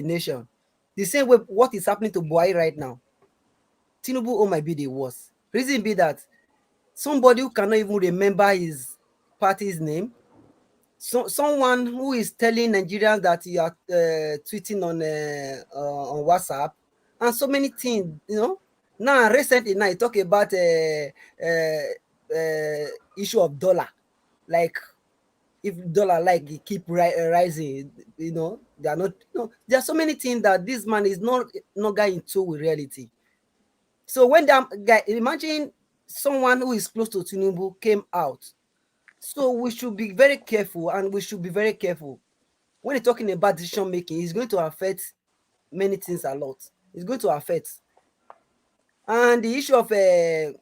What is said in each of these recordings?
nation. The same way what is happening to Buhari right now. Tinubu might be the worst. Reason be that somebody who cannot even remember his party's name, someone who is telling Nigerians that you are tweeting on WhatsApp, and so many things, Now recently, now you talk about issue of dollar, like if dollar like it keep rising, they are not. There are so many things that this man is not getting into with reality. So when that guy, imagine someone who is close to Tinubu came out. So we should be very careful, and we should be very careful when you're talking about decision making. It's going to affect many things a lot. It's going to affect, and the issue of the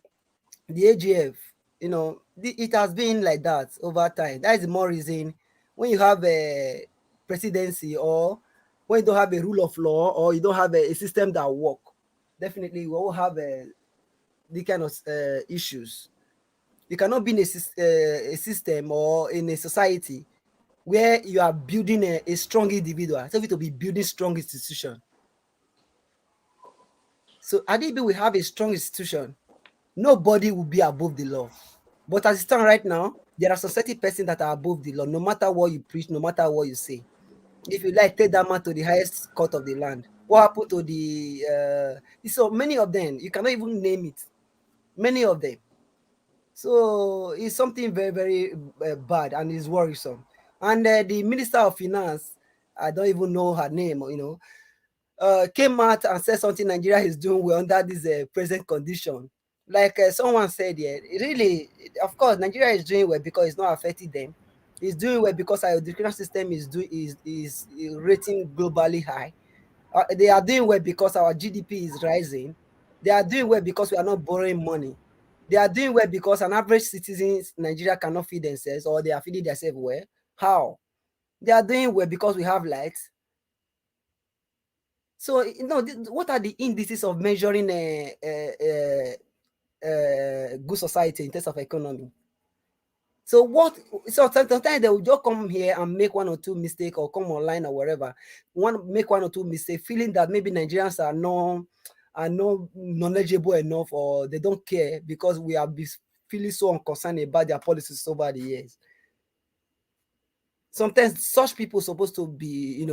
AGF, it has been like that over time. That is the more reason when you have a presidency, or when you don't have a rule of law, or you don't have a system that work, definitely you will have the kind of issues. You cannot be in a system or in a society where you are building a strong individual. So to be building strong institution. So Adibi will have a strong institution. Nobody will be above the law. But as it stands right now, there are society persons that are above the law, no matter what you preach, no matter what you say. If you like, take that man to the highest court of the land. What happened to the so many of them, you cannot even name it. Many of them. So it's something very, very bad, and it's worrisome. And the Minister of Finance, I don't even know her name, came out and said something Nigeria is doing well under this present condition. Like someone said, yeah, really, of course, Nigeria is doing well because it's not affecting them. It's doing well because our education system is rating globally high. They are doing well because our GDP is rising. They are doing well because we are not borrowing money. They are doing well because an average citizen in Nigeria cannot feed themselves, or they are feeding themselves well. How? They are doing well because we have lights. So, what are the indices of measuring a good society in terms of economy? So sometimes they will just come here and make one or two mistakes, or come online or whatever, make one or two mistakes, feeling that maybe Nigerians are not knowledgeable enough, or they don't care because we have been feeling so unconcerned about their policies over the years. Sometimes such people are supposed to be,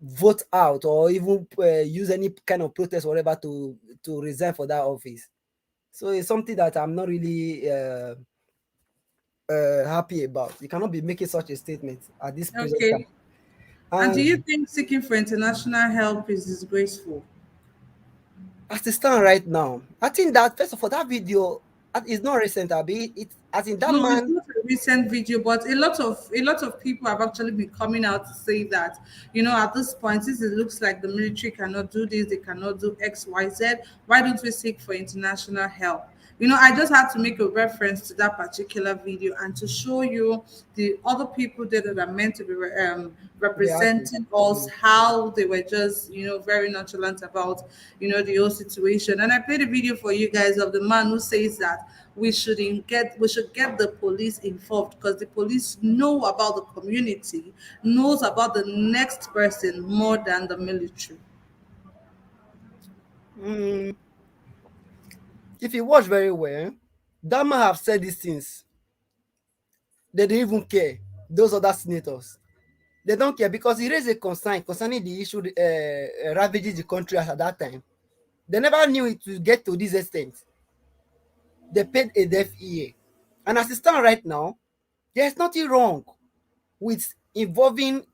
vote out, or even use any kind of protest or whatever to resign for that office. So it's something that I'm not really happy about. You cannot be making such a statement at this present time. Okay. And do you And think seeking for international help is disgraceful? as it stands right now, I think that first of all, that video is not recent. Abi, it's as in that No, it's man. not a recent video, but a lot of people have actually been coming out to say that, at this point, since it looks like the military cannot do this, they cannot do X, Y, Z. Why don't we seek for international help? I just had to make a reference to that particular video and to show you the other people there that are meant to be Reacting. representing us, how they were just, very nonchalant about, the whole situation. And I played a video for you guys of the man who says that we should get the police involved because the police know about the community, knows about the next person more than the military. Mm, if you watch very well, that man have said these things. They don't even care. Those other senators, they don't care because he raised a concern concerning the issue ravages the country at that time. They never knew it would get to this extent. They paid a deaf ear. And as it stands right now, there's nothing wrong with involving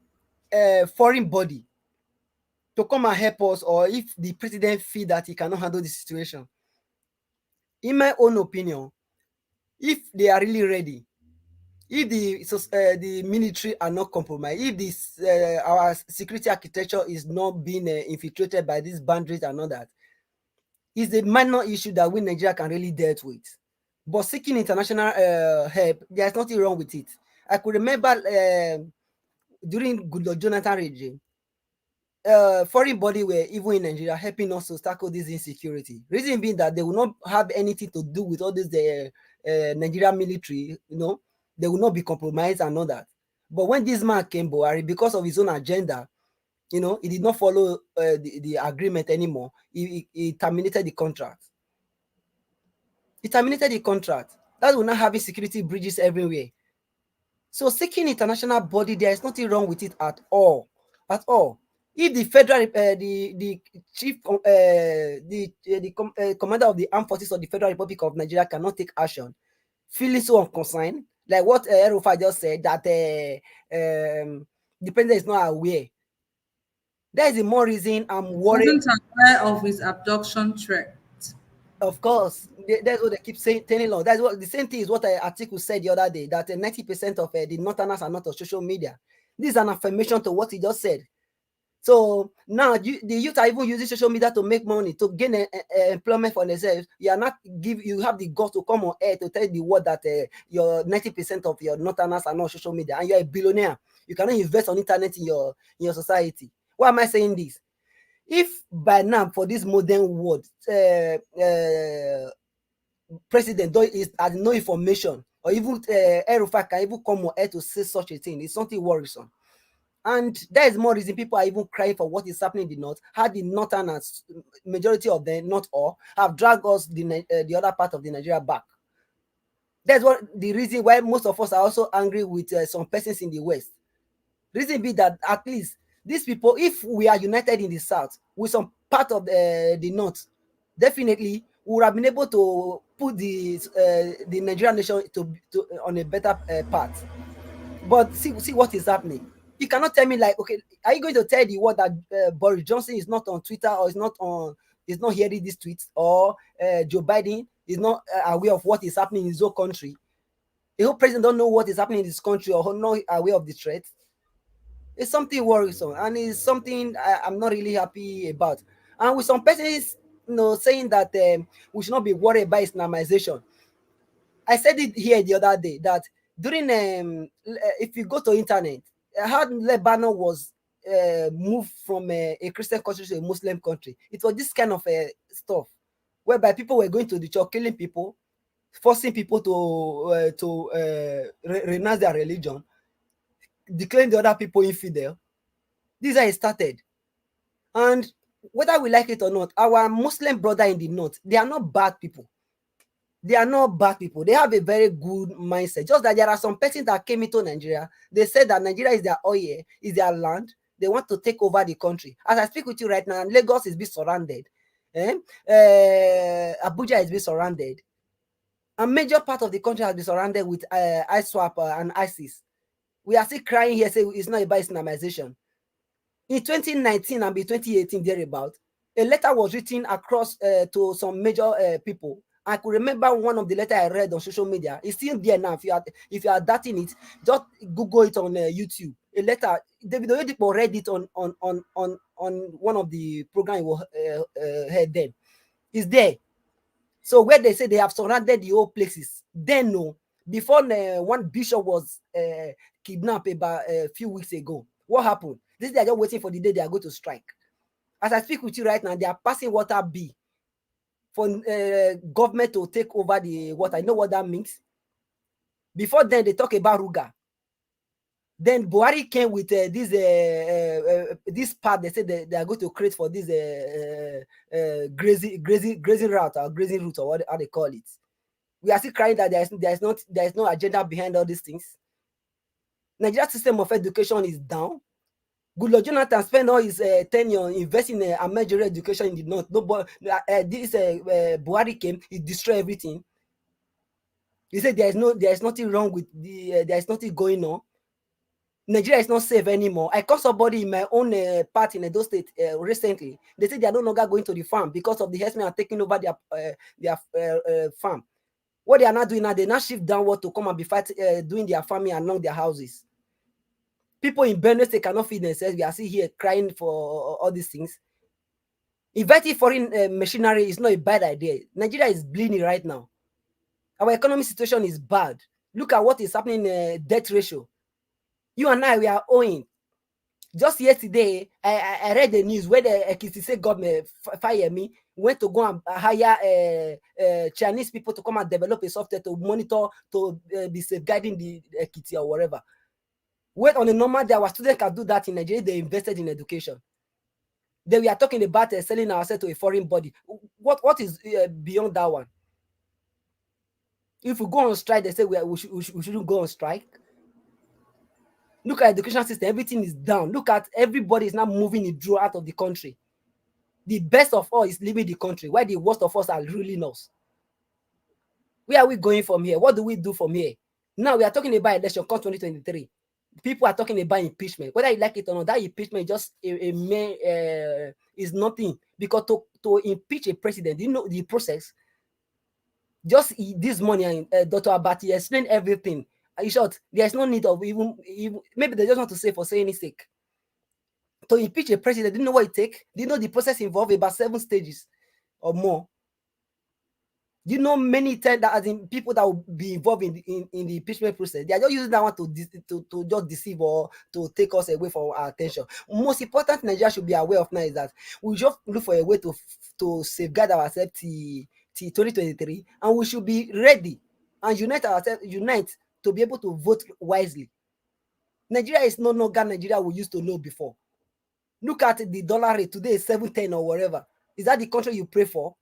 a foreign body to come and help us, or if the president feel that he cannot handle the situation. In my own opinion, if they are really ready, if the military are not compromised, if this our security architecture is not being infiltrated by these boundaries and all that, it's a minor issue that we Nigeria can really deal with. But seeking international help, there's nothing wrong with it. I could remember during Goodluck Jonathan regime, foreign body were even in Nigeria helping us to tackle this insecurity. Reason being that they will not have anything to do with all this Nigerian military, they will not be compromised and all that. But when this man came, Buhari, because of his own agenda, He did not follow the agreement anymore. He terminated the contract. He terminated the contract. That will not have security breaches everywhere. So seeking international body, there is nothing wrong with it at all. At all. If the federal, the chief, commander of the armed forces of the Federal Republic of Nigeria cannot take action, feeling so unconcerned, like what Rufai just said, that the president is not aware. That is the more reason I'm worried. Wasn't aware of his abduction threat. Of course, that's what they keep saying, telling us. That's what the same thing is what article said the other day, that 90% of the Northerners are not on social media. This is an affirmation to what he just said. So now the youth are even using social media to make money, to gain employment for themselves. You are not you have the guts to come on air to tell the world that your 90% of your Northerners are not on social media, and you're a billionaire. You cannot invest on internet in your society. Why am I saying this? If by now, for this modern world, president has no information, or even Rufai can even come on air to say such a thing, it's something worrisome. And that is more reason people are even crying for what is happening in the north. How the northerners, majority of them, not all, have dragged us the other part of the Nigeria back. That's what the reason why most of us are also angry with some persons in the west. Reason be that at least these people, if we are united in the south with some part of the north, definitely we would have been able to put the Nigerian nation to on a better path. But see what is happening. You cannot tell me, like, okay, are you going to tell the world that Boris Johnson is not on Twitter, or is not hearing these tweets, or Joe Biden is not aware of what is happening in his own country? The whole president don't know what is happening in this country, or not aware of the threat. It's something worrisome, and it's something I'm not really happy about. And with some persons, saying that we should not be worried about Islamization. I said it here the other day that during if you go to internet, how Lebanon was moved from a Christian country to a Muslim country. It was this kind of stuff, whereby people were going to the church, killing people, forcing people to renounce their religion, declaring the other people infidel. This is how it started. And whether we like it or not, our Muslim brother in the north, they are not bad people. They are not bad people. They have a very good mindset. Just that there are some persons that came into Nigeria. They said that Nigeria is their oil, is their land. They want to take over the country. As I speak with you right now, Lagos is being surrounded. Abuja is being surrounded. A major part of the country has been surrounded with ISWAP and ISIS. We are still crying here, say it's not about Islamization. In 2019 and be 2018 thereabout, a letter was written across to some major people. I could remember one of the letters I read on social media. It's still there now. If you are dating it, just Google it on YouTube. A letter. David Oyedepo read it on one of the programs he had then. It's there. So where they say they have surrounded the whole places. Then no, before one bishop was kidnapped about a few weeks ago. What happened? They are just waiting for the day they are going to strike. As I speak with you right now, they are passing water bill for government to take over the water. I know what that means. Before then, they talk about Ruga. Then Buhari came with this part. They said they are going to create for this grazing route, or grazing route, or what how they call it. We are still crying that there is no agenda behind all these things. Nigeria system of education is down. Goodluck Jonathan spent all his tenure investing in a major education in the north. This Buhari came, he destroyed everything. He said there is nothing wrong with there is nothing going on. Nigeria is not safe anymore. I called somebody in my own part in Edo State recently. They said they are no longer going to the farm because of the herdsmen are taking over their farm. What they are not doing now, they now shift downward to come and be doing their farming along their houses. People in Benue State cannot feed themselves. We are still here crying for all these things. Inviting foreign machinery is not a bad idea. Nigeria is bleeding right now. Our economic situation is bad. Look at what is happening in debt ratio. You and I, we are owing. Just yesterday, I read the news where the Ekiti State government fire me, went to go and hire Chinese people to come and develop a software to monitor, to be safeguarding the Ekiti or whatever. Wait, on a normal day, our students can do that in Nigeria. They invested in education. Then we are talking about selling ourselves to a foreign body. What is beyond that one? If we go on strike, they say we shouldn't go on strike. Look at education system, everything is down. Look at everybody is now moving it draw out of the country. The best of all is leaving the country, while the worst of us are ruling us. Where are we going from here? What do we do from here? Now we are talking about election, come 2023. People are talking about impeachment. Whether you like it or not, that impeachment just is nothing. Because to impeach a president, you know the process. Just this morning, Dr. Abati explained everything. In short, there's no need of even maybe they just want to say for saying sake. To impeach a president, do you know what it takes? Do you know the process involved about 7 stages or more? Do you know many times that as in people that will be involved in the impeachment process, they are just using that one to just deceive or to take us away from our attention. Most important Nigeria should be aware of now is that we just look for a way to safeguard ourselves till 2023, and we should be ready and unite to be able to vote wisely. Nigeria is no longer Nigeria we used to know before. Look at the dollar rate today is 710 or whatever. Is that the country you pray for?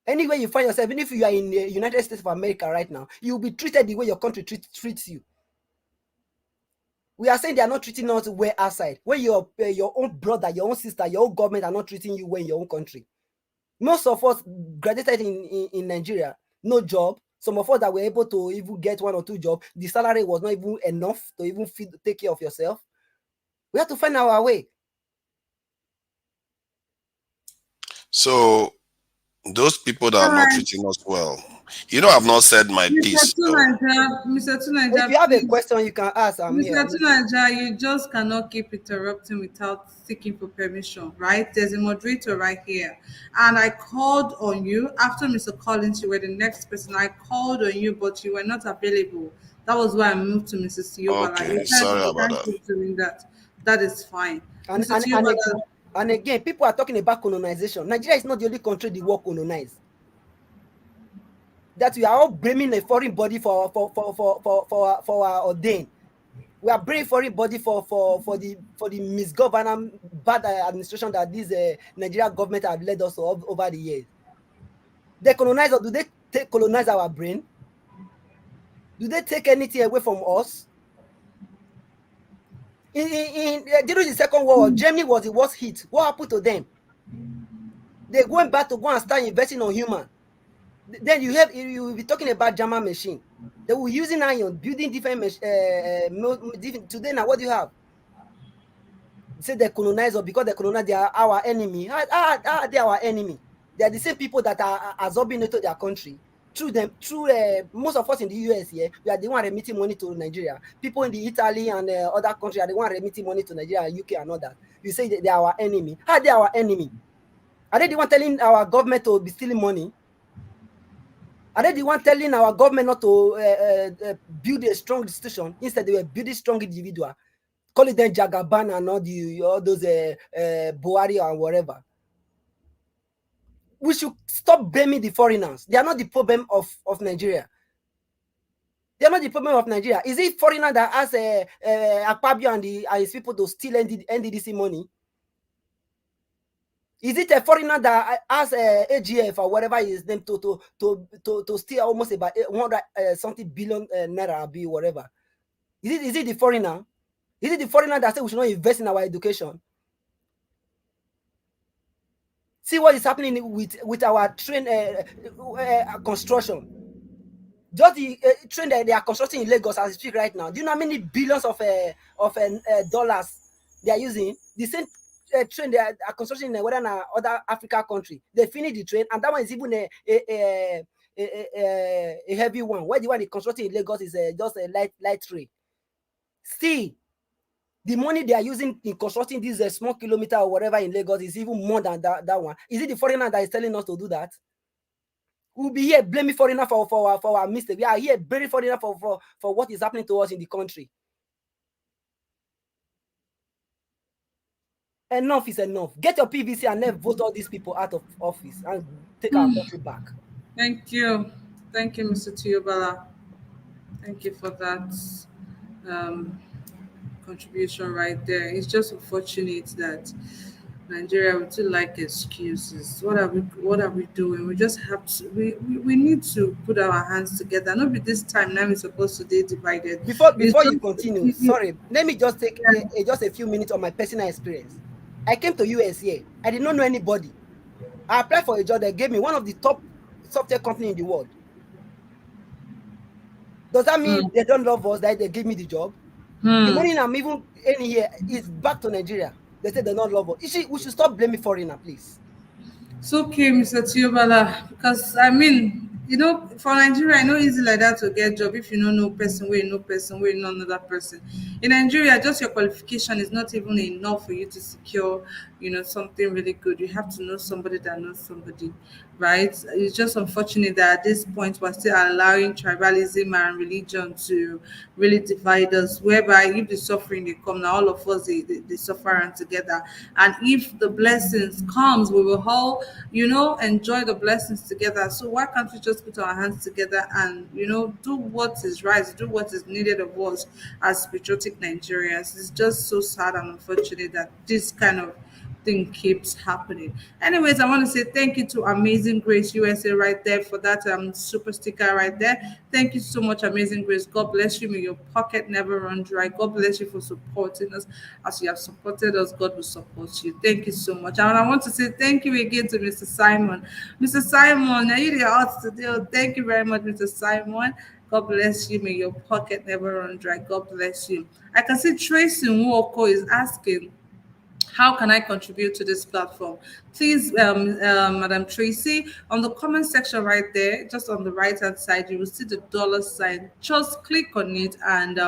Anywhere you find yourself, even if you are in the United States of America right now, you will be treated the way your country treats you. We are saying they are not treating us well outside. When your own brother, your own sister, your own government are not treating you well in your own country. Most of us graduated in Nigeria, no job. Some of us that were able to even get 1 or 2 jobs, the salary was not even enough to even take care of yourself. We have to find our way. So those people that All are not right, treating us well, I've not said my Mr. piece though. Tunaja, Mr. If Tunaja, you have a please. question, you can ask. I'm here. Mr. Tunaja, you just cannot keep interrupting without seeking for permission, right? There's a moderator right here. And I called on you after Mr. Collins, you were the next person. I called on you, but you were not available. That was why I moved to Mrs. Tiobala. You Okay, sorry you about can't that. keep doing that. That is fine. And Mr. and and, Tiobala, and again, people are talking about colonization. Nigeria is not the only country the world colonized. That we are all blaming a foreign body for our ordain. We are blaming foreign body for the misgovernance, bad administration that this Nigeria government have led us to over the years. They colonize or do they colonize our brain? Do they take anything away from us? During the Second World War, Germany was the worst hit. What happened to them? They going back to go and start investing on human. Then you will be talking about German machine. They were using iron, building different today now. What do you have? Say they colonize us because they colonize, they are our enemy. How are they our enemy? They are the same people that are absorbing into their country. Through most of us in the US here, we are the one remitting money to Nigeria. People in the Italy and other countries are the one remitting money to Nigeria, UK and others. You say they are our enemy. How are they our enemy? Are they the one telling our government to be stealing money? Are they the one telling our government not to build a strong institution? Instead, they were building strong individual. Call it then Jagaban and all those Buhari and whatever. We should stop blaming the foreigners. They are not the problem of Nigeria. They are not the problem of Nigeria. Is it foreigner that asked Akpabio and his people to steal NDDC money? Is it a foreigner that asked AGF or whatever his name to steal almost about 100 something billion naira, be whatever? Is it the foreigner? Is it the foreigner that said we should not invest in our education? See what is happening with our train construction. Just the train that they are constructing in Lagos as we speak right now. Do you know how many billions of dollars they are using? The same train they are constructing in other Africa country. They finish the train, and that one is even a heavy one. Why the one they constructing in Lagos is just a light train. See, the money they are using in constructing this small kilometer or whatever in Lagos is even more than that one. Is it the foreigner that is telling us to do that? We'll be here blaming foreigner for our mistake. We are here blaming foreigner for what is happening to us in the country. Enough is enough. Get your PVC and then vote all these people out of office and take our country back. thank you. Thank you, Mr. Tiobala. Thank you for that. um, contribution right there. It's just unfortunate that Nigeria we too like excuses. What are we doing? We just have to we need to put our hands together. Not be this time now we're supposed to be divided. It's Before you just continue, sorry, let me just take yeah. just a few minutes on my personal experience. I came to US here. I did not know anybody. I applied for a job that gave me one of the top software company in the world. Does that mean Hmm. they don't love us that they give me the job? The Hmm. money I'm even earning here is back to Nigeria. They say they don't love us. We should stop blaming foreigner, please. It's okay, Mr. Tiobala, because I mean, for Nigeria, I know easy like that to get job if you know no person, where no person, where no another person. In Nigeria, just your qualification is not even enough for you to secure, something really good. You have to know somebody that knows somebody, right? It's just unfortunate that at this point we're still allowing tribalism and religion to really divide us, whereby if the suffering they come now, all of us they suffer and together. And if the blessings comes, we will all, enjoy the blessings together. So why can't we just put our hands together and, do what is right, do what is needed of us as patriotic Nigerians? It's just so sad and unfortunate that this kind of thing keeps happening. Anyways, I want to say thank you to Amazing Grace USA right there for that super sticker right there. Thank you so much, Amazing Grace. God bless you. May your pocket never run dry. God bless you for supporting us. As you have supported us, God will support you. Thank you so much. And I want to say thank you again to Mr. Simon. Mr. Simon, now you the out today. Oh, thank you very much, Mr. Simon. God bless you. May your pocket never run dry. God bless you. I can see Tracy Nwoko is asking, how can I contribute to this platform? Please, Madam Tracy, on the comment section right there, just on the right hand side, you will see the dollar sign. Just click on it and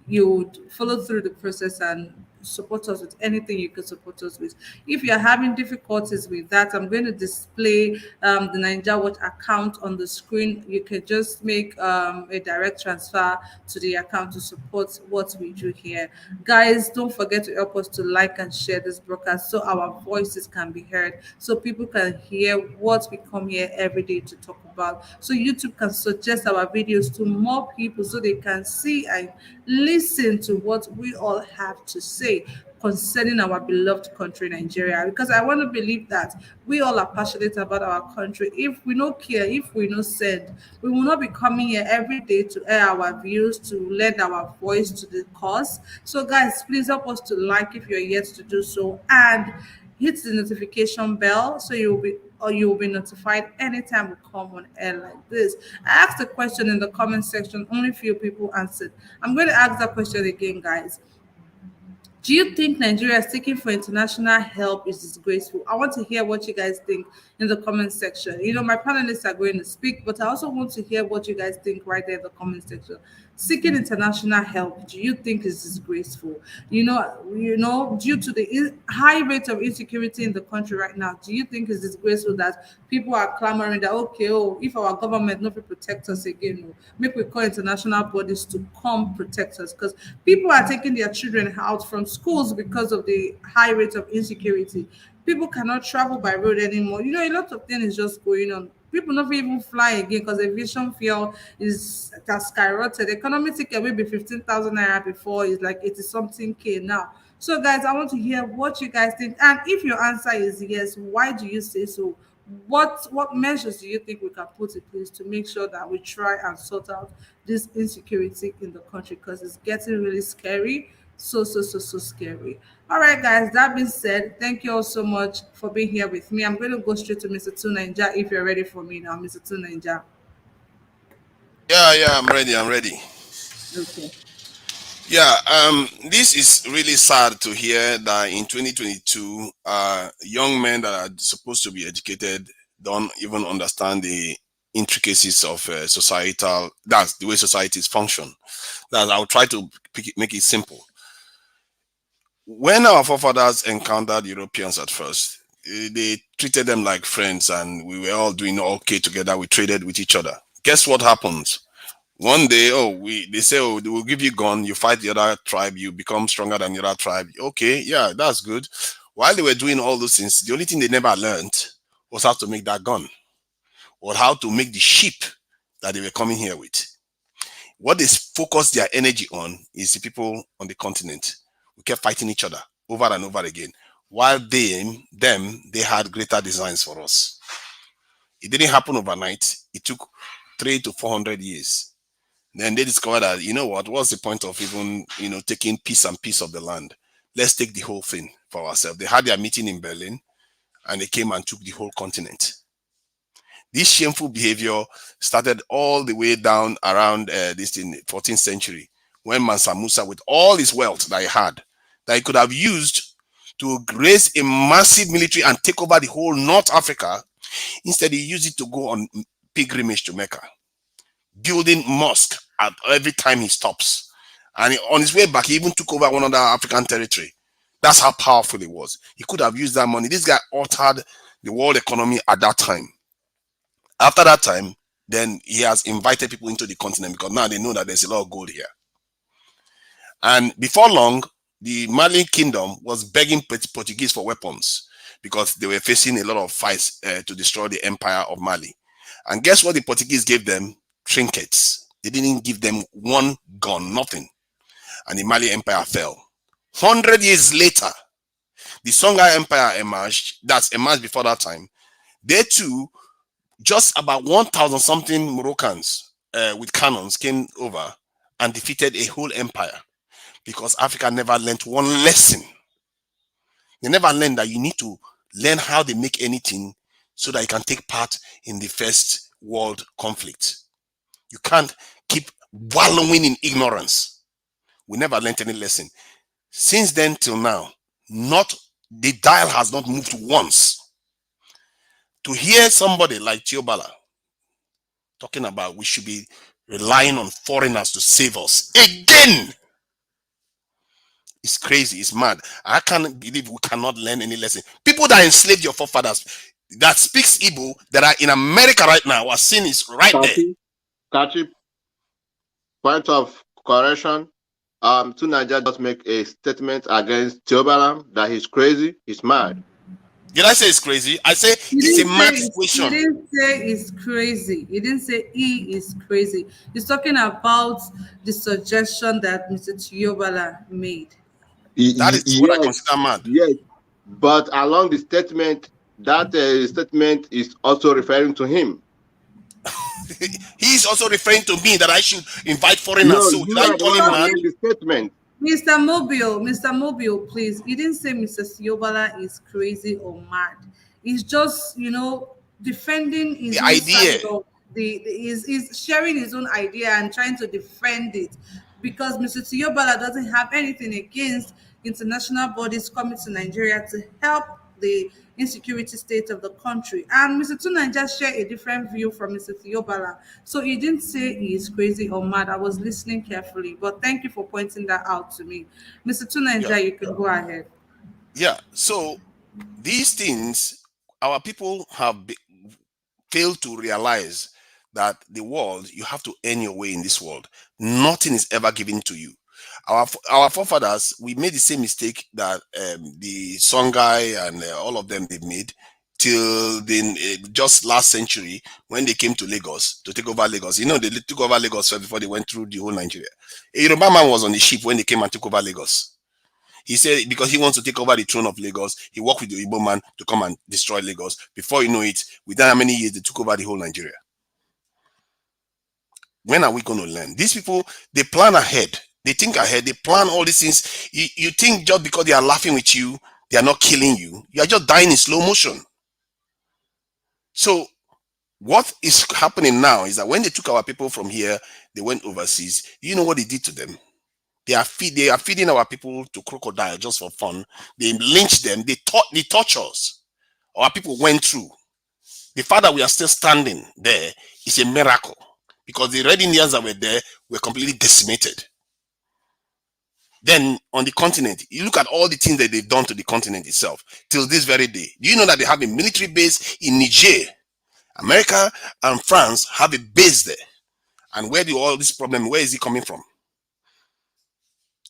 you would follow through the process and support us with anything you can support us with. If you're having difficulties with that, I'm going to display the Ninja Watch account on the screen. You can just make a direct transfer to the account to support what we do here. Guys, don't forget to help us to like and share this broadcast so our voices can be heard, so people can hear what we come here every day to talk about. So YouTube can suggest our videos to more people so they can see and listen to what we all have to say concerning our beloved country, Nigeria. Because I want to believe that we all are passionate about our country. If we don't care, if we don't send, we will not be coming here every day to air our views, to lend our voice to the cause. So, guys, please help us to like if you're yet to do so, and hit the notification bell so you'll be notified anytime we come on air like this. I asked a question in the comment section, only few people answered. I'm going to ask that question again, guys. Do you think Nigeria seeking for international help is disgraceful? I want to hear what you guys think in the comment section. My panelists are going to speak, but I also want to hear what you guys think right there in the comment section. Seeking international help, do you think is disgraceful? Due to the high rate of insecurity in the country right now, do you think it's disgraceful that people are clamoring that, okay, oh, if our government not will protect us again, oh, make we call international bodies to come protect us? Because people are taking their children out from schools because of the high rate of insecurity. People cannot travel by road anymore. A lot of things is just going on. People not even fly again because aviation fuel is has skyrocketed. Economic ticket will be 15,000 naira before, is like 80 something K now. So, guys, I want to hear what you guys think. And if your answer is yes, why do you say so? What measures do you think we can put in place to make sure that we try and sort out this insecurity in the country, because it's getting really scary, so scary. All right, guys, that being said, thank you all so much for being here with me. I'm going to go straight to Mr. Two Ninja if you're ready for me now, Mr. Two Ninja. Yeah, yeah, I'm ready. I'm ready. Okay. Yeah, this is really sad to hear that in 2022, young men that are supposed to be educated don't even understand the intricacies of societal. That's the way societies function. That I'll try to make it simple. When our forefathers encountered Europeans at first, they treated them like friends, and we were all doing okay together. We traded with each other. Guess what happens? One day, they say, oh, they will give you gun, you fight the other tribe, you become stronger than the other tribe. Okay, yeah, that's good. While they were doing all those things, the only thing they never learned was how to make that gun, or how to make the ship that they were coming here with. What they focused their energy on is the people on the continent. We kept fighting each other over and over again, while they had greater designs for us. It didn't happen overnight. It took 300 to 400 years. Then they discovered that, you know what, what's the point of even, taking piece and piece of the land? Let's take the whole thing for ourselves. They had their meeting in Berlin and they came and took the whole continent. This shameful behavior started all the way down around this in 14th century, when Mansa Musa, with all his wealth that he had, that he could have used to raise a massive military and take over the whole North Africa, instead he used it to go on pilgrimage to Mecca, building mosque at every time he stops. And on his way back, he even took over one other African territory. That's how powerful he was. He could have used that money. This guy altered the world economy at that time. After that time, then he has invited people into the continent, because now they know that there's a lot of gold here. And before long, the Mali kingdom was begging Portuguese for weapons, because they were facing a lot of fights to destroy the empire of Mali. And guess what the Portuguese gave them? Trinkets. They didn't give them one gun, nothing. And the Mali empire fell. 100 years later, the Songhai empire emerged. That's emerged before that time. They too, just about 1,000 something Moroccans with cannons came over and defeated a whole empire, because Africa never learned one lesson. They never learned that you need to learn how they make anything so that you can take part in the first world conflict. You can't keep wallowing in ignorance. We never learned any lesson. Since then till now, the dial has not moved once. To hear somebody like Teobala talking about we should be relying on foreigners to save us again, it's crazy, it's mad. I can't believe we cannot learn any lesson. People that enslaved your forefathers, that speaks Igbo, that are in America right now, are seeing is right there. Kachi, point of correction. Tunaja just make a statement against Teobala that he's crazy, he's mad. Did I say it's crazy? I say it's a mad situation. He didn't say it's crazy. He didn't say he is crazy. He's talking about the suggestion that Mr. Teobala made. That is what I consider mad. Yes, but along the statement, that statement is also referring to him. He's also referring to me that I should invite foreigners. No, so did I call him mad? The statement. Mr. Mobile, please. He didn't say Mr. Teobala is crazy or mad. He's just, defending his the idea. He's sharing his own idea and trying to defend it, because Mr. Teobala doesn't have anything against international bodies coming to Nigeria to help the insecurity state of the country. And Mr. Tunanja shared a different view from Mr. Teobala. So he didn't say he is crazy or mad. I was listening carefully, but thank you for pointing that out to me. Mr. Tunanja, you can go ahead. Yeah, so these things, our people have failed to realize that the world, you have to earn your way in this world. Nothing is ever given to you. Our forefathers, we made the same mistake that the Songhai and all of them they've made till just last century, when they came to Lagos to take over Lagos. They took over Lagos first before they went through the whole Nigeria. A Yoruba man was on the ship when they came and took over Lagos. He said because he wants to take over the throne of Lagos, he worked with the Igbo man to come and destroy Lagos. Before you know it, within how many years they took over the whole Nigeria. When are we going to learn? These people, they plan ahead. They think ahead. They plan all these things. You think just because they are laughing with you, they are not killing you. You are just dying in slow motion. So what is happening now is that when they took our people from here, they went overseas. You know what they did to them? They are feeding our people to crocodile just for fun. They lynched them. They torture us. Our people went through. The fact that we are still standing there is a miracle, because the red Indians that were there were completely decimated. Then on the continent, you look at all the things that they've done to the continent itself till this very day. Do you know that they have a military base in Niger? America and France have a base there. And where do all this problem, where is it coming from?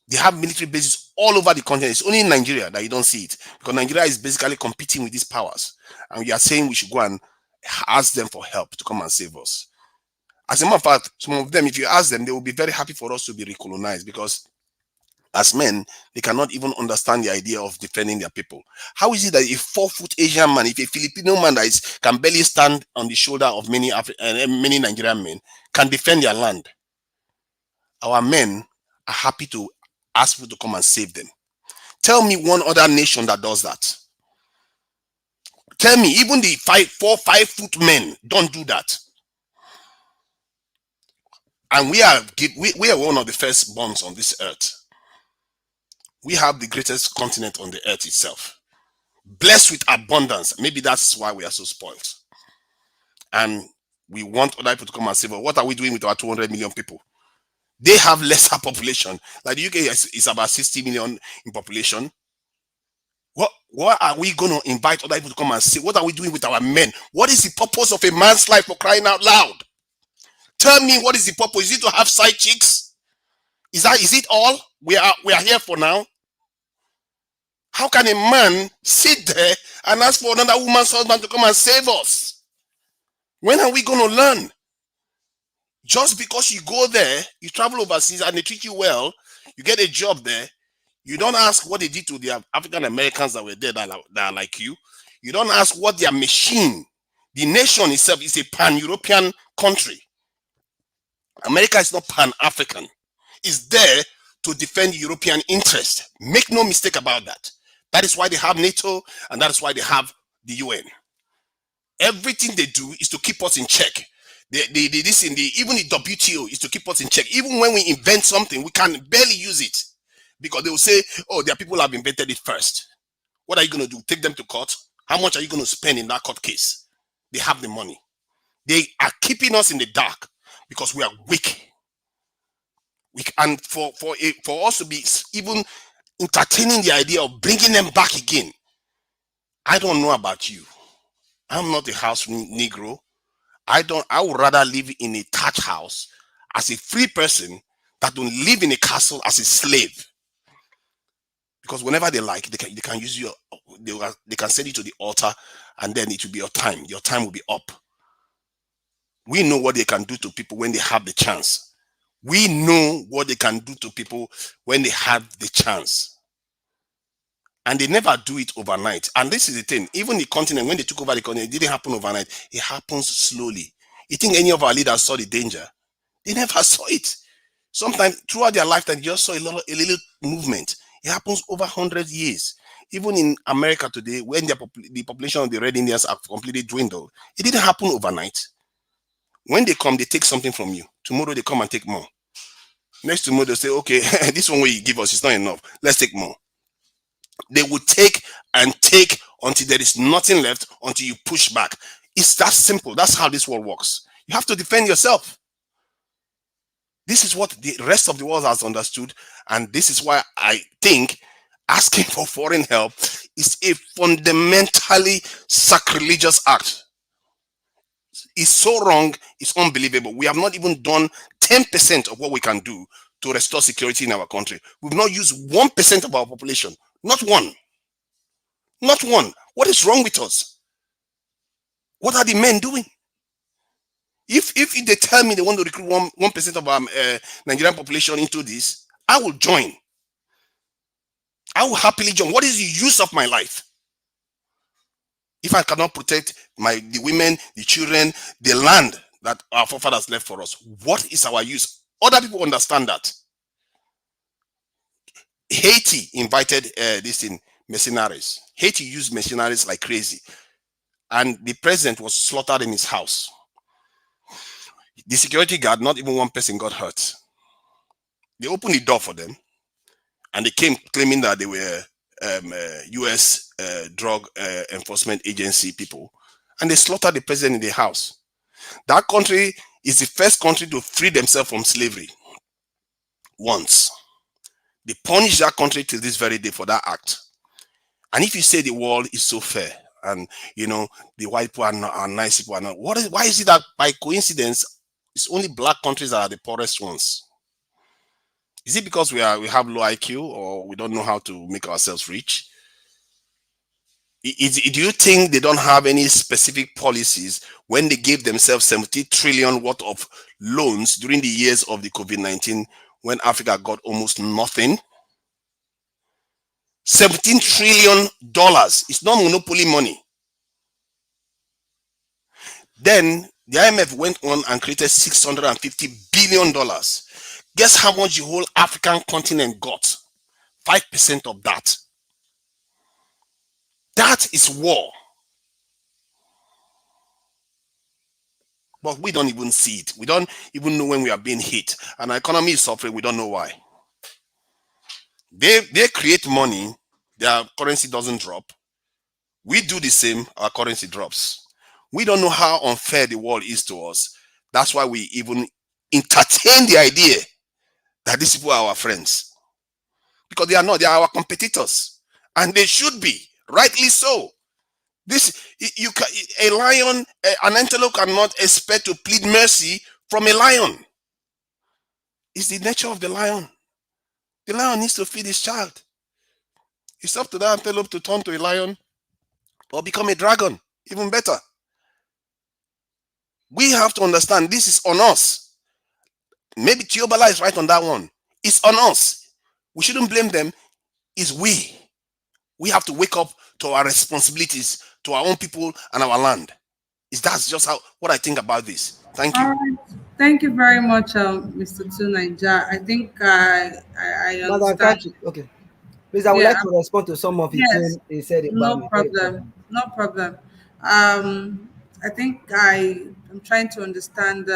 They have military bases all over the continent. It's only in Nigeria that you don't see it, because Nigeria is basically competing with these powers. And we are saying we should go and ask them for help to come and save us. As a matter of fact, some of them, if you ask them, they will be very happy for us to be recolonized, because as men, they cannot even understand the idea of defending their people. How is it that a 4-foot Asian man, if a Filipino man that can barely stand on the shoulder of many many Nigerian men, can defend their land? Our men are happy to ask people to come and save them. Tell me one other nation that does that. Tell me, even the 5-4-5-foot men don't do that. And we are one of the first borns on this earth. We have the greatest continent on the earth itself, blessed with abundance. Maybe that's why we are so spoiled. And we want other people to come and say, well, what are we doing with our 200 million people? They have lesser population. Like the UK is about 60 million in population. What are we going to invite other people to come and say? What are we doing with our men? What is the purpose of a man's life, for crying out loud? Tell me, what is the purpose? Is it to have side chicks? Is it all? We are here for now. How can a man sit there and ask for another woman's husband to come and save us? When are we going to learn? Just because you go there, you travel overseas and they treat you well, you get a job there, you don't ask what they did to the African Americans that were there that are like you. You don't ask what their machine, the nation itself is a pan-European country. America is not pan-African. It's there to defend European interest. Make no mistake about that. That is why they have NATO, and that is why they have the UN. Everything they do is to keep us in check. Even the WTO is to keep us in check. Even when we invent something, we can barely use it, because they will say, oh, their people have invented it first. What are you going to do? Take them to court? How much are you going to spend in that court case? They have the money. They are keeping us in the dark because we are weak. And for us to be even entertaining the idea of bringing them back again, I don't know about you. I'm not a house Negro. I would rather live in a thatch house as a free person than to live in a castle as a slave. Because whenever they like, they can use you. They can send you to the altar, and then it will be your time. Your time will be up. We know what they can do to people when they have the chance. We know what they can do to people when they have the chance. And they never do it overnight. And this is the thing. Even the continent, when they took over the continent, it didn't happen overnight. It happens slowly. You think any of our leaders saw the danger? They never saw it. Sometimes throughout their lifetime, they just saw a little movement. It happens over 100 years. Even in America today, when the population of the Red Indians are completely dwindled, it didn't happen overnight. When they come, they take something from you. Tomorrow, they come and take more. Next tomorrow, they say, okay, this one way you give us is not enough. Let's take more. They will take and take until there is nothing left, until you push back. It's that simple. That's how this world works. You have to defend yourself. This is what the rest of the world has understood. And this is why I think asking for foreign help is a fundamentally sacrilegious act. It's so wrong, it's unbelievable. We have not even done 10% of what we can do to restore security in our country. We've not used 1% of our population. Not one. Not one. What is wrong with us? What are the men doing? If they tell me they want to recruit 1% of our Nigerian population into this, I will join. I will happily join. What is the use of my life if I cannot protect the women, the children, the land that our forefathers left for us? What is our use? Other people understand that. Haiti invited mercenaries. Haiti used mercenaries like crazy, and the president was slaughtered in his house. The security guard, not even one person got hurt. They opened the door for them, and they came claiming that they were U.S. drug enforcement agency people, and they slaughtered the president in their house. That country is the first country to free themselves from slavery. Once. They punish that country till this very day for that act. And if you say the world is so fair, and the white people are nice people, why is it that by coincidence it's only black countries that are the poorest ones? Is it because we have low IQ, or we don't know how to make ourselves rich? Do you think they don't have any specific policies when they gave themselves 70 trillion worth of loans during the years of the COVID-19 when Africa got almost nothing? $17 trillion. It's not monopoly money. Then the IMF went on and created $650 billion. Guess how much the whole African continent got? 5% of that. That is war. But we don't even see it. We don't even know when we are being hit. And our economy is suffering. We don't know why. They create money. Their currency doesn't drop. We do the same. Our currency drops. We don't know how unfair the world is to us. That's why we even entertain the idea that these people are our friends. Because they are not. They are our competitors. And they should be. Rightly so. A lion, an antelope cannot expect to plead mercy from a lion. It's the nature of the lion. The lion needs to feed his child. It's up to that antelope to turn to a lion or become a dragon. Even better. We have to understand this is on us. Maybe Tiobala is right on that one. It's on us. We shouldn't blame them. It's we. We have to wake up to our responsibilities to our own people and our land. That's just what I think about this. Thank you. All right. Thank you very much, Mr. Tunaija. I think I Madam understand. Kachi, okay. Please, I would Yeah. like to respond to some of the Yes. things he said about No me. Very problem. important. No problem. I think I am trying to understand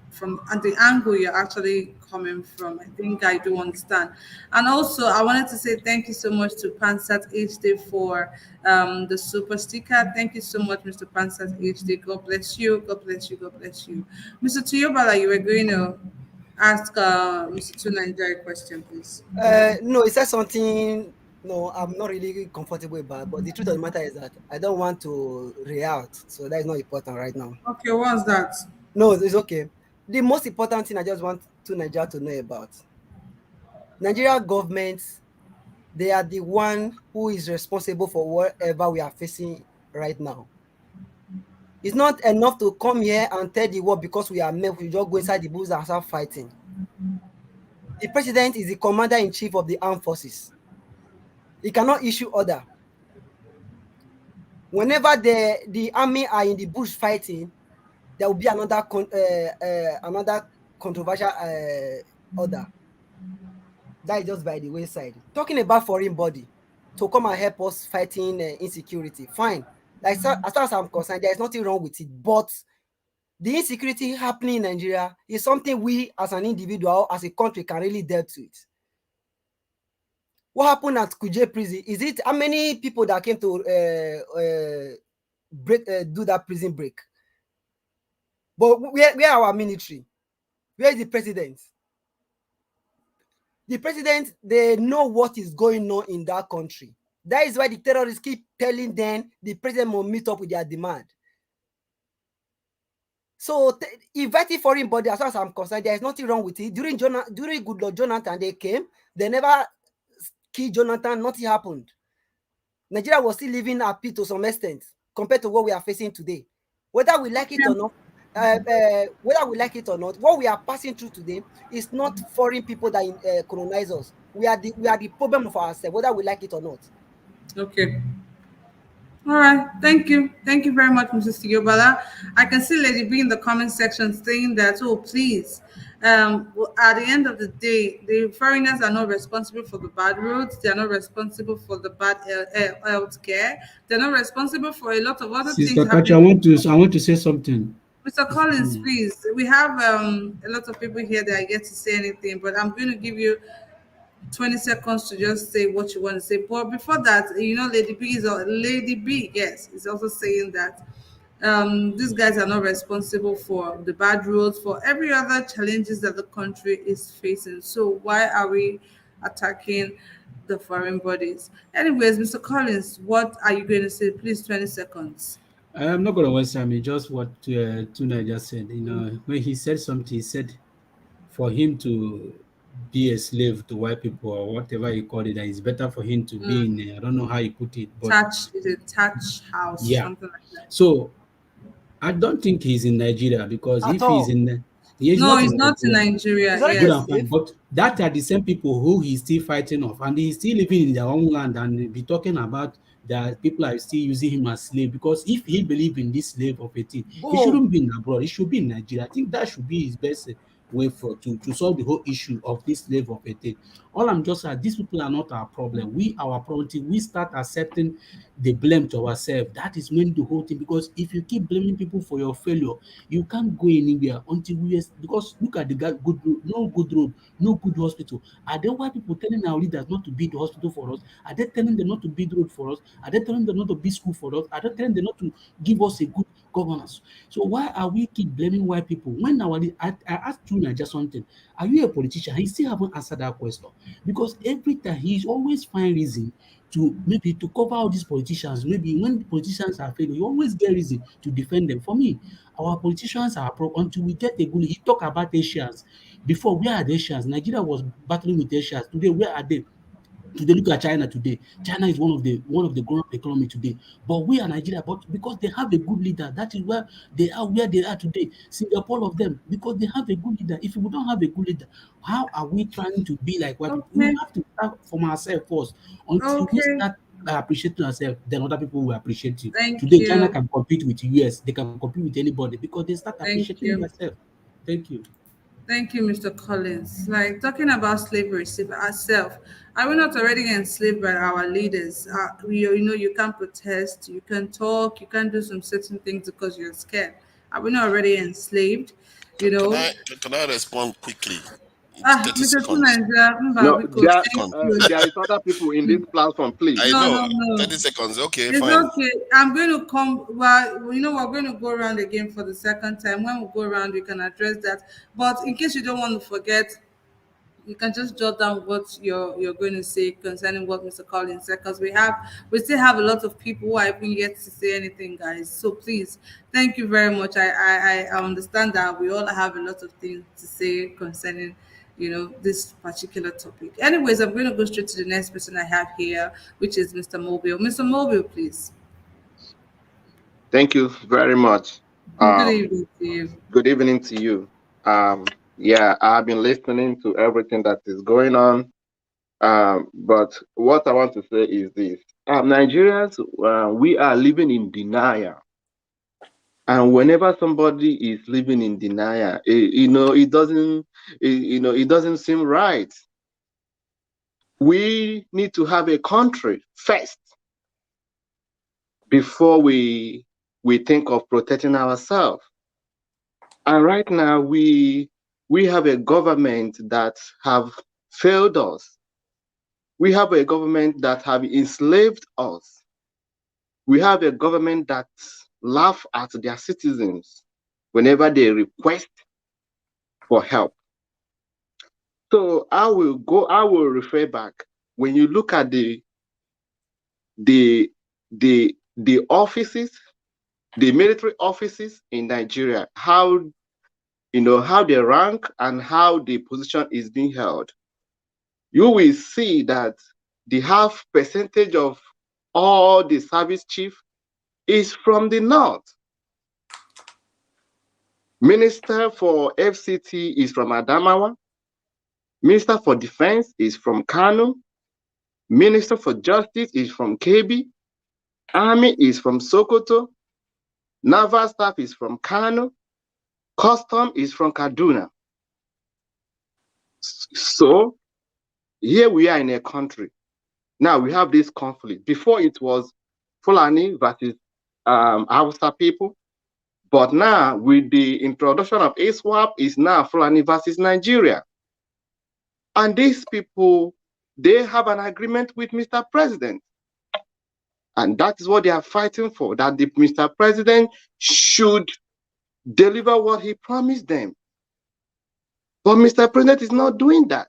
from the angle you're actually coming from. I think I do understand. And also, I wanted to say thank you so much to Pansat HD for the super sticker. Thank you so much, Mr. Pansat HD. God bless you. God bless you. God bless you. Mr. Tuyobala, you were going to ask Mr. Tunanja a question, please. No, he said something. No, I'm not really comfortable about. But the truth of the matter is that I don't want to react, so that is not important right now. Okay, what's that? No, it's okay. The most important thing I just want to Nigeria to know about Nigeria government. They are the one who is responsible for whatever we are facing right now. It's not enough to come here and tell the world because we are men, we just go inside the bush and start fighting. The president is the commander in chief of the armed forces. He cannot issue order. Whenever the army are in the bush fighting, there will be another controversial order. That is just by the wayside. Talking about foreign body to come and help us fighting insecurity, fine. Like as far as I'm concerned, there is nothing wrong with it. But the insecurity happening in Nigeria is something we, as an individual, as a country, can really deal with. What happened at Kuje prison? Is it how many people that came to do that prison break? But where are our military? Where is the president? The president, they know what is going on in that country. That is why the terrorists keep telling them the president will meet up with their demand. So inviting foreign body, as far as I'm concerned, there is nothing wrong with it. During Goodluck Jonathan, they came. They never killed Jonathan. Nothing happened. Nigeria was still living happy to some extent compared to what we are facing today. Whether we like it or not, what we are passing through today is not foreign people that colonize us. We are the problem of ourselves, whether we like it or not. Okay. All right. Thank you. Thank you very much, Mrs. Yobala. I can see Lady B in the comment section saying that, oh, please. Well, at the end of the day, the foreigners are not responsible for the bad roads. They are not responsible for the bad health care. They're not responsible for a lot of other Sister things Kachi, happening. I want to say something. Mr. Collins, please. We have a lot of people here that are yet to say anything, but I'm going to give you 20 seconds to just say what you want to say. But before that, Lady B, yes, is also saying that these guys are not responsible for the bad roads, for every other challenges that the country is facing. So why are we attacking the foreign bodies? Anyways, Mr. Collins, what are you going to say? Please, 20 seconds. I'm not going to waste time. It's just what Tuna just said. When he said something, he said for him to be a slave to white people or whatever you call it. That it's better for him to be in. I don't know how you put it, but Touch is a touch house, yeah. something like that. So I don't think he's in Nigeria, because At if he's all. in, he is No, not it's in not in Nigeria. He's Nigeria. already Good a Yes. and fine. slave. But that are the same people who he's still fighting off, and he's still living in their own land and be talking about that people are still using him as slave. Because if he believe in this slave of a thing, Go he home. shouldn't be in abroad. He should be in Nigeria. I think that should be his best way for to solve the whole issue of this slave of a thing. All I'm just saying, these people are not our problem. We our problem till we start accepting the blame to ourselves. That is when the whole thing. Because if you keep blaming people for your failure, you can't go anywhere until we. Because look at the guy, good road, no good road, no good hospital. Are there white people telling our leaders not to build the hospital for us? Are they telling them not to build road for us? Are they telling them not to build school for us? Are they telling them not to give us a good governance? So why are we keep blaming white people when I asked Junior just something? Are you a politician? He still haven't answered that question, because every time he's always find reason to maybe to cover all these politicians. Maybe when politicians are failing, you always get reason to defend them. For me, our politicians are until we get a good. He talk about Asians. Before, where are the Asians? Nigeria was battling with Asians. Today, where are they? Today, look at China today. China is one of the growing economy today. But we are Nigeria, but because they have a good leader, that is where they are today. Singapore of them, because they have a good leader. If we don't have a good leader, how are we trying to be like white people? We Okay. have to start from ourselves first. Until we Okay. start appreciating ourselves, then other people will appreciate you. Thank Today, China you. can compete with US, they can compete with anybody because they start Thank appreciating you. themselves. Thank you. Thank you, Mr. Collins. Like talking about slavery ourselves, are we not already enslaved by our leaders? You can't protest, you can talk, you can't do some certain things because you're scared. Are we not already enslaved? You Can know, I can I respond quickly? It's 30 Mr. seconds. Tunanja, No, because Thirty thank seconds. you. there is other people in this platform, please. I No, know. no, 30 no. seconds. Okay, It's fine. okay. I'm going to come. Well, we're going to go around again for the second time. When we go around, we can address that. But in case you don't want to forget, you can just jot down what you're going to say concerning what Mr. Collins said, because we still have a lot of people who are even yet to say anything, guys. So please, thank you very much. I understand that we all have a lot of things to say concerning this particular topic. Anyways, I'm going to go straight to the next person I have here, which is Mr. Mobile. Mr. Mobile, please. Thank you very much. Good Um, evening to you. Good evening to you. Yeah, I've been listening to everything that is going on. But what I want to say is this: Nigerians, we are living in denial, and whenever somebody is living in denial, it doesn't seem right. We need to have a country first before we think of protecting ourselves. And right now, we have a government that have failed us. We have a government that have enslaved us. We have a government that laugh at their citizens whenever they request for help. So I will refer back. When you look at the the offices, the military offices in Nigeria, how they rank and how the position is being held, you will see that the half percentage of all the service chief is from the north. Minister for FCT is from Adamawa. Minister for Defense is from Kano. Minister for Justice is from Kebbi. Army is from Sokoto. Naval staff is from Kano. Custom is from Kaduna. So here we are in a country. Now we have this conflict. Before it was Fulani versus Hausa people. But now with the introduction of ASWAP, is now Fulani versus Nigeria. And these people, they have an agreement with Mr. President. And that is what they are fighting for, that the Mr. President should deliver what he promised them. But Mr. President is not doing that.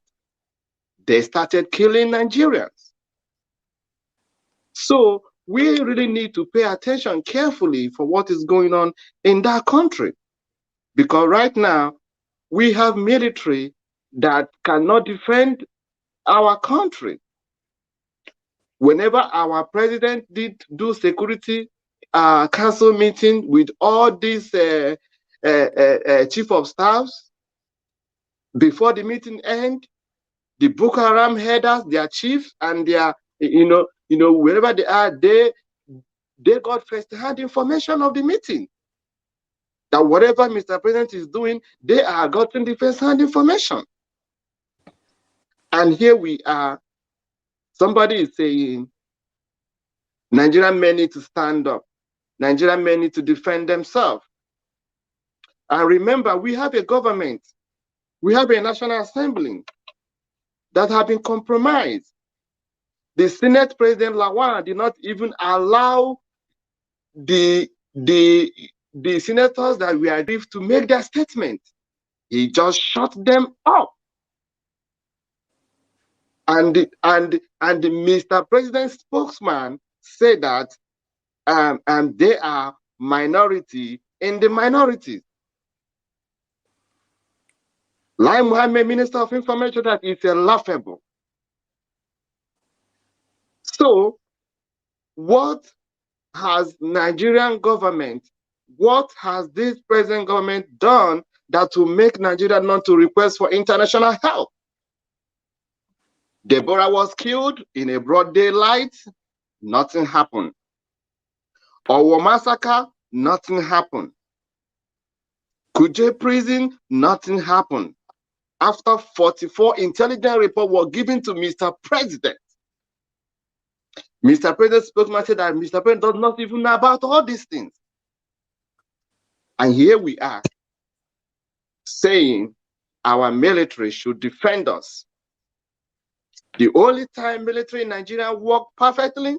They started killing Nigerians. So we really need to pay attention carefully for what is going on in that country. Because right now, we have military that cannot defend our country. Whenever our president did do security council meeting with all these chief of staffs, before the meeting end, the Boko Haram headers, their chiefs, and their, wherever they are, they got first-hand information of the meeting. That whatever Mr. President is doing, they are getting the first-hand information. And here we are, somebody is saying, Nigerian men need to stand up. Nigerian men need to defend themselves. And remember, we have a government, we have a National Assembly that have been compromised. The Senate President Lawan did not even allow the senators that were aggrieved to make their statement. He just shut them up. And the Mr. President's spokesman said that they are minority in the minorities. Lai Mohammed, Minister of Information, that is laughable. So, what has Nigerian government, what has this present government done that will make Nigeria not to request for international help? Deborah was killed in a broad daylight, nothing happened. Owo massacre, nothing happened. Kuje prison, nothing happened. After 44 intelligence reports were given to Mr. President, Mr. President's spokesman said that Mr. President does not even know about all these things. And here we are saying our military should defend us. The only time military in Nigeria work perfectly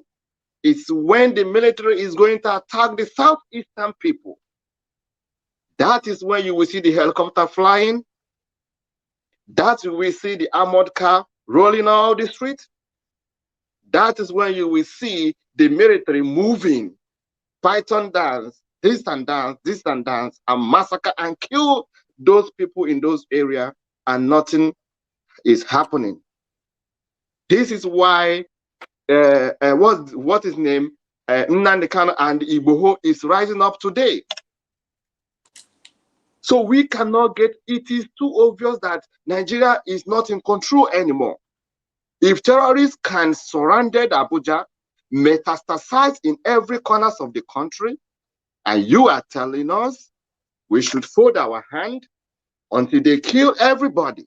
is when the military is going to attack the southeastern people. That is when you will see the helicopter flying. That you will see the armored car rolling out the street. That is when you will see the military moving, python dance, this and dance, this and dance, and massacre and kill those people in those areas, and nothing is happening. This is why what his name, Nnamdi Kanu and Igboho is rising up today. So we cannot get, it is too obvious that Nigeria is not in control anymore. If terrorists can surround Abuja, metastasize in every corner of the country, and you are telling us we should fold our hand until they kill everybody.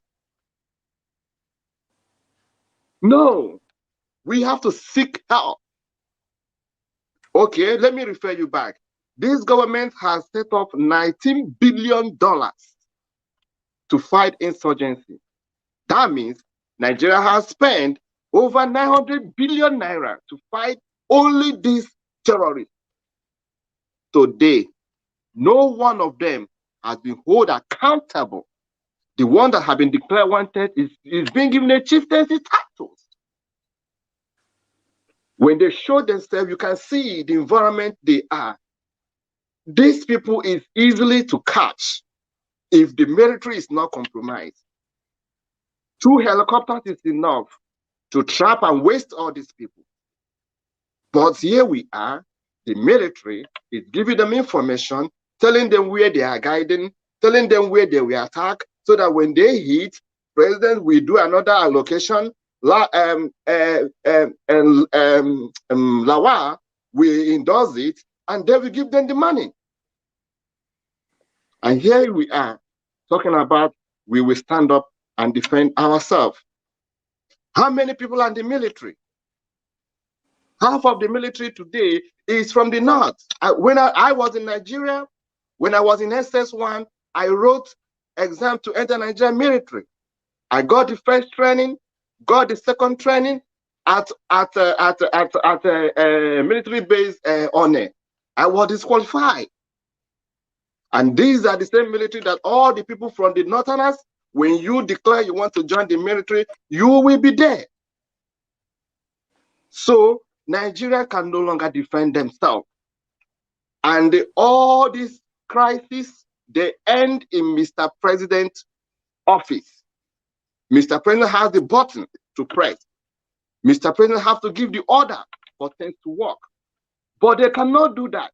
No, we have to seek help. Okay, let me refer you back. This government has set up $19 billion to fight insurgency. That means Nigeria has spent over 900 billion naira to fight only these terrorists. Today, no one of them has been held accountable. The one that have been declared wanted is being given a chieftaincy title. When they show themselves, you can see the environment they are. These people is easily to catch if the military is not compromised. 2 helicopters is enough to trap and waste all these people. But here we are, the military is giving them information, telling them where they are guiding, telling them where they will attack, so that when they hit, President will do another allocation. Lawa will endorse it, and they will give them the money. And here we are talking about we will stand up and defend ourselves. How many people are in the military? Half of the military today is from the north. When I was in Nigeria, when I was in SS1, I wrote exam to enter Nigerian military. I got the first training, got the second training at a military base on it. I was disqualified. And these are the same military that all the people from the northerners, when you declare you want to join the military, you will be there. So Nigeria can no longer defend themselves. And all these crises, they end in Mr. President's office. Mr. President has the button to press. Mr. President has to give the order for things to work. But they cannot do that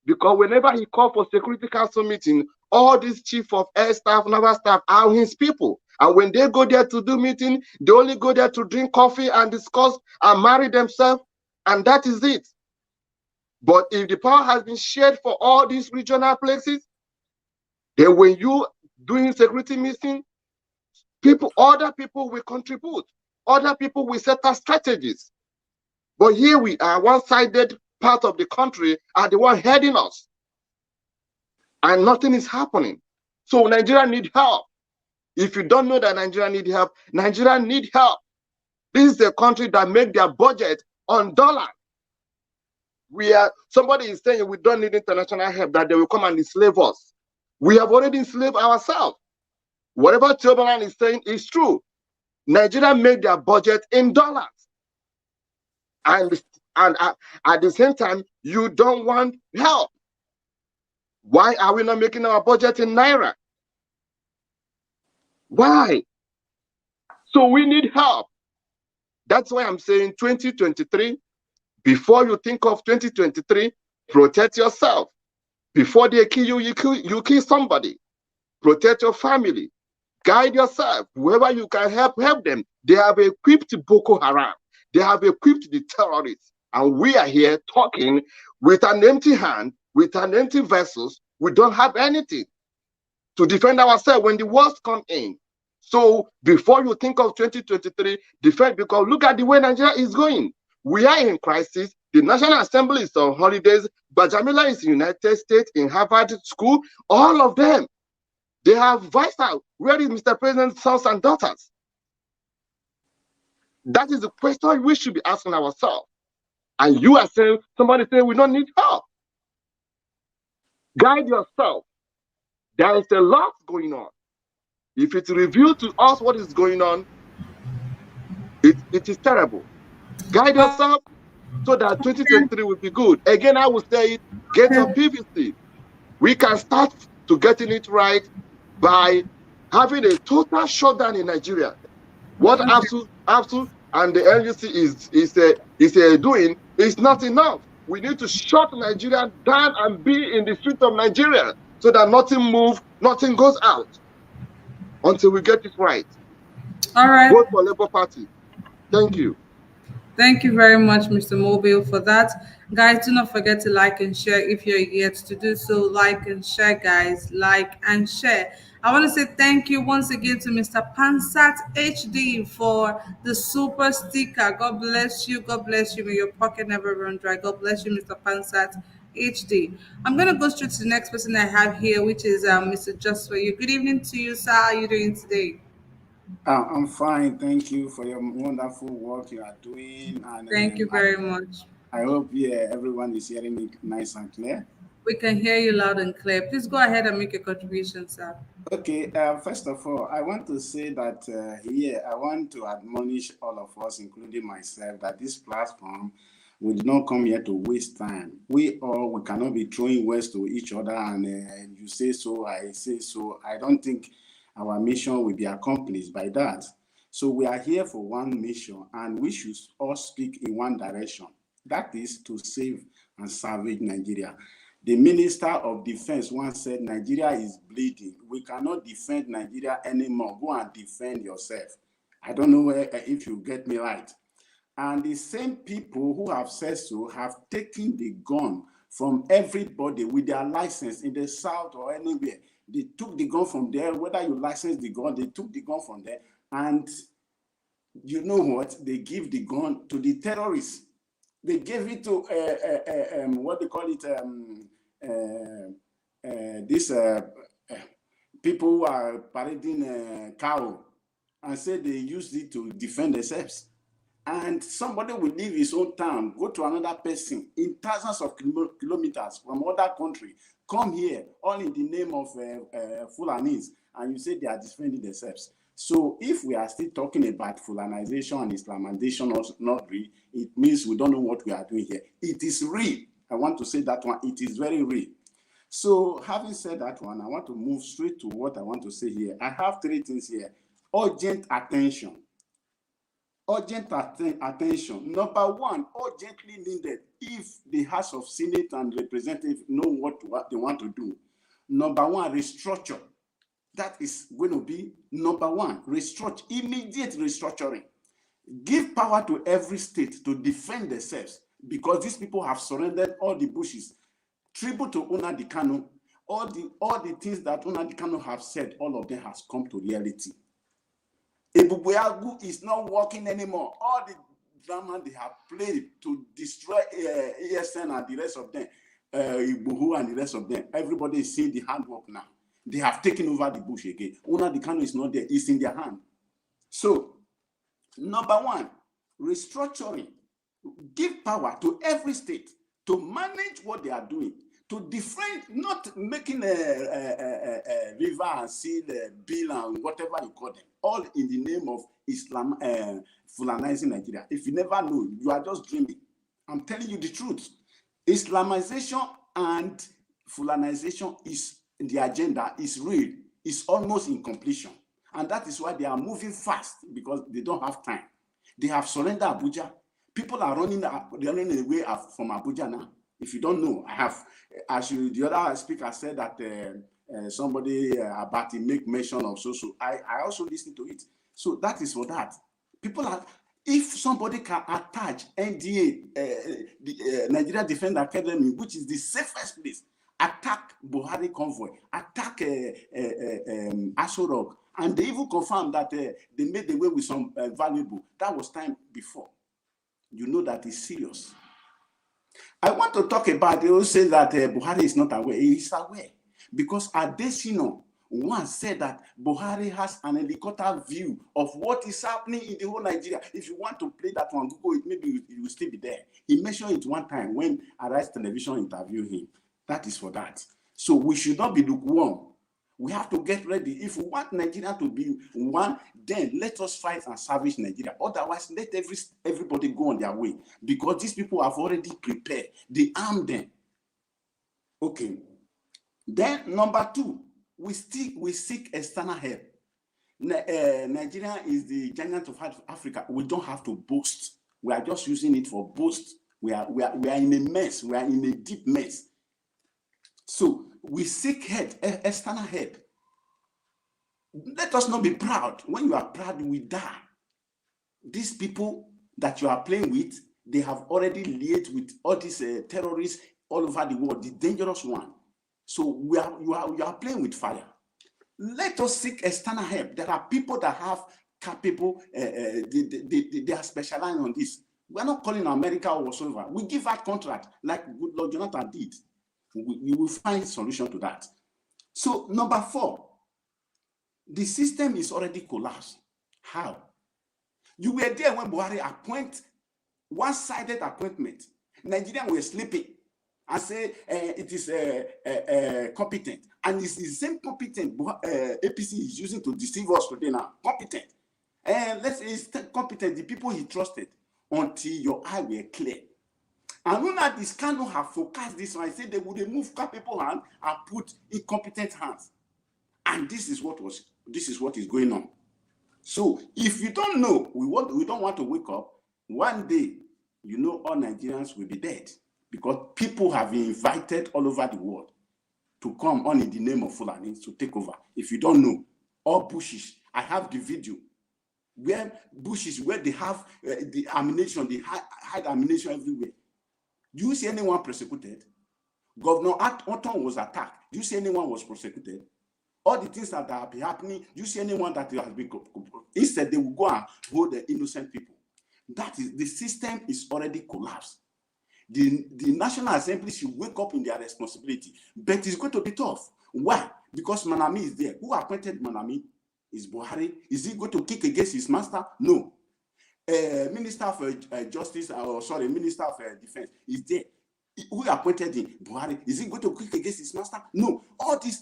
because whenever he called for Security Council meeting, all these chief of air staff, naval staff are his people. And when they go there to do meeting, they only go there to drink coffee and discuss and marry themselves. And that is it. But if the power has been shared for all these regional places, then when you doing security meeting, other people will contribute. Other people will set up strategies. But here we are, one-sided part of the country are the one heading us. And nothing is happening. So Nigeria need help. If you don't know that Nigeria need help, Nigeria need help. This is a country that make their budget on dollars. Somebody is saying we don't need international help, that they will come and enslave us. We have already enslaved ourselves. Whatever Chobalan is saying is true. Nigeria made their budget in dollars. And at the same time, you don't want help. Why are we not making our budget in Naira? Why? So we need help. That's why I'm saying 2023, before you think of 2023, protect yourself. Before they kill you, you kill somebody. Protect your family. Guide yourself. Whoever you can help them. They have equipped Boko Haram. They have equipped the terrorists. And we are here talking with an empty hand, with an empty vessels. We don't have anything to defend ourselves when the worst come in. So before you think of 2023, defend, because look at the way Nigeria is going. We are in crisis. The National Assembly is on holidays. Bajamila is in the United States, in Harvard School. All of them, they have vital. Where is Mr. President's sons and daughters? That is the question we should be asking ourselves. And you are saying, somebody saying we don't need help. Guide yourself. There is a lot going on. If it's revealed to us what is going on, it is terrible. Guide yourself so that 2023 will be good. Again, I will say it, get your PVC. We can start to getting it right by having a total shutdown in Nigeria. What ABSU and the NUC is doing is not enough. We need to shut Nigeria down and be in the streets of Nigeria so that nothing moves, nothing goes out until we get it right. All right. Vote for Labour Party. Thank you. Thank you very much, Mr. Mobile, for that. Guys, do not forget to like and share if you're yet to do so. Like and share, guys. Like and share. I want to say thank you once again to Mr. Pansat HD for the super sticker. God bless you. God bless you. May your pocket never run dry. God bless you, Mr. Pansat HD. I'm going to go straight to the next person I have here, which is Mr. Joshua. Good evening to you, sir. How are you doing today? I'm fine. Thank you for your wonderful work you are doing. And thank you very much. I hope everyone is hearing me nice and clear. We can hear you loud and clear. Please go ahead and make a contribution, sir. Okay. First of all, I want to say that I want to admonish all of us, including myself, that this platform, we did not come here to waste time. We cannot be throwing words to each other and you say so, I say so. I don't think our mission will be accomplished by that. So we are here for one mission and we should all speak in one direction. That is to save and salvage Nigeria. The Minister of Defense once said, Nigeria is bleeding. We cannot defend Nigeria anymore. Go and defend yourself. I don't know if you get me right. And the same people who have said so have taken the gun from everybody with their license in the South or anywhere. They took the gun from there, whether you license the gun, they took the gun from there. And you know what? They give the gun to the terrorists. They gave it to, what they call it, people who are parading cow and say they used it to defend themselves. And somebody will leave his own town, go to another person in thousands of kilometers from other country, come here, all in the name of Fulanis, and you say they are defending themselves. So if we are still talking about Fulanization and Islamization or not real, it means we don't know what we are doing here. It is real. I want to say that one. It is very real. So having said that one, I want to move straight to what I want to say here. I have three things here. urgent attention. Urgent attention. Number one, urgently needed if the House of Senate and Representatives know what they want to do. Number one, restructure. That is going to be number one, restructure, immediate restructuring. Give power to every state to defend themselves because these people have surrendered all the bushes. Tribute to Nnamdi Kanu, all the things that Nnamdi Kanu have said, all of them has come to reality. Ebubuagu is not working anymore. All the drama they have played to destroy ASN and the rest of them, Ibuhu and the rest of them, everybody is seeing the handwork now. They have taken over the bush again. Nnamdi Kanu is not there, it's in their hand. So, number one, restructuring. Give power to every state to manage what they are doing, to defend, not making a river and sea bill and whatever you call them, all in the name of Islam, Fulanizing Nigeria. If you never know, you are just dreaming. I'm telling you the truth. Islamization and Fulanization is the agenda, is real, is almost in completion. And that is why they are moving fast, because they don't have time. They have surrendered Abuja. People are running away from Abuja now. If you don't know, I have, the other speaker said that somebody about to make mention of so. I also listened to it. So that is for that. People are, if somebody can attach NDA, the Nigeria Defense Academy, which is the safest place, attack Buhari convoy, attack Aso Rock, and they even confirmed that they made away with some valuable. That was time before. You know that is serious. I want to talk about, they will say that Buhari is not aware. He is aware. Because Adesina once said that Buhari has an helicopter view of what is happening in the whole Nigeria. If you want to play that one, Google it, maybe it will still be there. He mentioned it one time when Arise Television interviewed him. That is for that. So we should not be lukewarm. We have to get ready. If we want Nigeria to be one, then let us fight and salvage Nigeria. Otherwise, let everybody go on their way. Because these people have already prepared. They armed them. Okay. Then number two, we seek external help. Nigeria is the giant of Africa. We don't have to boast. We are just using it for boast. We are in a mess. We are in a deep mess. So we seek help, external help. Let us not be proud. When you are proud, we die. These people that you are playing with, they have already liaised with all these terrorists all over the world, the dangerous one. So you are playing with fire. Let us seek external help. There are people that have capable, they are specializing on this. We are not calling America or whatsoever. We give out contract like Lord Jonathan did. We will find solution to that. So number four, the system is already collapsed. How? You were there when Buhari appoint one-sided appointment. Nigerians were sleeping and say it is competent. And it's the same competent APC is using to deceive us today now. Competent. Let's say it's competent, the people he trusted, until your eye were clear. And when that this cannot have forecast this one, I said they would remove capable hand and put incompetent hands. And this is what is going on. So if you don't know, we don't want to wake up. One day, you know, all Nigerians will be dead because people have been invited all over the world to come on in the name of Fulani to take over. If you don't know, all bushes. I have the video where bushes, where they have the ammunition, they hide ammunition everywhere. Do you see anyone prosecuted? Governor Otton was attacked. Do you see anyone was prosecuted? All the things that have been happening, do you see anyone that has been... Instead, they will go and hold the innocent people. That is, the system is already collapsed. The National Assembly should wake up in their responsibility. But it's going to be tough. Why? Because Manami is there. Who appointed Manami? Is Buhari? Is he going to kick against his master? No. Minister of Justice, Minister of Defense is there. Who appointed him? Buhari. Is he going to kick against his master? No. All this,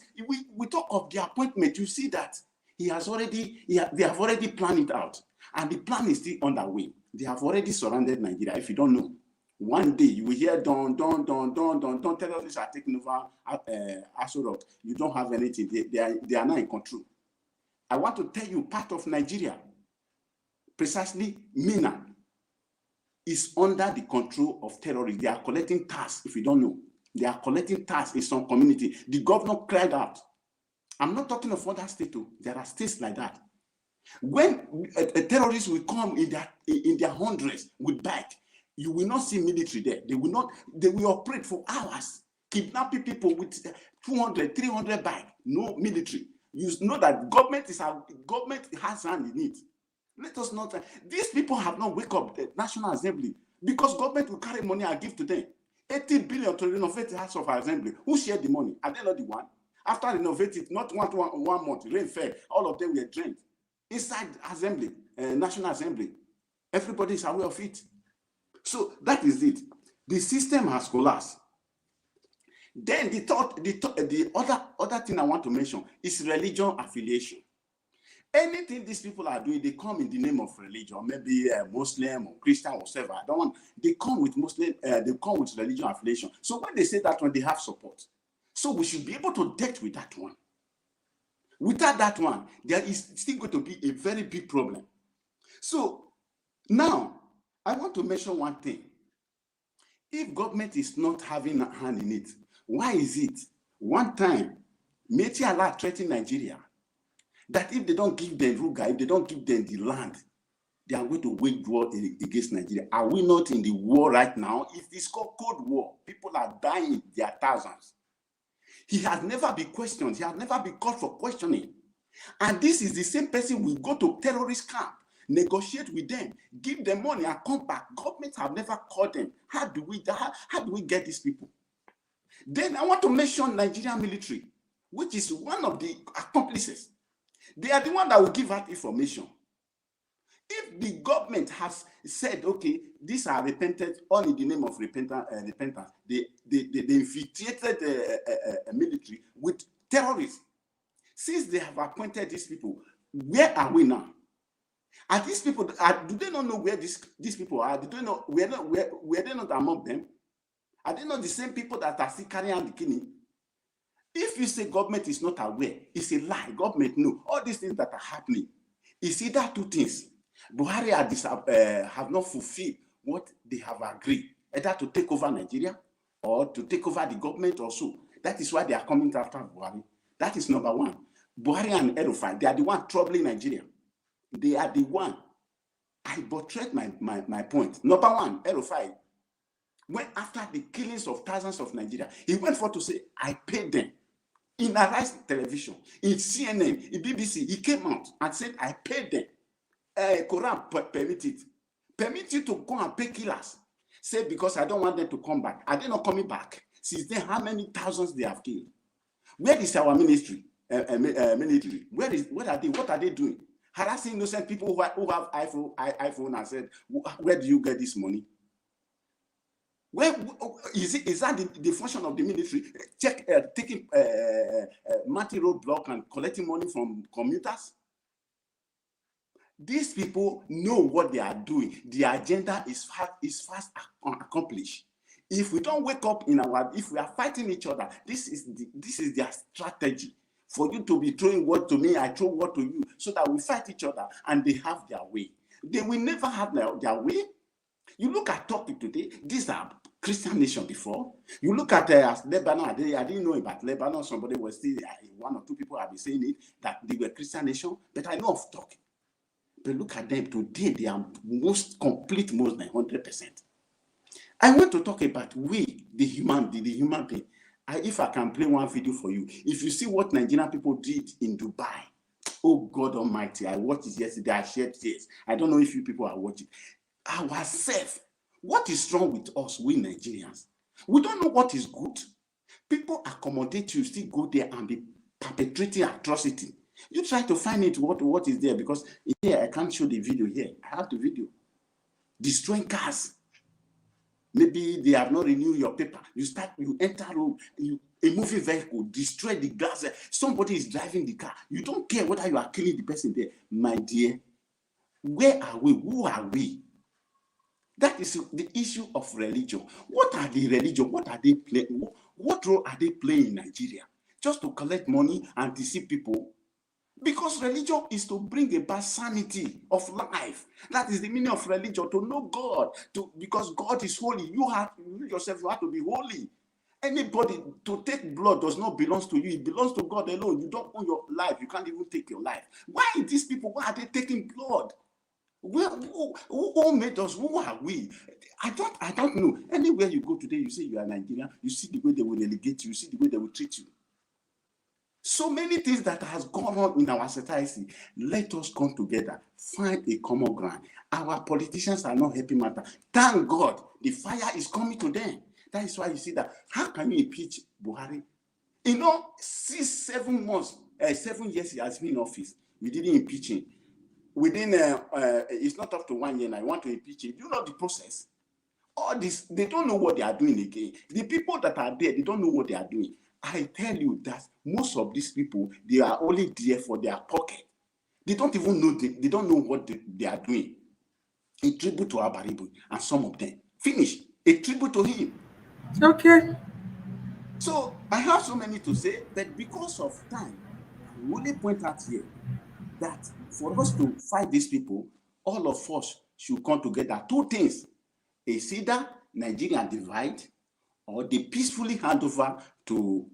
we talk of the appointment. You see that they have already planned it out. And the plan is still underway. They have already surrounded Nigeria. If you don't know, one day you will hear don, terrorists are taking over Aso Rock. You don't have anything. They are not in control. I want to tell you, part of Nigeria, precisely Mina, is under the control of terrorists. They are collecting tax, if you don't know. They are collecting tax in some community. The governor cried out. I'm not talking of other states. There are states like that. When a terrorist will come in their hundreds with bike, you will not see military there. They will operate for hours, kidnapping people with 200, 300 bike, no military. You know that government has hand in it. Let us not, these people have not wake up the National Assembly because government will carry money and give to them. 80 billion to renovate the House of Assembly. Who shared the money? Are they not the one? After renovating, not one month, rain fell, all of them were drained. Inside Assembly, National Assembly, everybody is aware of it. So that is it. The system has collapsed. Then the other thing I want to mention is religion affiliation. Anything these people are doing, they come in the name of religion, maybe Muslim or Christian or whatever. I don't want. They come with religion affiliation. So when they say that one, they have support. So we should be able to deal with that one. Without that one, there is still going to be a very big problem. So now, I want to mention one thing. If government is not having a hand in it, why is it? One time, Meti Allah threatened Nigeria that if they don't give them Ruga, if they don't give them the land, they are going to wage war against Nigeria. Are we not in the war right now? It is called Cold War. People are dying, there are thousands. He has never been questioned. He has never been called for questioning. And this is the same person will go to terrorist camp, negotiate with them, give them money and come back. Governments have never called them. How do we get these people? Then I want to mention Nigerian military, which is one of the accomplices. They are the one that will give out information. If the government has said, okay, these are repentant, all in the name of repentance, they infiltrated the military with terrorists. Since they have appointed these people, where are we now? Are these people, do they not know where these people are? Do they know, were they not among them? Are they not the same people that are still carrying out the killing? If you say government is not aware, it's a lie. Government knows all these things that are happening. It's either two things. Buhari have not fulfilled what they have agreed, either to take over Nigeria or to take over the government or so. That is why they are coming after Buhari. That is number one. Buhari and Rufai, they are the one troubling Nigeria. They are the one. I buttressed my point. Number one, Rufai, when after the killings of thousands of Nigeria, he went for to say, I paid them. In Arise television, in CNN, in BBC, he came out and said, I paid them. Quran permit it. Permit you to go and pay killers. Say, because I don't want them to come back. Are they not coming back? Since then, how many thousands they have killed? Where is our military? Military? What are they doing? Harassing innocent people who have iPhone and said, where do you get this money? Where is that the function of the military? Taking multi roadblock and collecting money from commuters? These people know what they are doing. The agenda is fast accomplished. If we don't wake up if we are fighting each other, this is their strategy. For you to be throwing word to me, I throw word to you, so that we fight each other and they have their way. They will never have their way. You look at Turkey today, these are Christian nation before. You look at Lebanon, I didn't know about Lebanon. Somebody was still, one or two people have been saying it, that they were Christian nation, but I know of Turkey. But look at them today, they are most complete Muslim, 100%. I want to talk about the human being. If I can play one video for you, if you see what Nigerian people did in Dubai, oh God Almighty, I watched it yesterday, I shared tears. I don't know if you people are watching. Ourselves, what is wrong with us, we Nigerians? We don't know what is good. People accommodate you, still go there and be perpetrating atrocity. You try to find it, what is there, because here I can't show the video here. I have the video. Destroying cars. Maybe they have not renewed your paper. You enter road, a moving vehicle, destroy the glass. Somebody is driving the car. You don't care whether you are killing the person there. My dear, where are we? Who are we? That is the issue of religion. What are the religion? What are they playing? What role are they playing in Nigeria? Just to collect money and deceive people? Because religion is to bring about sanity of life. That is the meaning of religion, to know God. Because God is holy. You yourself, you have to be holy. Anybody to take blood does not belong to you. It belongs to God alone. You don't own your life. You can't even take your life. Why these people? Why are they taking blood? Who made us? Who are we? I don't know. Anywhere you go today, you say you are Nigerian. You see the way they will relegate you. You see the way they will treat you. So many things that has gone on in our society. Let us come together, find a common ground. Our politicians are not helping matter. Thank God, the fire is coming to them. That is why you see that. How can you impeach Buhari? 7 months, 7 years he has been in office. You didn't impeach him. Within, it's not up to 1 year now. You want to impeach him. You know the process. All this, they don't know what they are doing again. The people that are there, they don't know what they are doing. I tell you that most of these people, they are only there for their pocket. They don't even know, they don't know what they are doing. A tribute to Abaribu and some of them. Finish. A tribute to him. Okay. So I have so many to say, but because of time, I will only point out here that for us to fight these people, all of us should come together. Two things. It's either Nigeria divide or they peacefully hand over to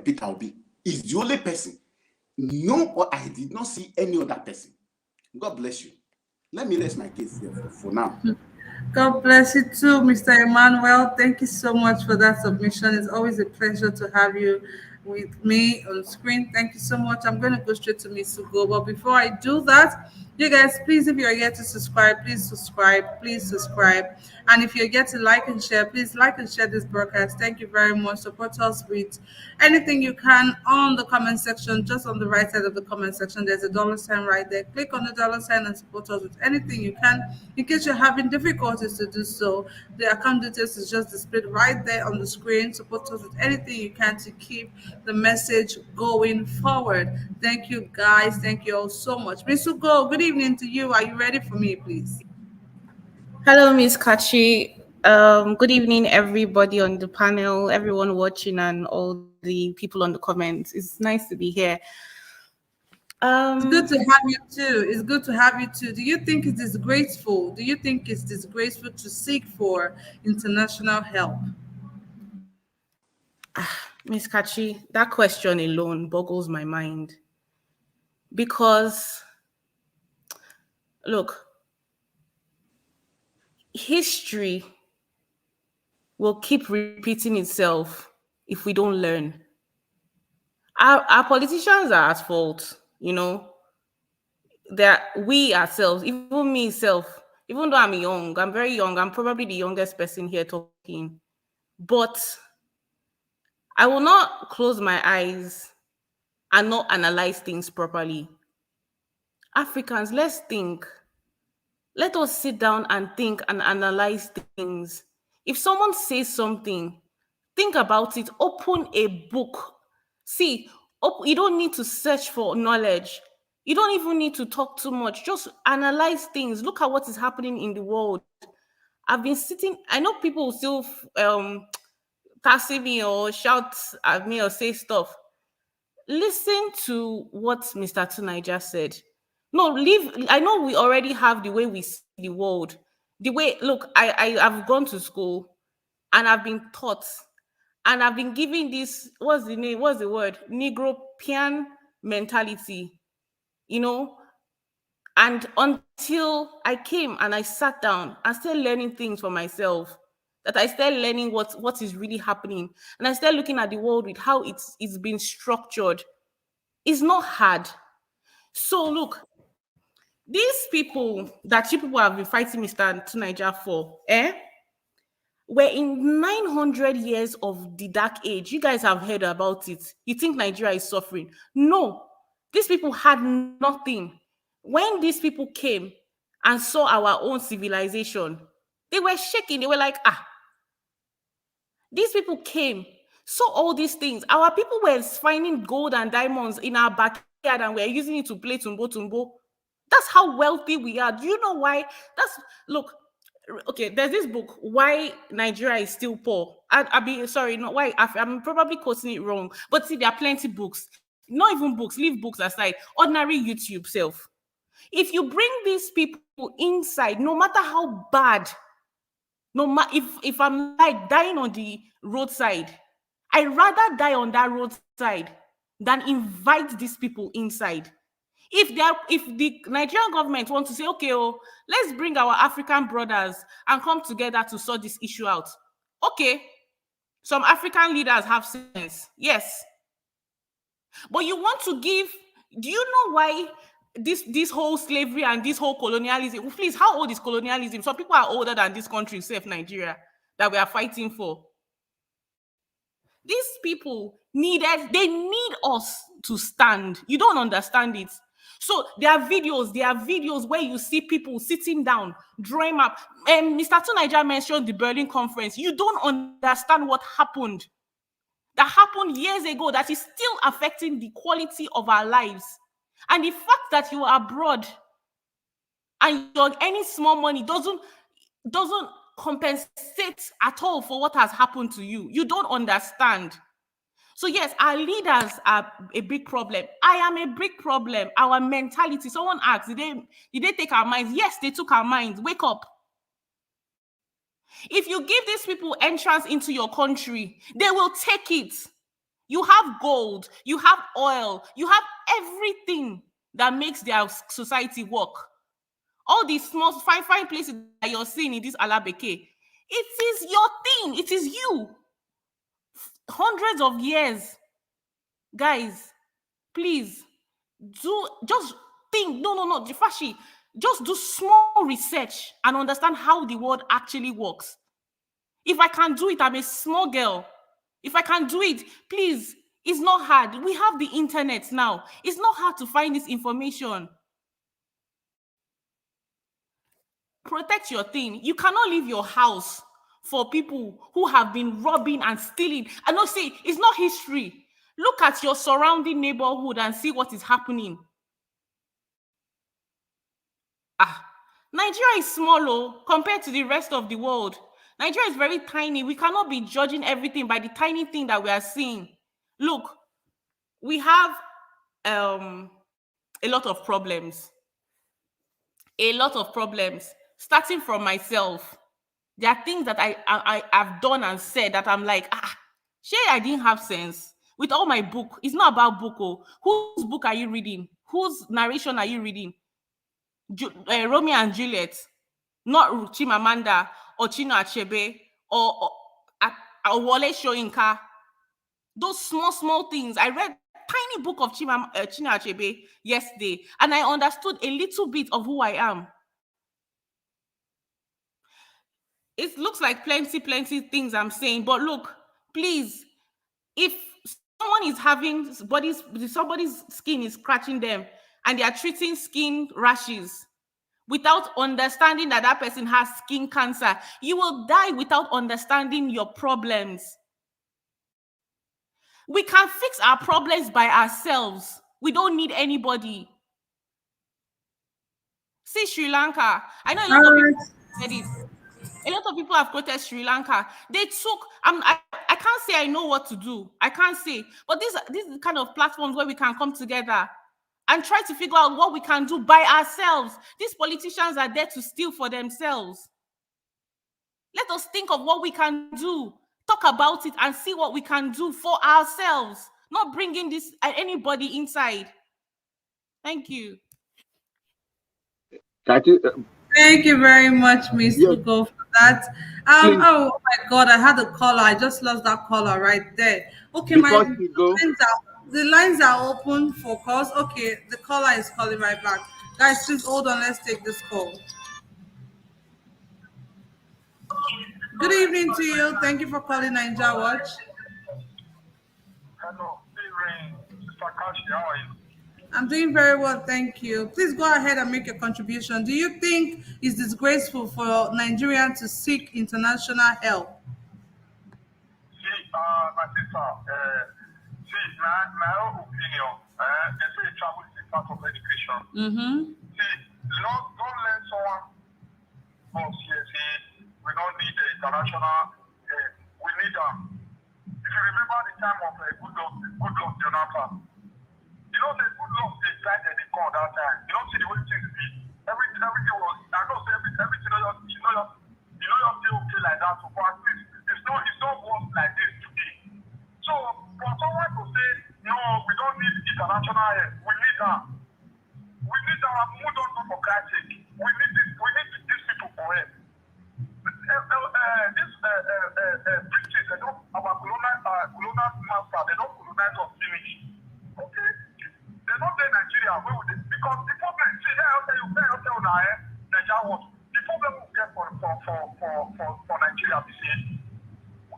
Peter Obi. He's the only person. No, I did not see any other person. God bless you. Let me rest my case here for now. God bless you too, Mr. Emmanuel. Thank you so much for that submission. It's always a pleasure to have you with me on screen. Thank you so much. I'm going to go straight to Miss Sugo. But before I do that, you guys, please, if you're yet to subscribe, please subscribe. Please subscribe. And if you're yet to like and share, please like and share this broadcast. Thank you very much. Support us with anything you can on the comment section. Just on the right side of the comment section, there's a dollar sign right there. Click on the dollar sign and support us with anything you can. In case you're having difficulties to do so, the account details is just displayed right there on the screen. Support us with anything you can to keep the message going forward. Thank you, guys. Thank you all so much. Miss Ugo, good evening to you. Are you ready for me, please? Hello, Miss Kachi. Good evening, everybody on the panel, everyone watching, and all the people on the comments. It's nice to be here. It's good to have you too. It's good to have you too. Do you think it is disgraceful? Do you think it's disgraceful to seek for international help? Miss Kachi, that question alone boggles my mind. Because, look, history will keep repeating itself if we don't learn. Our politicians are at fault, that we ourselves, even me self, even though I'm very young, I'm probably the youngest person here talking, but I will not close my eyes and not analyze things properly. Africans, let's think. Let us sit down and think and analyze things. If someone says something, think about it, open a book. See, you don't need to search for knowledge. You don't even need to talk too much. Just analyze things. Look at what is happening in the world. I've been sitting, I know people will still tassel me or shout at me or say stuff. Listen to what Mr. Tunai just said. No, leave. I know we already have the way we see the world. The way, look, I've gone to school and I've been taught and I've been given this, what's the name? What's the word? Negropian mentality, and until I came and I sat down and started learning things for myself, that I started learning what is really happening. And I started looking at the world with how it's been structured. It's not hard. So look, these people that you people have been fighting Mr. Tunaija for, were in 900 years of the dark age. You guys have heard about it. You think Nigeria is suffering? No, these people had nothing. When these people came and saw our own civilization, they were shaking. They were like, these people came, saw all these things. Our people were finding gold and diamonds in our backyard and we're using it to play tumbo tumbo. That's how wealthy we are. Do you know why? Look, okay, there's this book, Why Nigeria is Still Poor. I'll be sorry, not why, I'm probably quoting it wrong, but see, there are plenty books. not even books, leave books aside, ordinary YouTube self. If you bring these people inside, no matter how bad, no matter if I'm like dying on the roadside, I rather die on that roadside than invite these people inside. If the Nigerian government wants to say, okay, oh, let's bring our African brothers and come together to sort this issue out. Okay, some African leaders have sense, yes. But you want to give, do you know why this whole slavery and this whole colonialism, please, how old is colonialism? Some people are older than this country, safe Nigeria, that we are fighting for. These people they need us to stand. You don't understand it. So there are videos where you see people sitting down, drawing up. And Mr. Tunaija mentioned the Berlin Conference. You don't understand what happened. That happened years ago that is still affecting the quality of our lives. And the fact that you are abroad and you're earning small money doesn't compensate at all for what has happened to you. You don't understand. So yes, our leaders are a big problem. I am a big problem. Our mentality. Someone asked, did they take our minds? Yes, they took our minds. Wake up. If you give these people entrance into your country, they will take it. You have gold, you have oil, you have everything that makes their society work. All these small, fine places that you're seeing in this Alabeke, it is your thing. It is you. Hundreds of years. Guys, please, just think. No, Jifashi, just do small research and understand how the world actually works. If I can do it, I'm a small girl. If I can do it, please, it's not hard. We have the internet now. It's not hard to find this information. Protect your thing. You cannot leave your house for people who have been robbing and stealing. I know, see, it's not history. Look at your surrounding neighborhood and see what is happening. Nigeria is small compared to the rest of the world. Nigeria is very tiny. We cannot be judging everything by the tiny thing that we are seeing. Look, we have a lot of problems. A lot of problems. Starting from myself. There are things that I have done and said that I'm like, sure, I didn't have sense. With all my book, it's not about book. Whose book are you reading? Whose narration are you reading? Romeo and Juliet, not Chimamanda or Chino Achebe or Wole Soyinka. Those small things. I read tiny book of Chino Achebe yesterday, and I understood a little bit of who I am. It looks like plenty things I'm saying, but look, please, if someone is having somebody's skin is scratching them and they are treating skin rashes without understanding that that person has skin cancer, you will die without understanding your problems. We can fix our problems by ourselves. We don't need anybody. See Sri Lanka. I know a lot of people said it. A lot of people have quoted Sri Lanka. They took, I can't say I know what to do. I can't say. But these are the kind of platforms where we can come together and try to figure out what we can do by ourselves. These politicians are there to steal for themselves. Let us think of what we can do. Talk about it and see what we can do for ourselves. Not bringing anybody inside. Thank you. Thank you very much, Miss Ugo, for that. Oh my God, I had a caller. I just lost that caller right there. Okay, the lines are open for calls. Okay, the caller is calling right back. Guys, please hold on. Let's take this call. Good evening to you. Thank you for calling Ninja Watch. Hello, Mr. Kashi, how are you? I'm doing very well, thank you. Please go ahead and make a contribution. Do you think it's disgraceful for Nigerians to seek international help? See, my sister, my own opinion, they say travel is part of education. See, don't let someone else here say we don't need the international help. We need them. If you remember the time of Goodluck Jonathan, time that they come that time, you don't see the way things be. Everything was, I know say everything you know you're still okay like that. So for at least it's not worse like this today. So for someone to say no, we don't need international help, we need that. We need our mood on democratic. We need these people for help. This British, they don't our colonial master, they don't colonize us finish. Okay, they don't say Nigeria where would they? Because the problem, see, I'll tell you now, Nigeria what the problem we get for Nigeria, we say,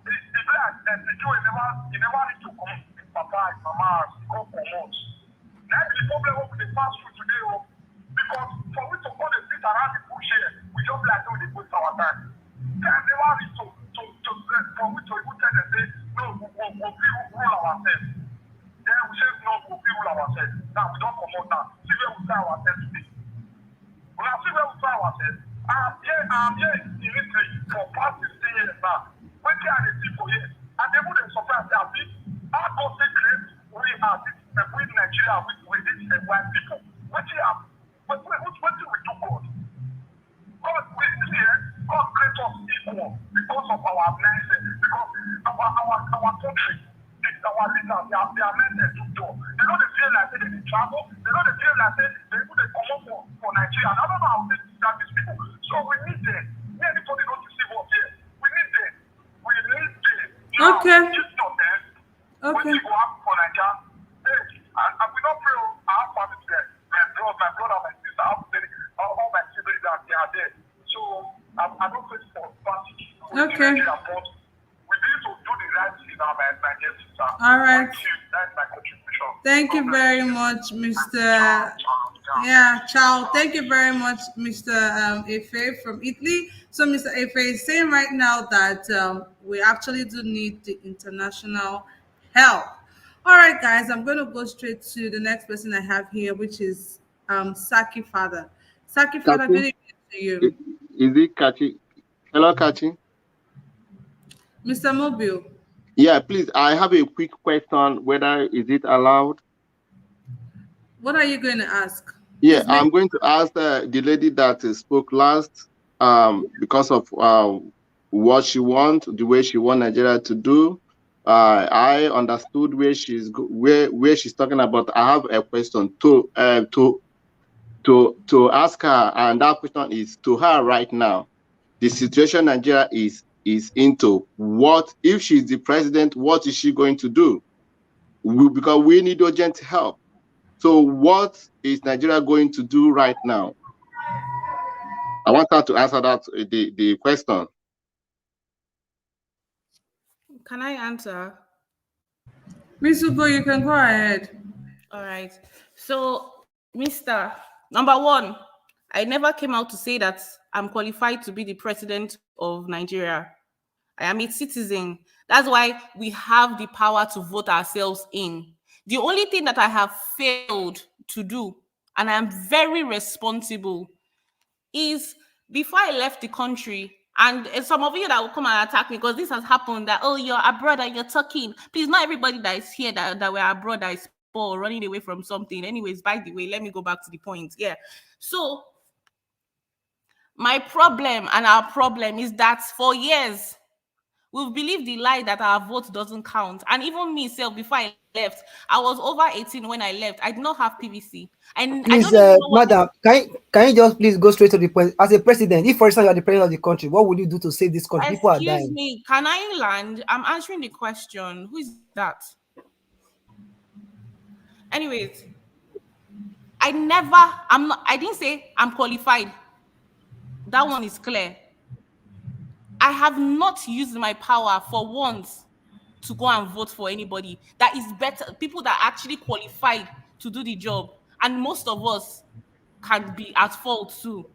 the black and the Jew, he never need to come with papa and mama go promote. That's the problem of the pass through today, because for we to go and sit around the bush here, we just like how they put our time. They never need to for we to even tell them say no, we'll rule ourselves. Then we say no, we'll rule ourselves. Now we don't come out now. See where we say ourselves today. When I see where we say ourselves, I'm here in Italy for past 16 years now. When they are the people here, and they wouldn't surprise that our country claims we are with Nigeria with these white people. What do we do God? God create us equal because of our mindset, because our country, our leaders, they are meant to do. They know they feel like they travel, they know they feel like they come up for Nigeria. I don't know how they understand these people. So we need them. Anybody don't deceive us here. We need them. We need them. Now, Okay. if not them, when Okay. we go out for Nigeria, and we don't pray, I have family there. My brother, my sister, all my siblings they are there. So I don't face for advantage. Okay. But we need to do the right thing now, my dear sister. All right. Thank you. That's my contribution. Thank you very much, Mr. Yeah, ciao. Thank you very much, Mr. Efe from Italy. So, Mr. Efe is saying right now that we actually do need the international help. All right, guys, I'm going to go straight to the next person I have here, which is Saki Father. Saki Father, good Kachi, evening to you. is it Kachi? Hello, Kachi. Mr. Mobile, Yeah, please. I have a quick question. Whether is it allowed? what are you going to ask? Yeah, Please make- I'm going to ask the lady that spoke last, because of what she wants, the way she wants Nigeria to do. I understood where where she's talking about. I have a question to ask her, and that question is to her right now. The situation Nigeria is into. What if she's the president? What is she going to do? Because we need urgent help. So what is Nigeria going to do right now? I want her to answer that the question. Can I answer? Miss Ugo, you can go ahead. All right. So, Mr. Number one, I never came out to say that I'm qualified to be the president of Nigeria. I am a citizen. That's why we have the power to vote ourselves in. The only thing that I have failed to do, and I am very responsible, is before I left the country, and some of you that will come and attack me because this has happened, that, oh, you're abroad and you're talking. Please, not everybody that is here that we're abroad that is poor, running away from something. Anyways, by the way, let me go back to the point. Yeah. So my problem and our problem is that for years, we've believed the lie that our vote doesn't count. And even me self, before I left, I was over 18 when I left. I did not have PVC. And I Please, don't even know what madam, can you just please go straight to the point? As a president, if for instance you are the president of the country, what would you do to save this country? People are Excuse dying. me, can I land? I'm answering the question. Who is that? Anyways, I didn't say I'm qualified. That one is clear. I have not used my power for once to go and vote for anybody that is better, people that are actually qualified to do the job. And most of us can be at fault too.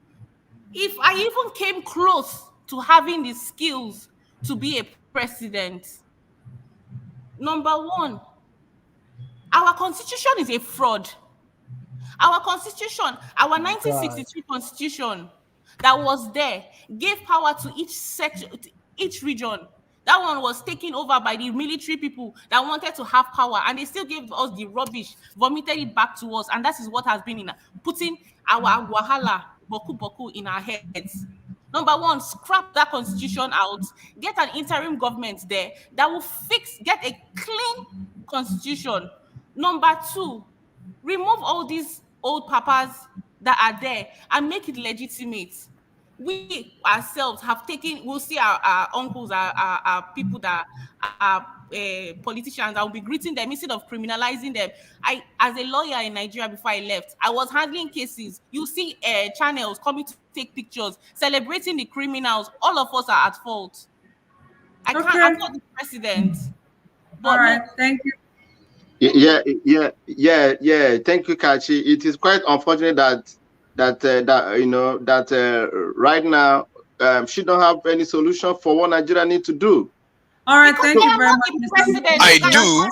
If I even came close to having the skills to be a president, number one, our constitution is a fraud. Our constitution, our 1963 constitution that was there, gave power to each section, each region That one was taken over by the military people that wanted to have power, and they still gave us the rubbish, vomited it back to us, and that is what has been in putting our wahala boku boku in our heads. Number one, scrap that constitution out, get an interim government there that will get a clean constitution. Number two, remove all these old papas that are there and make it legitimate. We ourselves have taken, we'll see our uncles, our people that are politicians, I will be greeting them instead of criminalizing them. As a lawyer in Nigeria before I left, I was handling cases. You see channels coming to take pictures, celebrating the criminals. All of us are at fault. I'm Okay. not the president. But All right. no, Thank you. Yeah. Thank you, Kachi. It is quite unfortunate that right now she don't have any solution for what Nigeria need to do. All right. because Thank I you am very not much, the Mr. president. I You guys, do.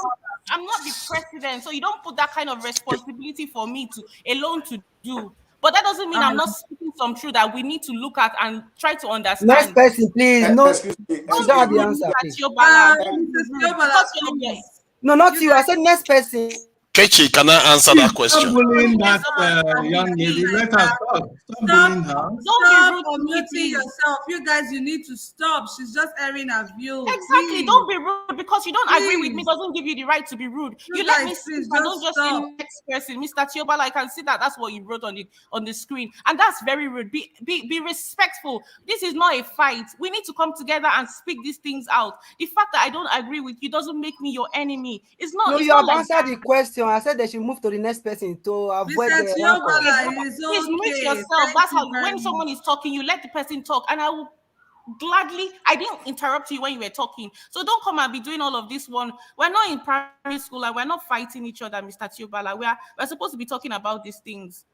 I'm not the president, so you don't put that kind of responsibility for me to alone to do. But that doesn't mean I'm not speaking some truth that we need to look at and try to Next understand. person, please. No, Excuse me. you Don't don't be have the rude, answer, Mr. please. Tiobala. Don't be Mrs. rude Tiobala, because please. No, not You you. I guys- said next person. Kechi, can I answer that Stop question? bullying that Someone young lady. like Let her that. stop. Stop bullying her. Don't be Stop rude to me, unmuting please. yourself. You guys, you need to stop. She's just airing her view. Exactly. Please. Don't be rude because you don't agree with me. Please. Doesn't give you the right to be rude. You You let me guys, speak please and don't just just say stop. next person, Mr. Tiobala. I can see that that's what you wrote on the screen, and that's very rude. Be respectful. This is not a fight. We need to come together and speak these things out. The fact that I don't agree with you doesn't make me your enemy. It's not. No, It's you not have like answered the question. I said they should move to the next person to avoid Mr. the Tiobala, rancor. it is Please mute okay. yourself. Thank That's you how very when much. someone is talking, you let the person talk, and I will gladly. I didn't interrupt you when you were talking, so don't come and be doing all of this one. We're not in primary school and we're not fighting each other, Mr. Tiobala. We're supposed to be talking about these things.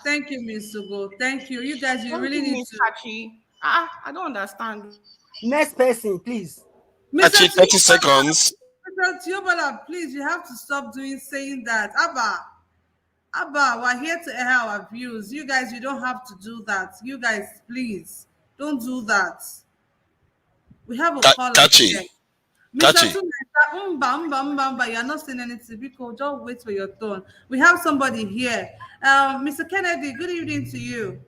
Thank you, Miss Sugo. Thank you. You guys, you Don't really give need me to. Sachi. I don't understand. Next person, please. Mr. Kechi, 30 Tiobala, seconds. Mr. Tiobala, please, you have to stop saying that. Abba, we're here to air our views. You guys, you don't have to do that. You guys, please, don't do that. We have a caller Kachi, here. Mr. Kachi. Tuneka, you're not saying anything because just wait for your turn. We have somebody here. Mr. Kennedy, good evening to you.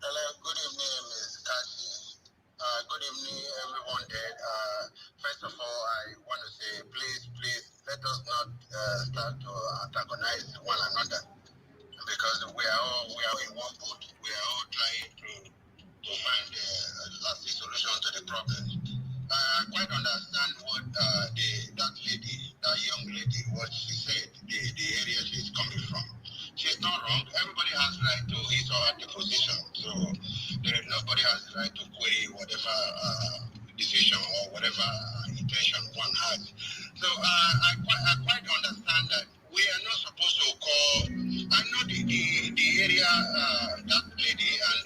Hello, good evening, Ms. Kashi. Good evening, everyone there. First of all, I want to say, please, let us not start to antagonize one another because we are all in one boat. We are all trying to find a lasting solution to the problem. I quite understand what that young lady, what she said, the area she's coming from. She's not wrong. Everybody has right to his or her position. So nobody has the right to query whatever decision or whatever intention one has. So I quite understand that we are not supposed to call. I know the area that lady and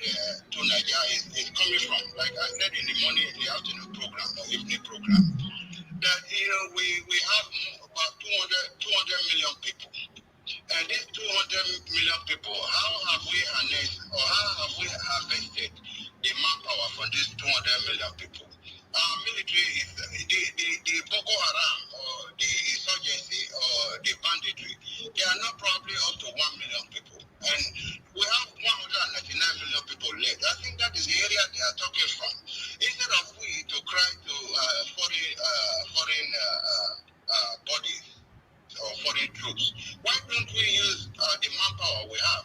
Tunaja is coming from. Like I said in the morning, in the afternoon program or evening program, that we have about 200 million people. And these 200 million people, how have we harnessed or how have we harvested the manpower from these 200 million people? Our military is the Boko Haram or the insurgency or the banditry. They are not probably up to 1 million people. And we have 199 million people left. I think that is the area they are talking from. Instead of we to cry to foreign bodies or foreign troops, why don't we use the manpower we have?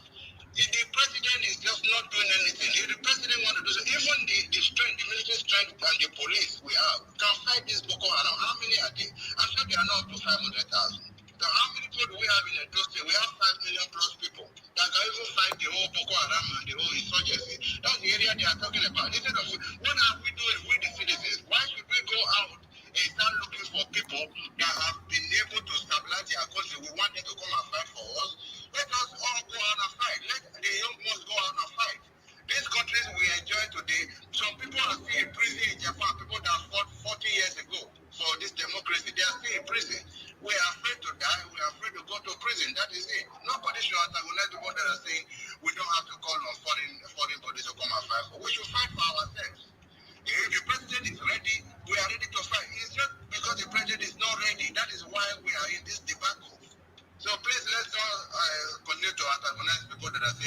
If the president is just not doing anything, if the president want to do so, even the strength, the military strength and the police we have can fight this Boko Haram. How many are they? I'm sure they are not up to 500,000. So how many people do we have in a state? We have 5 million plus people that can even fight the whole Boko Haram and the whole insurgency. That's the area they are talking about. Instead of what are we doing with the citizens? Why should we go out and start looking for people that have been able to stabilize their country? We want them to come and fight for us. Let us all go out and fight. Let the young ones go out and fight. These countries we enjoy today, some people are still in prison in Japan, people that fought 40 years ago for this democracy, they are still in prison. We are afraid to die, we are afraid to go to prison, that is it. Nobody should antagonize the people that are saying we don't have to call on foreign bodies to come and fight for. We should fight for ourselves. If the president is ready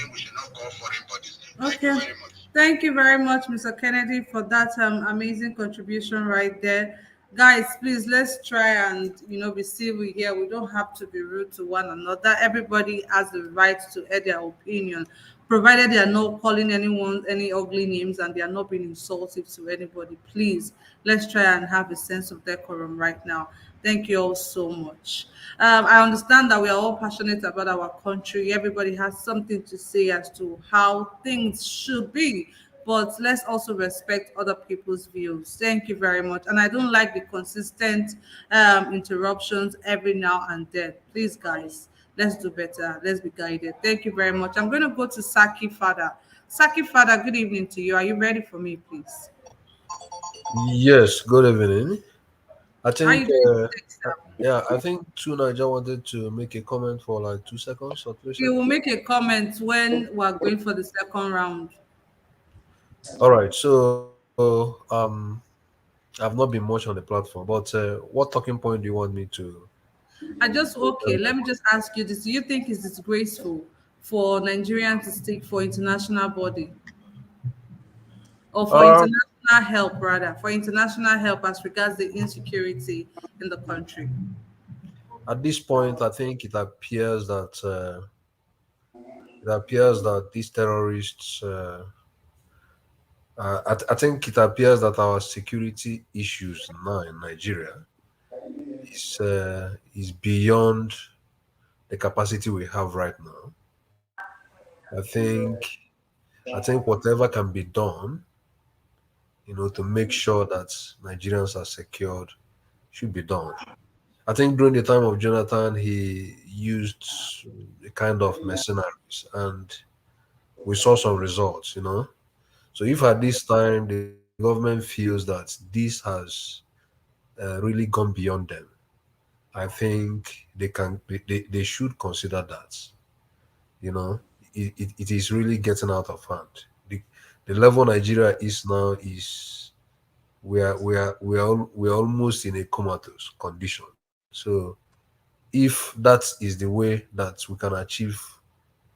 think we should not call foreign bodies. Thank you Okay. very much. Thank you very much, Mr. Kennedy, for that amazing contribution right there. Guys, please let's try and be civil here. We don't have to be rude to one another. Everybody has the right to air their opinion, provided they are not calling anyone any ugly names and they are not being insultive to anybody. Please, let's try and have a sense of decorum right now. Thank you all so much. I understand that we are all passionate about our country. Everybody has something to say as to how things should be, but let's also respect other people's views. Thank you very much. And I don't like the consistent interruptions every now and then. Please, guys, let's do better. Let's be guided. Thank you very much. I'm going to go to Saki Father. Saki Father, good evening to you. Are you ready for me, please? Yes, good evening. I How are you think, doing today, sir? yeah, I think Tunaja wanted to make a comment for like 2 seconds or three You will seconds. make a comment when we're going for the second round. All right, I've not been much on the platform, but what talking point do you want me to? Okay, let me just ask you this. Do you think it's disgraceful for Nigerians to seek for international body or for Uh, international help, rather, for international help as regards the insecurity in the country? at this point, I think it appears that these terrorists. I think it appears that our security issues now in Nigeria is beyond the capacity we have right now. I think I think whatever can be done, to make sure that Nigerians are secured should be done. I think during the time of Jonathan, he used a kind of mercenaries, and we saw some results. So if at this time the government feels that this has really gone beyond them, I think they should consider that. You know, it is really getting out of hand. The level Nigeria is now is we're almost in a comatose condition. So if that is the way that we can achieve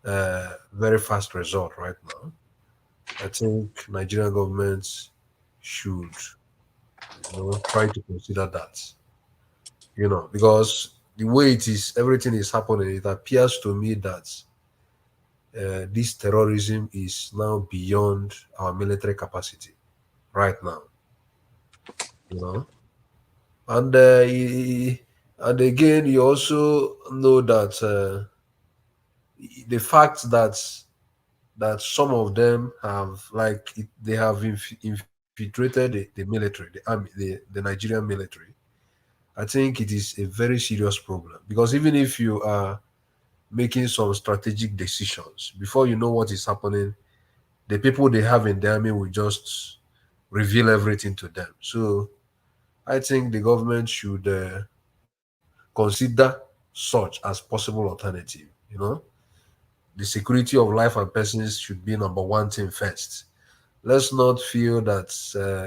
very fast result right now, I think Nigerian governments should try to consider that. Because the way it is, everything is happening. It appears to me that this terrorism is now beyond our military capacity right now. You know, and and again, you also know that the fact that some of them have they have infiltrated the military, the army, the Nigerian military. I think it is a very serious problem because even if you are making some strategic decisions before you know what is happening, the people they have in the army will just reveal everything to them. So I think the government should consider such as possible alternative. The security of life and persons should be number one thing first. Let's not feel that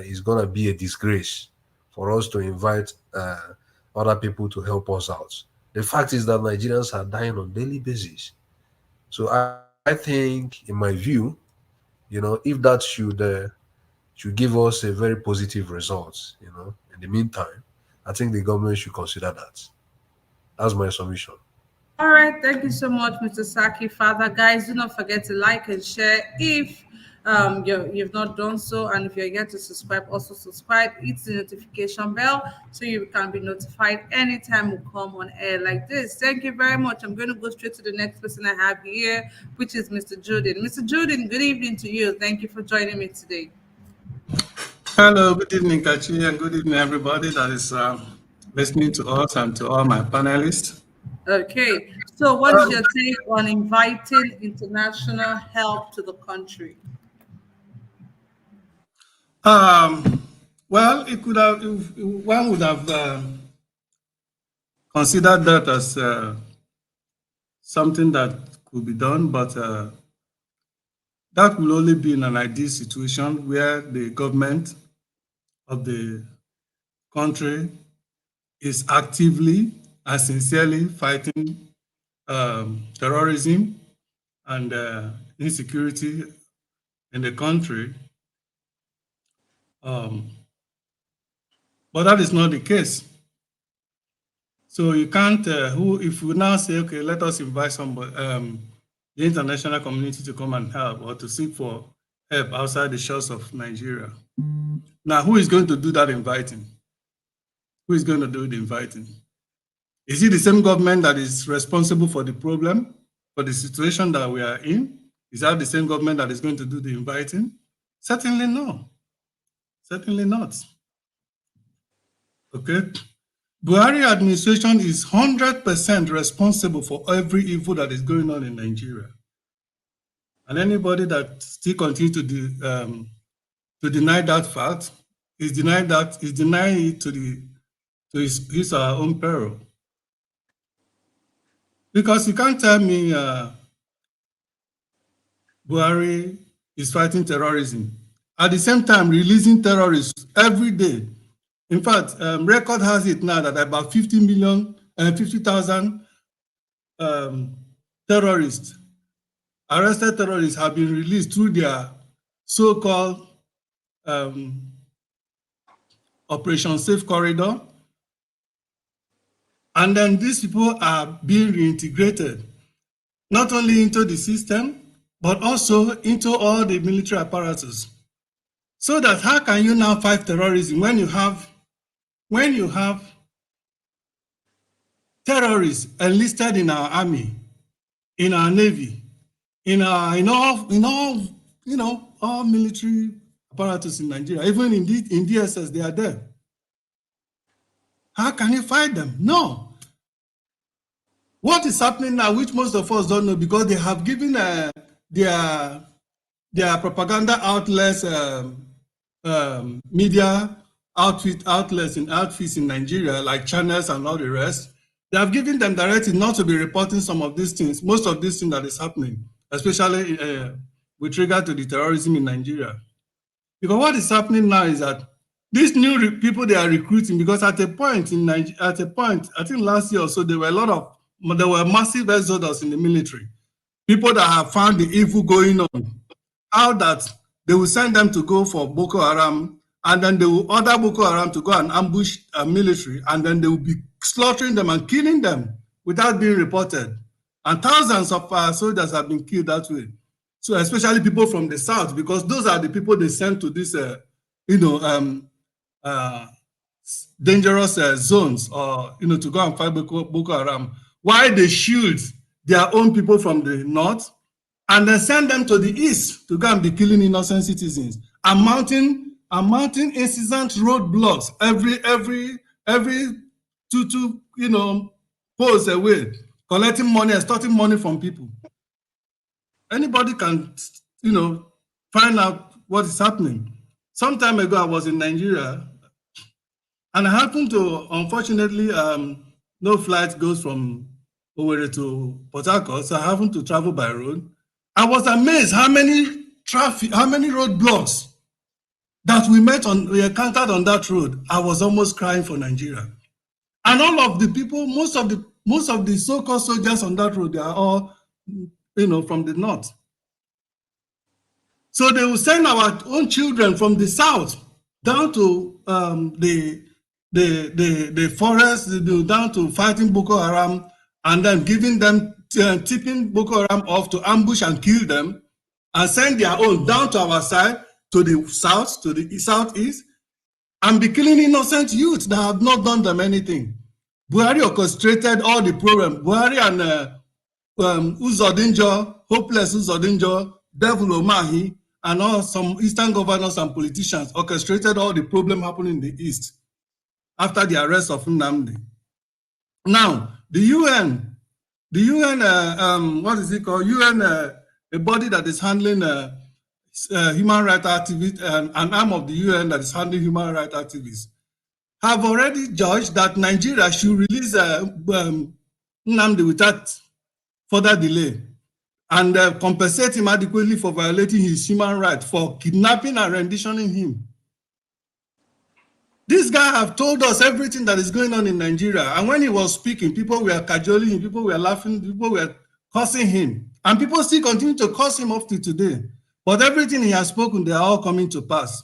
it's gonna be a disgrace for us to invite other people to help us out. The fact is that Nigerians are dying on daily basis. So I think, in my view, if that should give us a very positive result. In the meantime, I think the government should consider that. That's my submission. All right, thank you so much, Mr. Saki. Father, guys, do not forget to like and share if you've not done so, and if you're yet to subscribe, also subscribe. Hit the notification bell so you can be notified anytime we come on air like this. Thank you very much. I'm going to go straight to the next person I have here, which is Mr. Juden. Mr. Juden, good evening to you. Thank you for joining me today. Hello, good evening, Kachi, and good evening, everybody that is listening to us and to all my panelists. Okay, so what is your take on inviting international help to the country? Well, it could have, one would have considered that as something that could be done, but that will only be in an ideal situation where the government of the country is actively and sincerely fighting terrorism and insecurity in the country. But that is not the case. So you can't, if we now say, okay, let us invite somebody, the international community to come and help or to seek for help outside the shores of Nigeria. Now, who is going to do that inviting? Who is going to do the inviting? Is it the same government that is responsible for the problem, for the situation that we are in? Is that the same government that is going to do the inviting? Certainly no. Certainly not. Okay. Buhari administration is 100% responsible for every evil that is going on in Nigeria. And anybody that still continues to deny that fact is denying it to his own peril. Because you can't tell me Buhari is fighting terrorism. At the same time, releasing terrorists every day. In fact, record has it now that about 50,000 terrorists, arrested terrorists have been released through their so-called Operation Safe Corridor. And then these people are being reintegrated, not only into the system, but also into all the military apparatus. So that how can you now fight terrorism when you have terrorists enlisted in our army, in our navy, in all military apparatus in Nigeria, even in DSS, they are there. How can you fight them? No. What is happening now, which most of us don't know, because they have given their propaganda outlets, media outlets and outfits in Nigeria, like channels and all the rest, they have given them directive not to be reporting some of these things, most of these things that is happening, especially with regard to the terrorism in Nigeria. Because what is happening now is that these new people they are recruiting, because at a point, I think last year or so, there were massive exodus in the military. People that have found the evil going on, how that they will send them to go for Boko Haram, and then they will order Boko Haram to go and ambush a military, and then they will be slaughtering them and killing them without being reported. And thousands of soldiers have been killed that way. So especially people from the south, because those are the people they send to this, dangerous zones, or to go and fight Boko Haram. Why they shield their own people from the north, and then send them to the east to go and be killing innocent citizens, and mounting incessant roadblocks every two poles away, collecting money, extorting money from people. Anybody can find out what is happening. Some time ago, I was in Nigeria, and I happened to, unfortunately, no flight goes from Owerri to Port Harcourt, so I happened to travel by road. I was amazed how many roadblocks that we encountered on that road. I was almost crying for Nigeria. And all of the people, most of the so-called soldiers on that road, they are all, from the north. So they will send our own children from the south down to the forest, down to fighting Boko Haram, and then giving them, tipping Boko Haram off to ambush and kill them, and send their own down to our side, to the south, to the southeast, and be killing innocent youth that have not done them anything. Buhari orchestrated all the program. Buhari and Uzodinjo, hopeless Uzodinjo, Devil Omahi, and all some eastern governors and politicians orchestrated all the problem happening in the east after the arrest of Nnamdi. Now, the UN, what is it called? UN, a body that is handling human rights activists, an arm of the UN that is handling human rights activists, have already judged that Nigeria should release Nnamdi without further delay, and compensate him adequately for violating his human rights, for kidnapping and renditioning him. This guy have told us everything that is going on in Nigeria, and when he was speaking, people were cajoling him, people were laughing, people were cursing him. And people still continue to curse him up to today. But everything he has spoken, they are all coming to pass.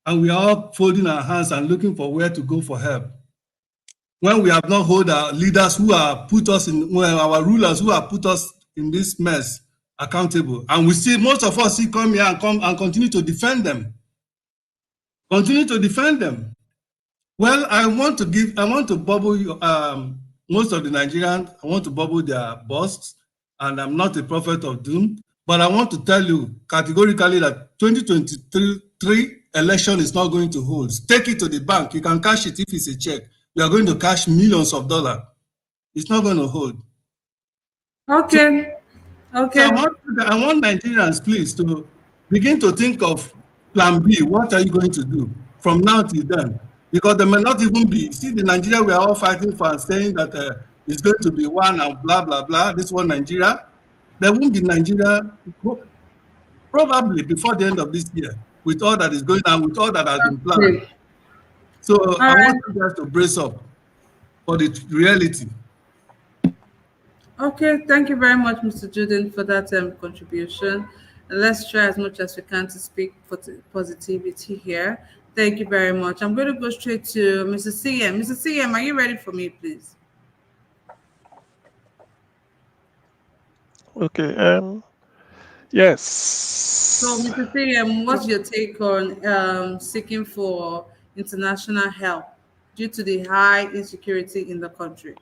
And we are all folding our hands and looking for where to go for help. When we have not hold our leaders who are put us in, well, our rulers who have put us in this mess accountable. And we see most of us see come here and continue to defend them. Continue to defend them. Well, I want to bubble most of the Nigerians, I want to bubble their busts, and I'm not a prophet of doom, but I want to tell you categorically that 2023 election is not going to hold. Take it to the bank. You can cash it if it's a check. You are going to cash millions of dollars. It's not going to hold. Okay. Okay. So I want Nigerians, please, to begin to think of plan B. What are you going to do from now till then? Because there may not even be. See, the Nigeria we are all fighting for and saying that it's going to be one and blah, blah, blah. This one Nigeria. There won't be Nigeria probably before the end of this year with all that is going on, with all that has been planned. Okay. So All I right. want you guys to brace up for the reality. Okay, thank you very much, Mr. Juden, for that contribution. And let's try as much as we can to speak positivity here. Thank you very much. I'm going to go straight to Mr. CM. Mr. CM, are you ready for me, please? Okay. Yes. So, Mr. CM, what's your take on seeking for international help due to the high insecurity in the country?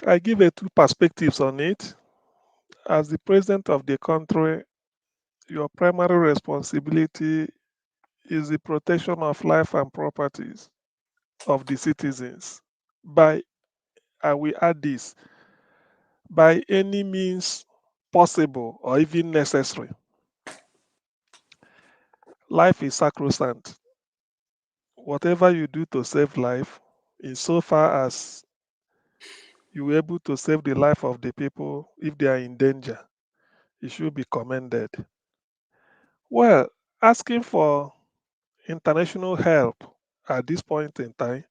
I give two perspectives on it. As the president of the country, your primary responsibility is the protection of life and properties of the citizens by, I will add this, by any means possible or even necessary. Life is sacrosanct. Whatever you do to save life, insofar as you're able to save the life of the people if they are in danger, it should be commended. Well, asking for international help at this point in time,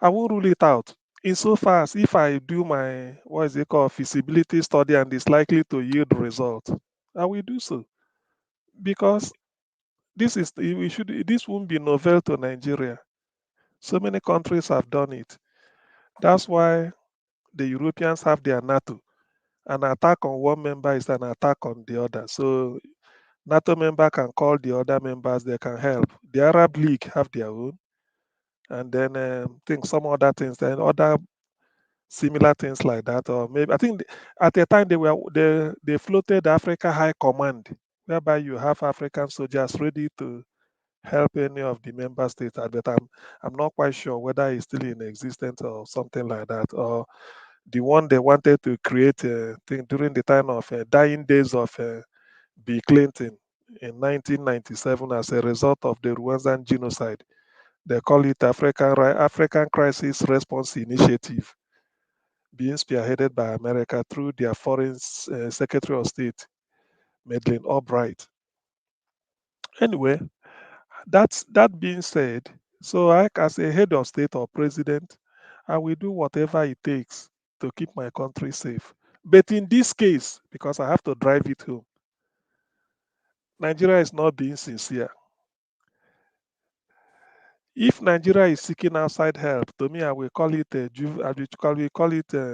I won't rule it out. Insofar as if I do my what is it called feasibility study and is likely to yield result, I will do so. Because this won't be novel to Nigeria. So many countries have done it. That's why the Europeans have their NATO. An attack on one member is an attack on the other. So NATO member can call the other members, they can help. The Arab League have their own. And then think some other things, then other similar things like that. Or maybe I think at the time they floated Africa High Command, whereby you have African soldiers ready to help any of the member states. But I'm not quite sure whether it's still in existence or something like that. Or the one they wanted to create thing during the time of dying days of Bill Clinton in 1997 as a result of the Rwandan genocide. They call it African Crisis Response Initiative, being spearheaded by America through their Foreign Secretary of State, Madeleine Albright. Anyway, that being said, so I, as a head of state or president, I will do whatever it takes to keep my country safe. But in this case, because I have to drive it home, Nigeria is not being sincere. If Nigeria is seeking outside help, to me, I will call it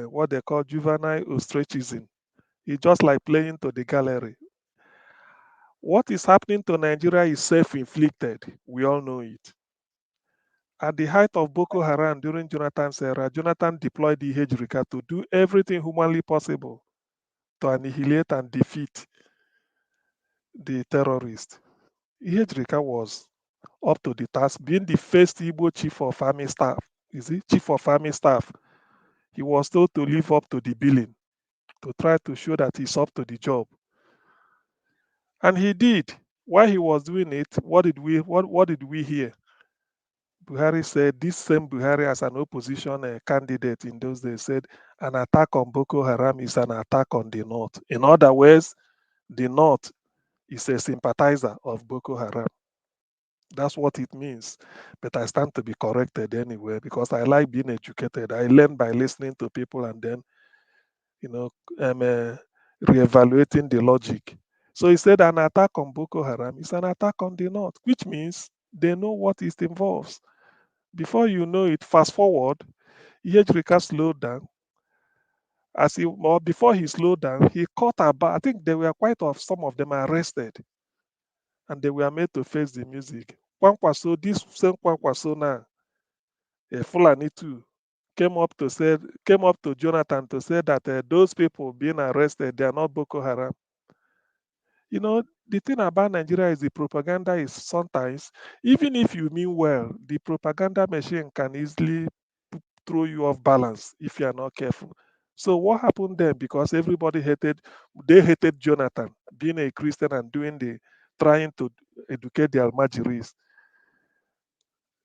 what they call juvenile ostracism. It's just like playing to the gallery. What is happening to Nigeria is self-inflicted. We all know it. At the height of Boko Haram during Jonathan's era, Jonathan deployed the Hejrika to do everything humanly possible to annihilate and defeat the terrorists. Hejrika was up to the task, being the first Igbo chief of army staff. Chief of army staff. He was told to live up to the billing, to try to show that he's up to the job. And he did. While he was doing it, what did we hear? Buhari said, this same Buhari as an opposition candidate in those days said, an attack on Boko Haram is an attack on the North. In other words, the North is a sympathizer of Boko Haram. That's what it means. But I stand to be corrected anyway because I like being educated. I learn by listening to people and then, you know, reevaluating the logic. So he said an attack on Boko Haram is an attack on the North, which means they know what it involves. Before you know it, fast forward, Yejrika slowed down. Or before he slowed down, he caught about, I think there were quite of some of them arrested and they were made to face the music. Kwankwaso, this same Kwankwaso now, Fulani too, came up to Jonathan to say that those people being arrested, they are not Boko Haram. You know, the thing about Nigeria is the propaganda is sometimes, even if you mean well, the propaganda machine can easily throw you off balance if you are not careful. So what happened then? Because they hated Jonathan being a Christian and trying to educate the Almajiris.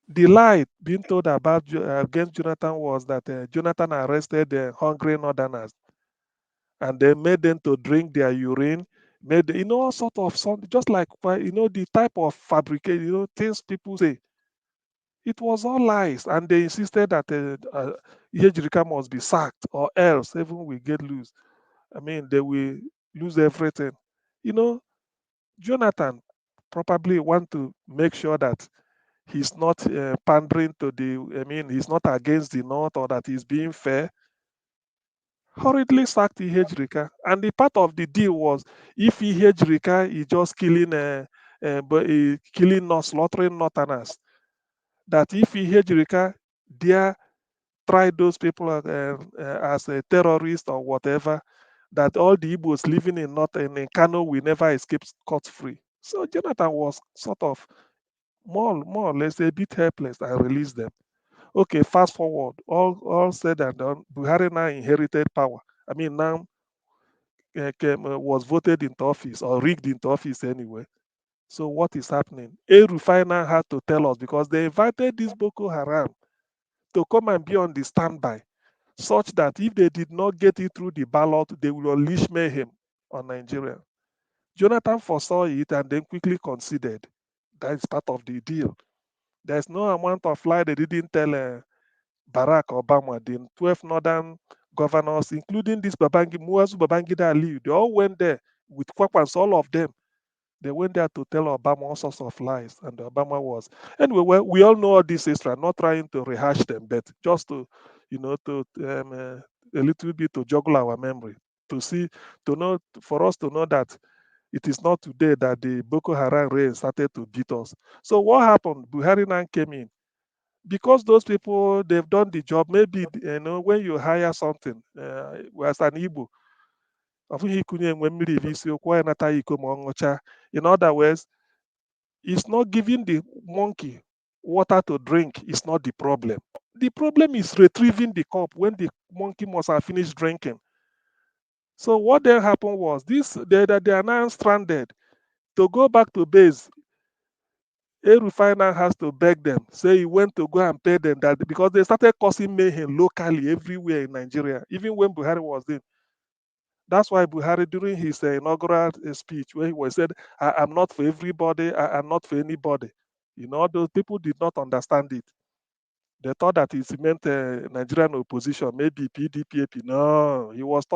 The lie being told against Jonathan was that Jonathan arrested the hungry northerners and they made them to drink their urine, all sort of something, just like the type of fabricate, things people say. It was all lies, and they insisted that Ejirika must be sacked, or else even we get loose. I mean, they will lose everything. You know, Jonathan probably want to make sure that he's not pandering to he's not against the North or that he's being fair. Hurriedly sacked Ihejrika. And the part of the deal was if Ihejrika is just killing us, slaughtering Northerners, that if Ihejrika dare try those people as a terrorist or whatever, that all the Igbos living in Kano will never escape scot-free. So Jonathan was sort of more or less a bit helpless and released them. Okay, fast forward, all said and done, Buhari now inherited power. I mean, now was voted into office or rigged into office anyway. So what is happening? Rufai now had to tell us because they invited this Boko Haram to come and be on the standby, such that if they did not get it through the ballot, they will unleash mayhem on Nigeria. Jonathan foresaw it and then quickly conceded. That is part of the deal. There's no amount of lie they didn't tell Barack Obama, the 12 northern governors, including this Muazu Babangida Ali, they all went there with Kwakwans, all of them. They went there to tell Obama all sorts of lies, and Obama was. Anyway, we all know all this history. I'm not trying to rehash them, but just to, a little bit to juggle our memory, for us to know that it is not today that the Boko Haram rain started to beat us. So what happened? Buhari now came in because those people they've done the job. Maybe when you hire something, as an Igbo, in other words, it's not giving the monkey water to drink is not the problem. The problem is retrieving the cup when the monkey must have finished drinking. So what then happened was they are now stranded. To go back to base, a refiner has to beg them, say he went to go and pay them that because they started causing mayhem locally everywhere in Nigeria, even when Buhari was in. That's why Buhari, during his inaugural speech, where he was said, I'm not for everybody, I'm not for anybody. Those people did not understand it. They thought that it meant Nigerian opposition, maybe PDP, AP. No, he was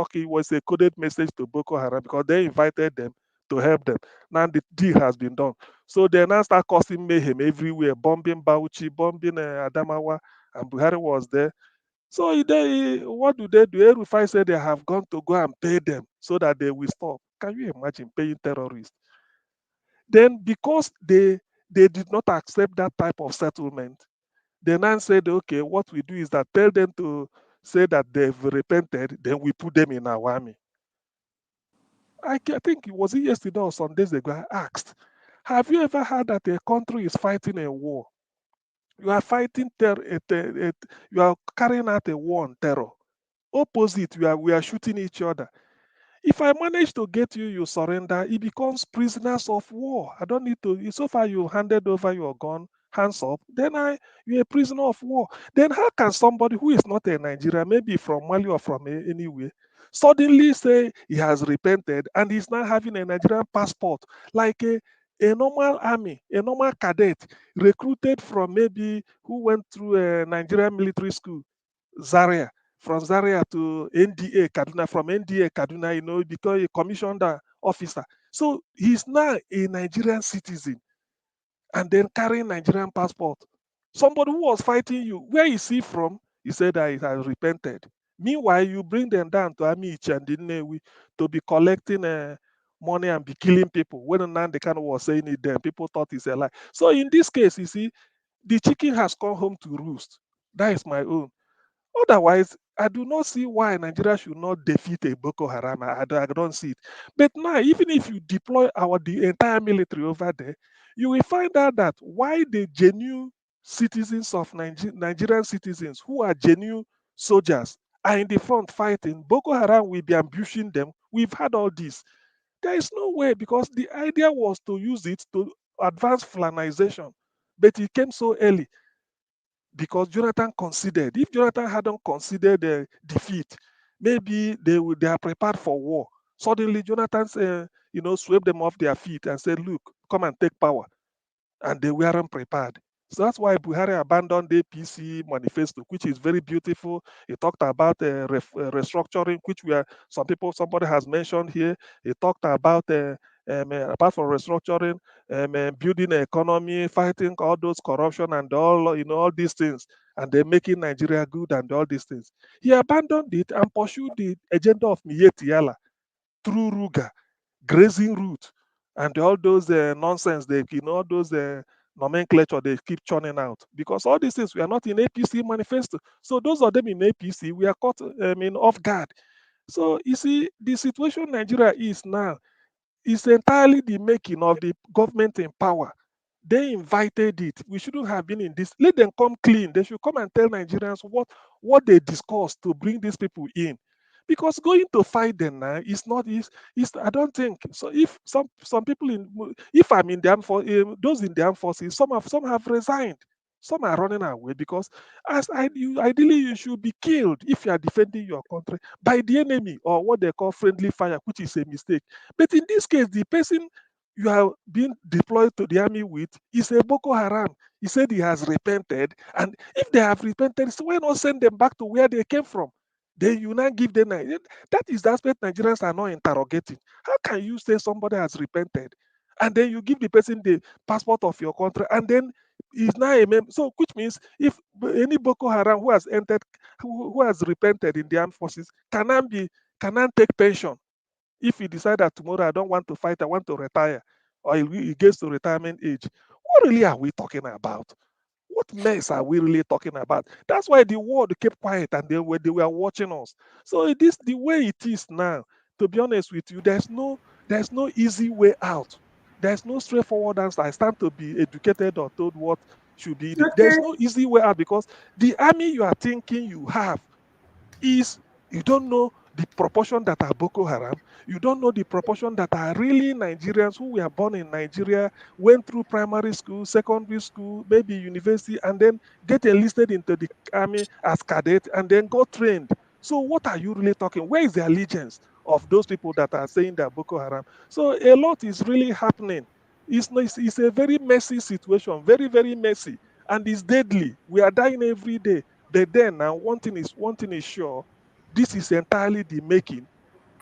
a coded message to Boko Haram because they invited them to help them. Now the deal has been done. So they now start causing mayhem everywhere, bombing Bauchi, bombing Adamawa, and Buhari was there. So what do? Rufai said they have gone to go and pay them so that they will stop. Can you imagine paying terrorists? Then because they did not accept that type of settlement, they now said, okay, what we do is that tell them to say that they've repented, then we put them in our army. I think it was yesterday or some days ago, I asked, have you ever heard that a country is fighting a war? You are fighting you are carrying out a war on terror. Opposite, we are shooting each other. If I manage to get you, you surrender, it becomes prisoners of war. I don't need to, so far you handed over your gun, hands up, then you're a prisoner of war. Then how can somebody who is not a Nigerian, maybe from Mali or from anywhere, suddenly say he has repented and he's now having a Nigerian passport, like a normal army, a normal cadet recruited from maybe who went through a Nigerian military school, Zaria, from Zaria to NDA Kaduna, from NDA Kaduna, become a commissioned officer. So he's now a Nigerian citizen and then carrying Nigerian passport. Somebody who was fighting you, where is he from? He said that he has repented. Meanwhile, you bring them down to Amiichi and Nnewi to be collecting money and be killing people. When now the kind of was saying it then, people thought it's a lie. So in this case, you see, the chicken has come home to roost. That is my own. Otherwise, I do not see why Nigeria should not defeat a Boko Haram. I don't see it. But now, even if you deploy the entire military over there, you will find out that why the genuine citizens of Nigerian citizens who are genuine soldiers are in the front fighting. Boko Haram will be ambushing them. We've had all this. There is no way because the idea was to use it to advance Fulanization, but it came so early because Jonathan considered. If Jonathan hadn't considered defeat, maybe they are prepared for war. Suddenly, Jonathan, swept them off their feet and said, "Look, come and take power," and they weren't prepared. So that's why Buhari abandoned the APC manifesto, which is very beautiful. He talked about restructuring, which somebody has mentioned here. He talked about apart from restructuring, building an economy, fighting all those corruption and all these things, and then making Nigeria good and all these things. He abandoned it and pursued the agenda of Miyetti Yala through Ruga, grazing route, and all those nonsense, all those nomenclature they keep churning out. Because all these things, we are not in APC manifesto. So those of them in APC, we are caught off guard. So you see, the situation Nigeria is now is entirely the making of the government in power. They invited it. We shouldn't have been in this. Let them come clean. They should come and tell Nigerians what they discussed to bring these people in. Because going to fight them now is not is I don't think so. If some people if I'm in the those in the armed forces, some have resigned. Some are running away because ideally you should be killed if you are defending your country by the enemy or what they call friendly fire, which is a mistake. But in this case, the person you are being deployed to the army with is a Boko Haram. He said he has repented, and if they have repented, so why not send them back to where they came from? Then you now give them that is the aspect Nigerians are not interrogating. How can you say somebody has repented, and then you give the person the passport of your country, and then is now a member? So, which means if any Boko Haram who has entered, who has repented in the armed forces, cannot take pension if he decide that tomorrow I don't want to fight, I want to retire, or he gets to retirement age. What really are we talking about? What mess are we really talking about? That's why the world kept quiet and they were watching us. So this the way it is now. To be honest with you, there's no easy way out. There's no straightforward answer. I stand to be educated or told what should be. There's Okay. no easy way out because the army you are thinking you have is you don't know the proportion that are Boko Haram. You don't know the proportion that are really Nigerians who were born in Nigeria, went through primary school, secondary school, maybe university, and then get enlisted into the army as cadet and then got trained. So what are you really talking? Where is the allegiance of those people that are saying they're Boko Haram? So a lot is really happening. It's a very messy situation, very, very messy, and it's deadly. We are dying every day. But then now one thing is sure, this is entirely the making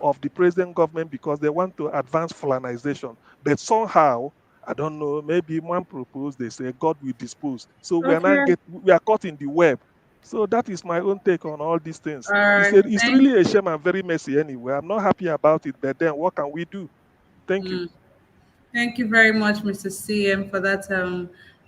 of the present government because they want to advance Fulanization. But somehow, I don't know, maybe one proposed, they say God will dispose. So Okay. we are caught in the web. So that is my own take on all these things. All right. It's really a shame and very messy anyway. I'm not happy about it, but then what can we do? Thank you. Thank you very much, Mr. CM, for that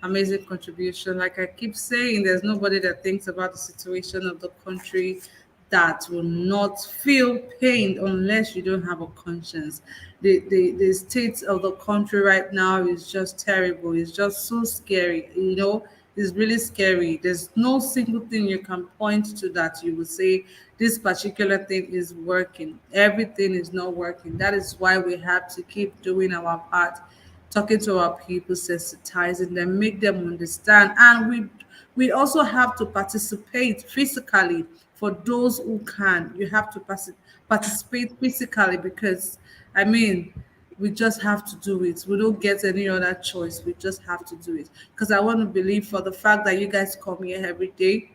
amazing contribution. Like I keep saying, there's nobody that thinks about the situation of the country that will not feel pain unless you don't have a conscience. The state of the country right now is just terrible. It's just so scary. It's really scary. There's no single thing you can point to that you would say this particular thing is working. Everything is not working. That is why we have to keep doing our part, talking to our people, sensitizing them, make them understand. And we also have to participate physically for those who can. You have to participate physically because, I mean, we just have to do it. We don't get any other choice. We just have to do it. Because I want to believe for the fact that you guys come here every day,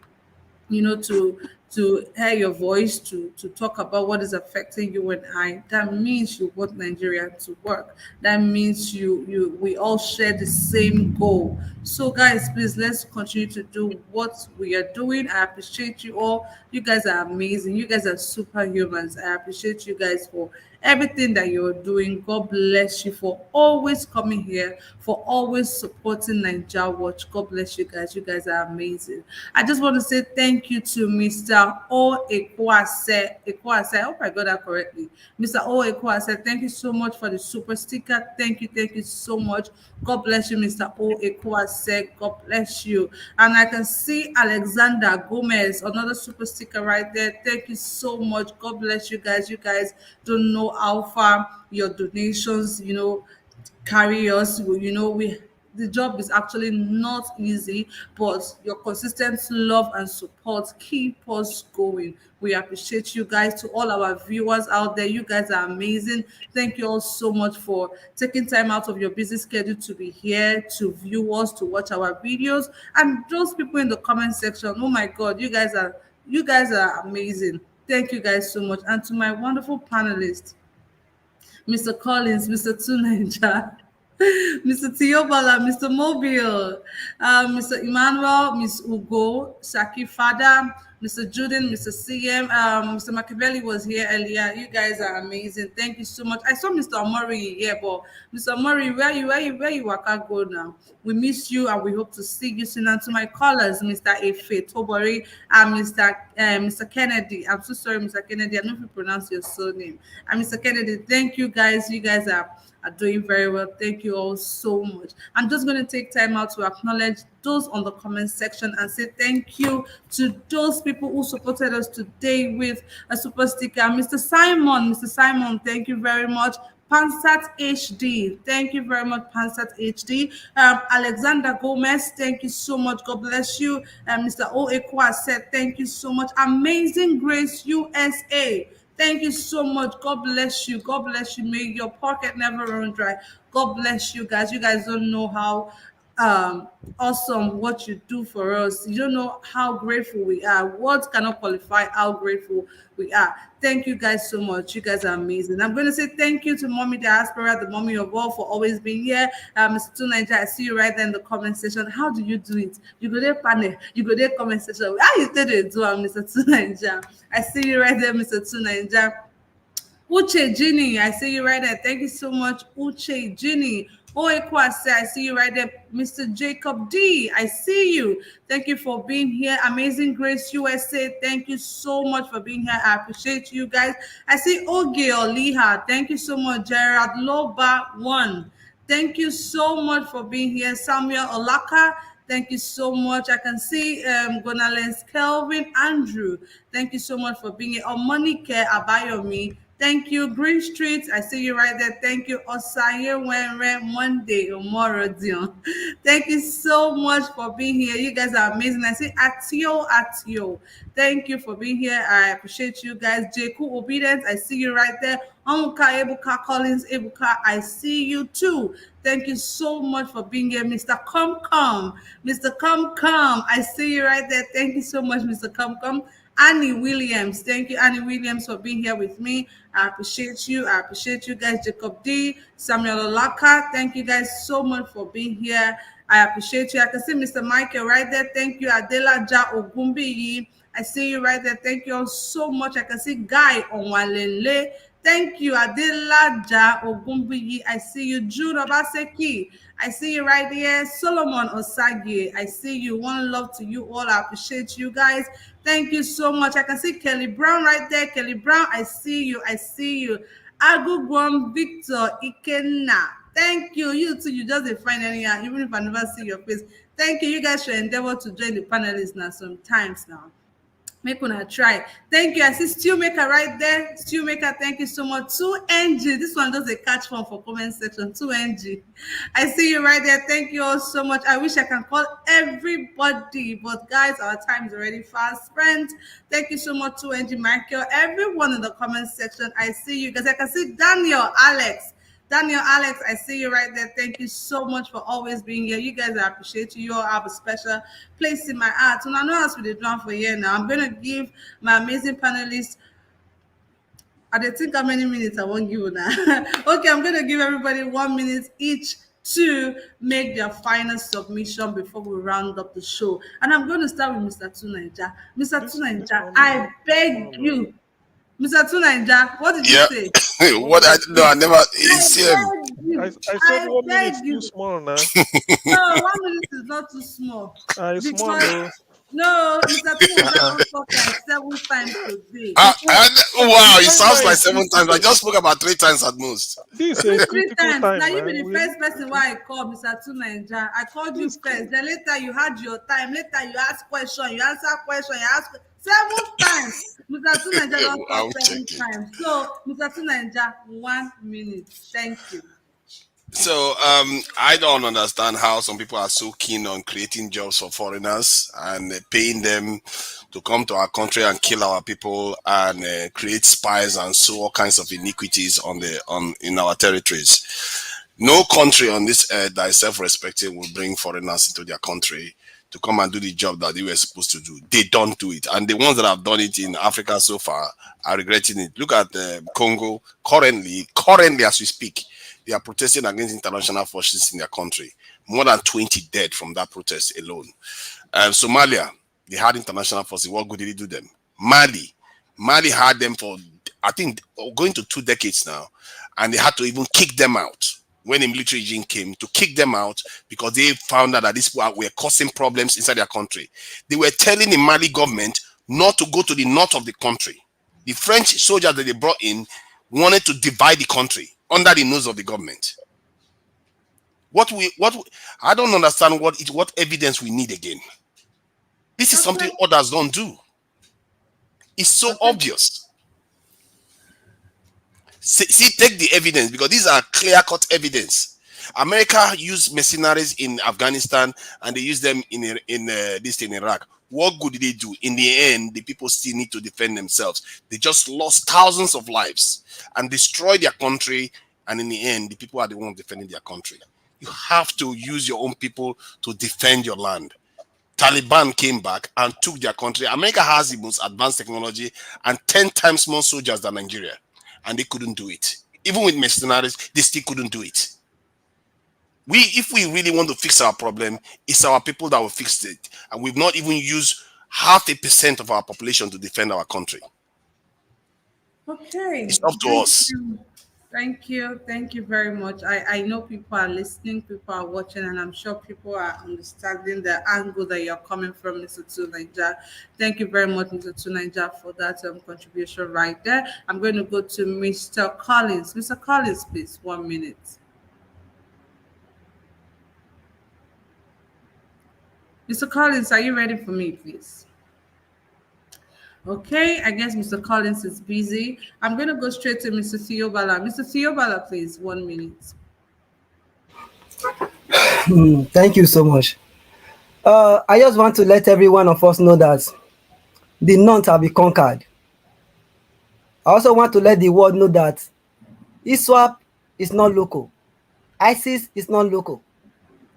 to hear your voice, to talk about what is affecting you and I. That means you want Nigeria to work. That means we all share the same goal. So guys, please, let's continue to do what we are doing. I appreciate you all. You guys are amazing. You guys are superhumans. I appreciate you guys for everything that you're doing. God bless you for always coming here, for always supporting Nigeria Watch. God bless you guys. You guys are amazing. I just want to say thank you to Mr. O Ekwase. Ekwase, I hope I got that correctly. Mr. O Ekwase, thank you so much for the super sticker. Thank you so much. God bless you, Mr. O Ekwase. God bless you. And I can see Alexander Gomez, another super sticker right there. Thank you so much. God bless you guys. You guys don't know how far your donations, carry us. We the job is actually not easy, but your consistent love and support keep us going. We appreciate you guys. To all our viewers out there, you guys are amazing. Thank you all so much for taking time out of your busy schedule to be here, to view us, to watch our videos. And those people in the comment section, oh my God, you guys are amazing. Thank you guys so much. And to my wonderful panelists, Mr. Collins, Mr. Tunaja, Mr. Tiobala, Mr. Mobile, Mr. Emmanuel, Miss Ugo, Saki Fada, Mr. Juden, Mr. CM, Mr. Machiavelli was here earlier. You guys are amazing. Thank you so much. I saw Mr. Omori here, but Mr. Omori, where you waka go now? We miss you and we hope to see you soon. And to my callers, Mr. Efe Tobori and Mr. Kennedy. I'm so sorry, Mr. Kennedy. I don't know if you pronounce your surname. And Mr. Kennedy, thank you guys. You guys are doing very well. Thank you all so much. I'm just going to take time out to acknowledge those on the comment section and say thank you to those people who supported us today with a super sticker. Mr. Simon, thank you very much. Pansat HD, thank you very much, Pansat HD. Alexander Gomez, thank you so much. God bless you. Mr. O Ekwa said, thank you so much. Amazing Grace USA, thank you so much. God bless you. God bless you. May your pocket never run dry. God bless you guys. You guys don't know how awesome what you do for us. You don't know how grateful we are. Words cannot qualify how grateful we are. Thank you guys so much. You guys are amazing. I'm going to say thank you to Mommy Diaspora, the mommy of all, for always being here. Mr. Tunaja, I see you right there in the comment section. How do you do it? You go there, panel. You go there, comment section. How you did it, Mr. Tunaja? I see you right there, Mr. Tunaja. Uche Ginny, I see you right there. Thank you so much, Uche Ginny. Oekwase, I see you right there. Mr. Jacob D, I see you. Thank you for being here. Amazing Grace USA, thank you so much for being here. I appreciate you guys. I see Oge Oliha, thank you so much. Gerard Loba 1, thank you so much for being here. Samuel Olaka, thank you so much. I can see Gonalens Kelvin Andrew. Thank you so much for being here. Omonike Abayomi. Thank you. Green Street, I see you right there. Thank you. Osaye Wenre Monday Omorodion. Thank you so much for being here. You guys are amazing. I see Atio. Thank you for being here. I appreciate you guys. Jeku Obedience, I see you right there. Omuka Ebuka Collins Ebuka, I see you too. Thank you so much for being here, Mr. Come. Mr. Come, I see you right there. Thank you so much, Mr. Come. Annie Williams, thank you, Annie Williams, for being here with me. I appreciate you. I appreciate you guys. Jacob D, Samuel Olaka, thank you guys so much for being here. I appreciate you. I can see Mr. Michael right there. Thank you. Adela Ja Ogumbiyi, I see you right there. Thank you all so much. I can see Guy Onwalele. Thank you, Adela Ja Ogumbiyi. I see you, Jude Obaseki. I see you right here. Solomon Osagi, I see you. One love to you all. I appreciate you guys. Thank you so much. I can see Kelly Brown right there. Kelly Brown, I see you. Agugwam Victor Ikenna. Thank you. You too. You just find anyhow, even if I never see your face. Thank you. You guys should endeavor to join the panelists now sometimes now. Make una try. Thank you. I see Steelmaker right there. Steelmaker, thank you so much. 2NG. This one does a catch form for comment section. 2NG. I see you right there. Thank you all so much. I wish I can call everybody, but guys, our time is already fast spent. Thank you so much, 2NG, Michael. Everyone in the comment section, I see you guys. I can see Daniel, Alex. Daniel, Alex, I see you right there. Thank you so much for always being here. You guys, I appreciate you. You all have a special place in my heart. And I know as we did drum for here now, I'm going to give my amazing panelists, I don't think how many minutes I won't give you now. Okay, I'm going to give everybody 1 minute each to make their final submission before we round up the show. And I'm going to start with Mr. Tunaija. Mr. This Tunaija, 1 minute I is too beg small. you. Mr. Tunaija, what did you Yeah. say? What I no, I never. I It's beg I, you. I said I 1 minute beg is too you. small now. No, 1 minute is not too small. It's small Because though. no, Mr. Tunaija Uh-uh. don't talk like 7 times today. Wow, it When sounds like is 7 times. I just spoke about 3 times at most. this a Which three critical times? Now time you now? be the first person why I called Mr. Tunaija. I called you This first. Then later you had your time. Later you ask question. You answer question. You ask 7 times. Mr. Tunaija don't I talk will check 7 times. So Mr. Tunaija, 1 minute. Thank you. So I don't understand how some people are so keen on creating jobs for foreigners and paying them to come to our country and kill our people and create spies and so all kinds of iniquities on in our territories. No country on this earth that is self-respecting will bring foreigners into their country to come and do the job that they were supposed to do. They don't do it, and the ones that have done it in Africa so far are regretting it. Look at Congo currently as we speak. They are protesting against international forces in their country. More than 20 dead from that protest alone. Somalia, they had international forces. What good did it do them? Mali had them for, I think, going to 2 decades now. And they had to even kick them out when the military regime came to kick them out because they found out that these people were causing problems inside their country. They were telling the Mali government not to go to the north of the country. The French soldiers that they brought in wanted to divide the country under the nose of the government. I don't understand what evidence we need again. This is Okay. something others don't do. It's so Okay. obvious. See, take the evidence because these are clear-cut evidence. America used mercenaries in Afghanistan and they used them in Iraq. What good did they do? In the end, the people still need to defend themselves. They just lost thousands of lives and destroyed their country. And in the end, the people are the ones defending their country. You have to use your own people to defend your land. Taliban came back and took their country. America has the most advanced technology and 10 times more soldiers than Nigeria. And they couldn't do it. Even with mercenaries, they still couldn't do it. If we really want to fix our problem, it's our people that will fix it. And we've not even used 0.5% of our population to defend our country. Okay. It's up to Thank us. you. Thank you. Thank you very much. I know people are listening, people are watching, and I'm sure people are understanding the angle that you're coming from, Mr. Tunaija. Thank you very much, Mr. Tunaija, for that contribution right there. I'm going to go to Mr. Collins. Mr. Collins, please, 1 minute. Mr. Collins, are you ready for me, please? Okay, I guess Mr. Collins is busy. I'm going to go straight to Mr. Theobala. Mr. Theobala, please, 1 minute. Thank you so much. I just want to let every one of us know that the North have been conquered. I also want to let the world know that ISWAP is not local. ISIS is not local.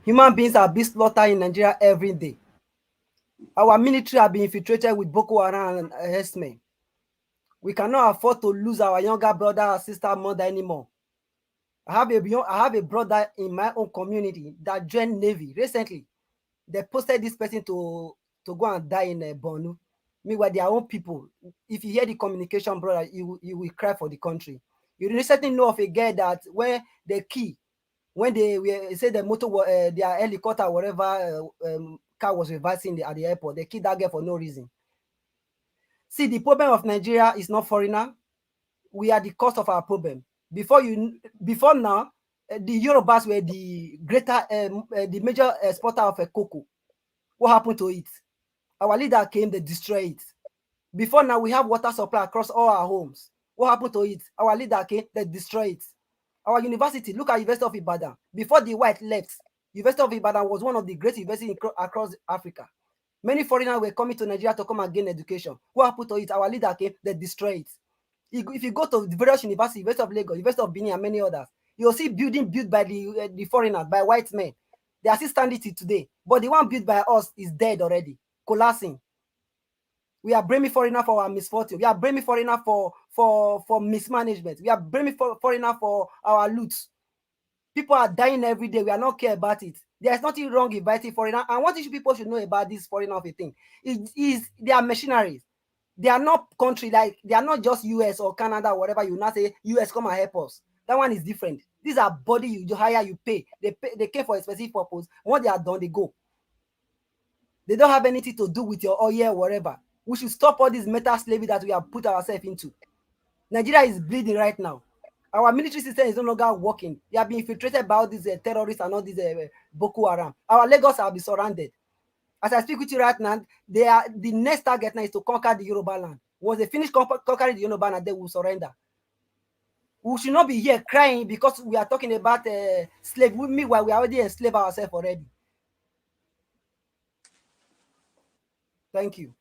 Human beings are being slaughtered in Nigeria every day. Our military have been infiltrated with Boko Haram and herdsmen. We cannot afford to lose our younger brother or sister mother anymore. I have a brother in my own community that joined Navy recently. They posted this person to go and die in Bornu. Meanwhile, their own people. If you hear the communication, brother, you will cry for the country. You recently know of a girl that when they say the motor, their helicopter, whatever car was reversing at the airport, they killed that girl for no reason. See, the problem of Nigeria is not foreigner. We are the cause of our problem. Before now, the Yorubas were the major exporter of cocoa. What happened to it? Our leader came, they destroyed it. Before now, we have water supply across all our homes. What happened to it? Our leader came, they destroyed it. Our university, look at University of Ibadan. Before the white left, University of Ibadan was one of the great universities across Africa. Many foreigners were coming to Nigeria to come and gain education. What happened to it? Our leader came, they destroyed it. If you go to the various universities, University of Lagos, University of Benin, and many others, You'll see building built by the foreigners, by white men. They are still standing till today. But the one built by us is dead already, collapsing. We are blaming foreigner for our misfortune. We are blaming foreigner for mismanagement. We are blaming foreigner for our loot. People are dying every day. We are not care about it. There's nothing wrong inviting foreigner. And what people should know about this foreigner of a thing is they are machineries. They are not country, like they are not just US or Canada or whatever. You now say US come and help us. That one is different. These are body you hire, you pay. They came for a specific purpose. Once they are done, they go. They don't have anything to do with your oil or whatever. We should stop all this meta slavery that we have put ourselves into. Nigeria is bleeding right now. Our military system is no longer working. They have been infiltrated by all these terrorists and all these Boko Haram. Our Lagos have been surrounded. As I speak with you right now, the next target now is to conquer the Yoruba land. Once they finish conquering the Yoruba land, they will surrender. We should not be here crying because we are talking about slavery. Meanwhile, we are already enslaved ourselves already. Thank you.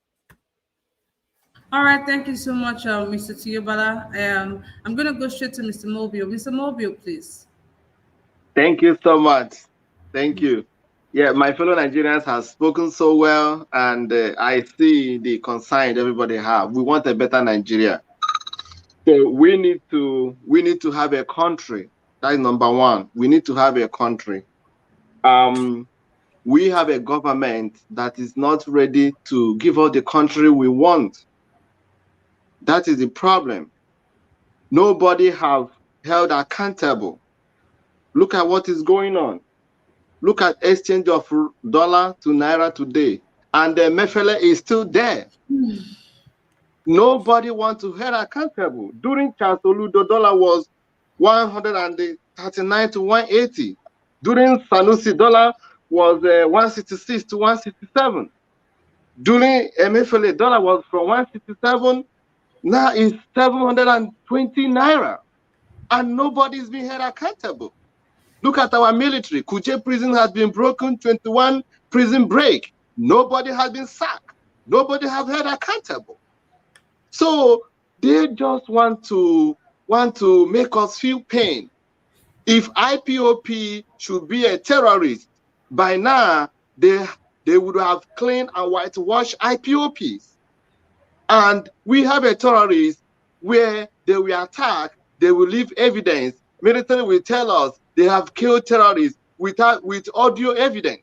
All right, thank you so much, Mr. Tiyobala. I'm going to go straight to Mr. Mobile. Mr. Mobile, please. Thank you so much. Thank you. Yeah, my fellow Nigerians have spoken so well, and I see the concern everybody have. We want a better Nigeria. So we need to have a country. That is number one. We need to have a country. We have a government that is not ready to give us the country we want. That is the problem. Nobody have held accountable. Look at what is going on. Look at exchange of dollar to naira today, and the Mefele is still there. Nobody wants to hold accountable. During Charles Olu, the dollar was 139 to 180. During Sanusi, dollar was 166 to 167. During Emefiele, dollar was from 167, now it's 720 naira. And nobody's being held accountable. Look at our military. Kuje prison has been broken, 21 prison break. Nobody has been sacked. Nobody has held accountable. So they just want to make us feel pain. If IPOP should be a terrorist, by now they would have cleaned and whitewashed IPOPs. And we have a terrorist where they will attack, they will leave evidence. Military will tell us they have killed terrorists with audio evidence.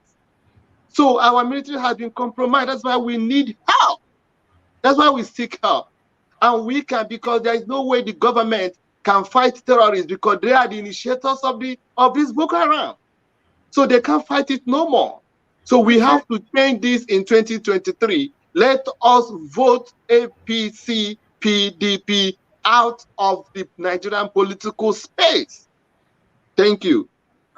So our military has been compromised. That's why we need help. That's why we seek help. And we can, because there is no way the government can fight terrorists because they are the initiators of this Boko Haram. So they can't fight it no more. So we have to change this in 2023. Let us vote APC, PDP out of the Nigerian political space. Thank you.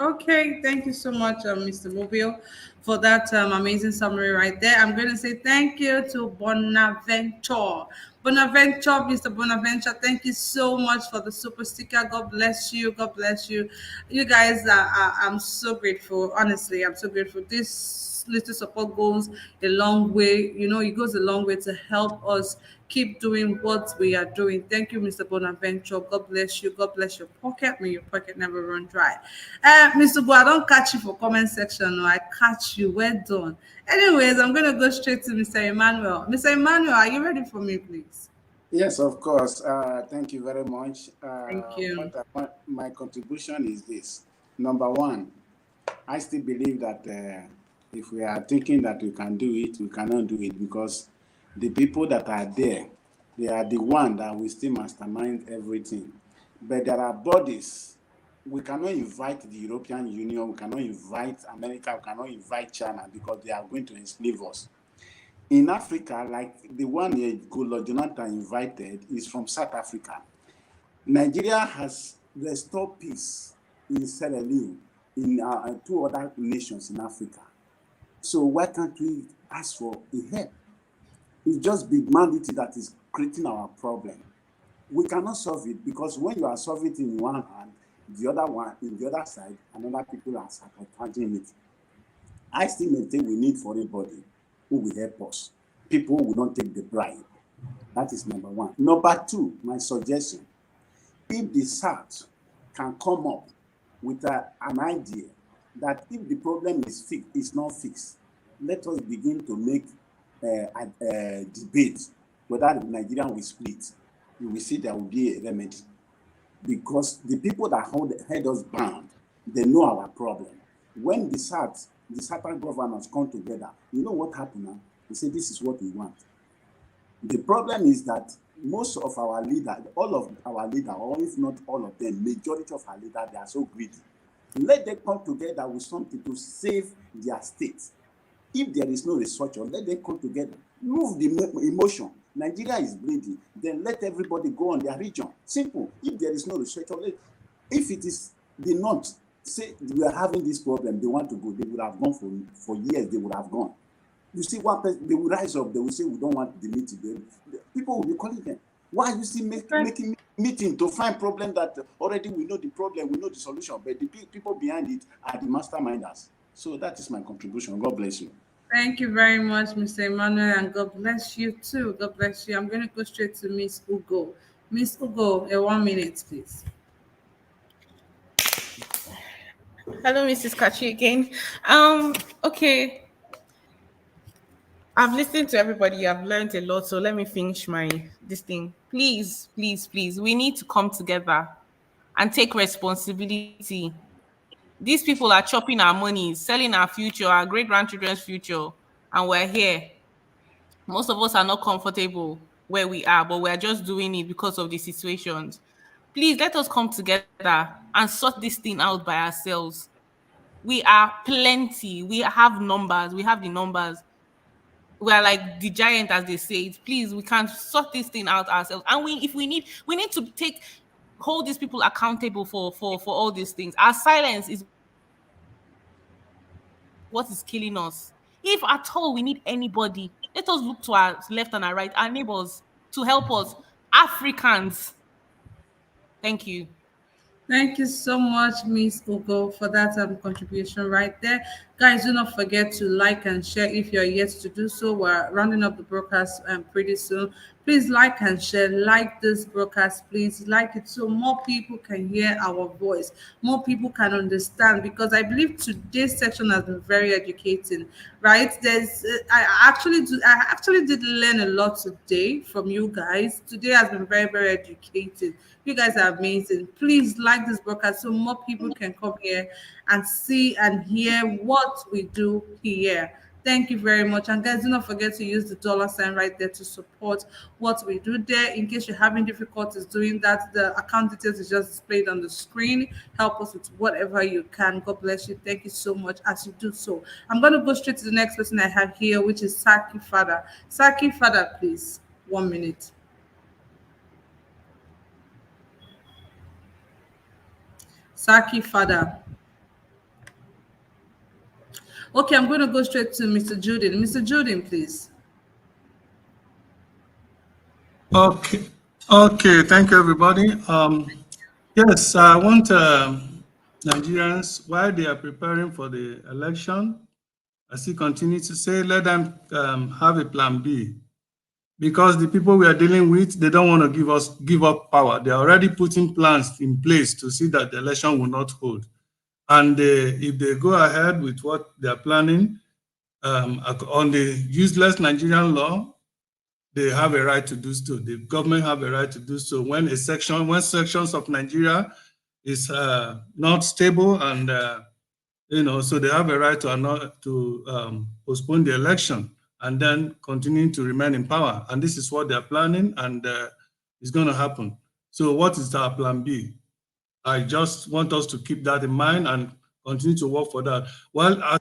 Okay, thank you so much, Mr. Mobile, for that amazing summary right there. I'm going to say thank you to Bonaventure. Bonaventure, Mr. Bonaventure, thank you so much for the super sticker. God bless you. God bless you. You guys, I'm so grateful. Honestly, I'm so grateful. This little support goes a long way. You know, it goes a long way to help us keep doing what we are doing. Thank you, Mr. Bonaventure. God bless you. God bless your pocket. May your pocket never run dry. Mr. Go, I don't catch you for comment section. No, I catch you. Well done. Anyways, I'm going to go straight to Mr. Emmanuel. Mr. Emmanuel, are you ready for me, please? Yes, of course. Thank you very much. Thank you. My contribution is this. Number one, I still believe that if we are thinking that we can do it, we cannot do it because the people that are there, they are the one that will still mastermind everything. But there are bodies. We cannot invite the European Union, we cannot invite America, we cannot invite China because they are going to enslave us. In Africa, like the one Goodluck Jonathan invited is from South Africa. Nigeria has restored peace in Sierra Leone, in two other nations in Africa. So why can't we ask for a help? It's just big mandate that is creating our problem. We cannot solve it because when you are solving it in one hand, the other one in the other side, another people are sabotaging it. I still maintain we need foreign body who will help us. People who will not take the bribe. That is number one. Number two, my suggestion, if the South can come up with an idea that if the problem is not fixed, let us begin to make a debate whether Nigeria will split. You will see there will be a remedy. Because the people that had us bound, they know our problem. When the certain governors come together, you know what happened now? They say, this is what we want. The problem is that most of our leaders, all of our leaders, or if not all of them, majority of our leaders, they are so greedy. Let them come together with something to save their state. If there is no restructure, let them come together. Move the emotion. Nigeria is bleeding. Then let everybody go on their region. Simple. If there is no restructure, if it is the North, say we are having this problem, they want to go, they would have gone for years, they would have gone. You see one person, they will rise up, they will say, we don't want the meeting. People will be calling them. Why are you still making meeting to find problem that already we know the problem, we know the solution, but the people behind it are the masterminders. So that is my contribution. God bless you. Thank you very much, Mr. Emmanuel, and God bless you too. God bless you. I'm going to go straight to Miss Ugo. Miss Ugo, 1 minute, please. Hello, Mrs. Kachi again. Okay. I've listened to everybody. I've learned a lot. So let me finish this thing. Please, please, please. We need to come together and take responsibility. These people are chopping our money, selling our future, our great grandchildren's future, and we're here. Most of us are not comfortable where we are, but we're just doing it because of the situations. Please let us come together and sort this thing out by ourselves. We are plenty. We have numbers. We have the numbers. We are like the giant, as they say. Please, we can sort this thing out ourselves. And if we need to hold these people accountable for all these things. Our silence is what is killing us. If at all we need anybody, let us look to our left and our right, our neighbors, to help us. Africans. Thank you. Thank you so much, Miss Ugo, for that contribution right there. Guys, do not forget to like and share if you're yet to do so. We're rounding up the broadcast pretty soon. Please like and share. Like this broadcast, please. Like it so more people can hear our voice. More people can understand, because I believe today's section has been very educating, right? I actually did learn a lot today from you guys. Today has been very, very educating. You guys are amazing. Please like this broadcast so more people can come here and see and hear what we do here. Thank you very much. And guys, do not forget to use the $ right there to support what we do there. In case you're having difficulties doing that, the account details is just displayed on the screen. Help us with whatever you can. God bless you. Thank you so much as you do so. I'm going to go straight to the next person I have here, which is Saki Father. Saki Father, please. 1 minute. Saki Father. Okay, I'm going to go straight to Mr. Juden. Mr. Juden, please. Okay. Thank you, everybody. Yes, I want Nigerians, while they are preparing for the election, as he continues to say, let them have a plan B. Because the people we are dealing with, they don't want to give up power. They are already putting plans in place to see that the election will not hold. And if they go ahead with what they are planning on the useless Nigerian law, they have a right to do so. The government have a right to do so. When sections of Nigeria is not stable, and so they have a right to postpone the election and then continue to remain in power. And this is what they're planning, and it's going to happen. So what is our plan B? I just want us to keep that in mind and continue to work for that. Well,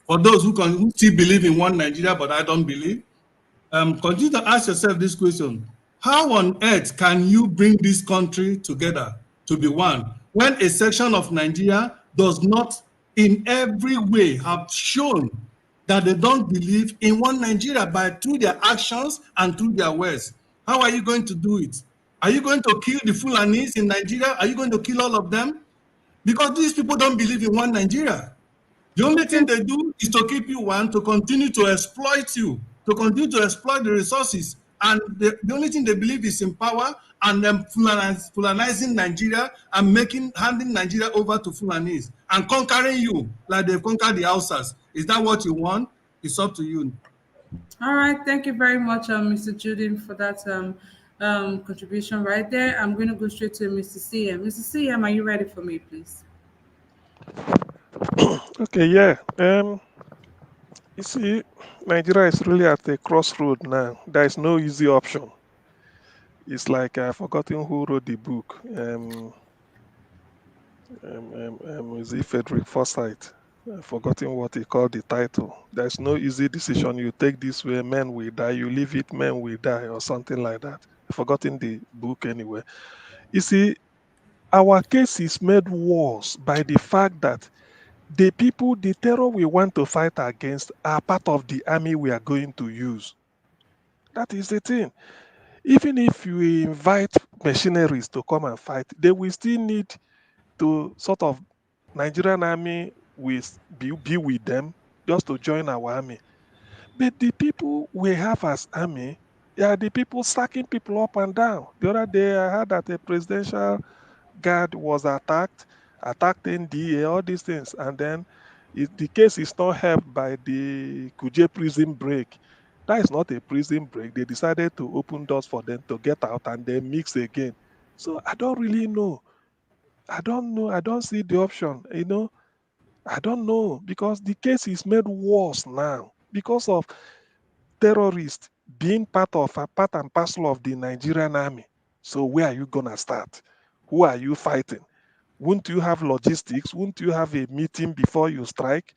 for those who still believe in one Nigeria, but I don't believe, continue to ask yourself this question: how on earth can you bring this country together to be one when a section of Nigeria does not in every way have shown that they don't believe in one Nigeria through their actions and through their words? How are you going to do it? Are you going to kill the Fulanis in Nigeria? Are you going to kill all of them? Because these people don't believe in one Nigeria. The only thing they do is to keep you one, to continue to exploit you, to continue to exploit the resources and the only thing they believe is in power, and then Fulanizing Nigeria and handing Nigeria over to Fulanis and conquering you like they've conquered the Hausas. Is that what you want? It's up to you. All right, thank you very much, Mr. Judin, for that contribution right there. I'm going to go straight to Mr. CM. Mr. CM, are you ready for me, please? Okay, yeah. You see, Nigeria is really at a crossroad now. There is no easy option. It's like I've forgotten who wrote the book. Is it Frederick Forsyth? I've forgotten what he called the title. There's no easy decision. You take this way, men will die. You leave it, men will die, or something like that. I've forgotten the book anyway. You see, our case is made worse by the fact that the terror we want to fight against are part of the army we are going to use. That is the thing. Even if you invite mercenaries to come and fight, they will still need to sort of Nigerian army will be with them just to join our army. But the people we have as army, they are the people sacking people up and down. The other day I heard that a presidential guard was attacked NDA, all these things. And then the case is not helped by the Kuje prison break. That is not a prison break. They decided to open doors for them to get out and then mix again. So I don't really know. I don't know. I don't see the option. I don't know because the case is made worse now because of terrorists being part and parcel of the Nigerian army. So where are you gonna start? Who are you fighting? Won't you have logistics? Won't you have a meeting before you strike?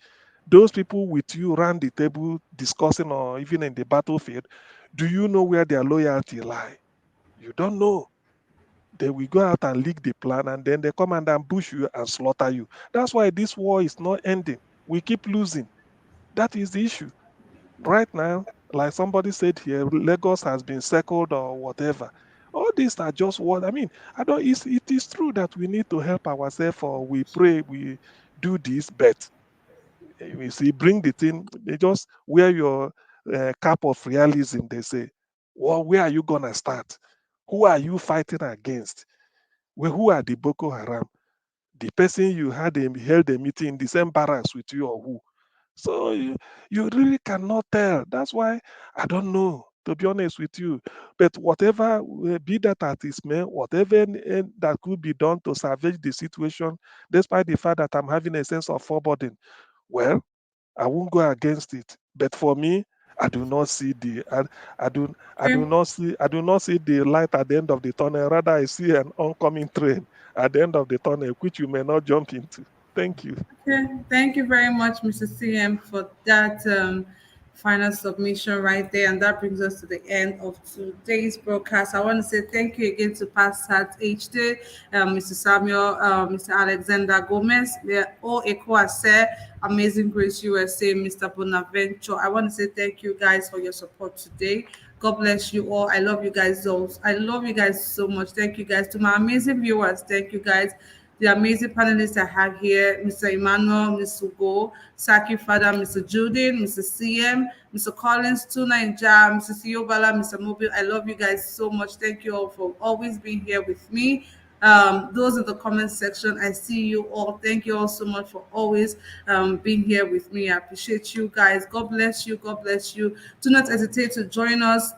Those people with you around the table discussing or even in the battlefield, do you know where their loyalty lie? You don't know. They will go out and leak the plan and then they come and ambush you and slaughter you. That's why this war is not ending. We keep losing. That is the issue. Right now, like somebody said here, Lagos has been circled or whatever. All these are just what I mean. I don't. It is true that we need to help ourselves, or we pray, we do this, but you see, bring the thing. They just wear your cap of realism. They say, well, where are you gonna start? Who are you fighting against? Well, who are the Boko Haram? The person you held a meeting in the same barracks with you, or who? So you really cannot tell. That's why I don't know, to be honest with you. But whatever, be that as it may, whatever that could be done to salvage the situation, despite the fact that I'm having a sense of foreboding, well, I won't go against it. But for me, I do not see Okay. I do not see the light at the end of the tunnel. Rather, I see an oncoming train at the end of the tunnel, which you may not jump into. Thank you. Okay, thank you very much, Mr. CM, for that final submission right there. And that brings us to the end of today's broadcast. I want to say thank you again to Pastor HD, Mr. Samuel, Mr. Alexander Gomez, all Ekwase, Amazing Grace USA, Mr. Bonaventure. I want to say thank you guys for your support today. God bless you all. I love you guys all. I love you guys so much. Thank you guys. To my amazing viewers, thank you guys. The amazing panelists I have here, Mr. Emmanuel, Mr. Ugo, Saki Father, Mr. Judin, Mr. CM, Mr. Collins, Tuna and Jam, Mr. Siobala, Mr. Mobile. I love you guys so much. Thank you all for always being here with me. Those in the comment section, I see you all. Thank you all so much for always being here with me. I appreciate you guys. God bless you. God bless you. Do not hesitate to join us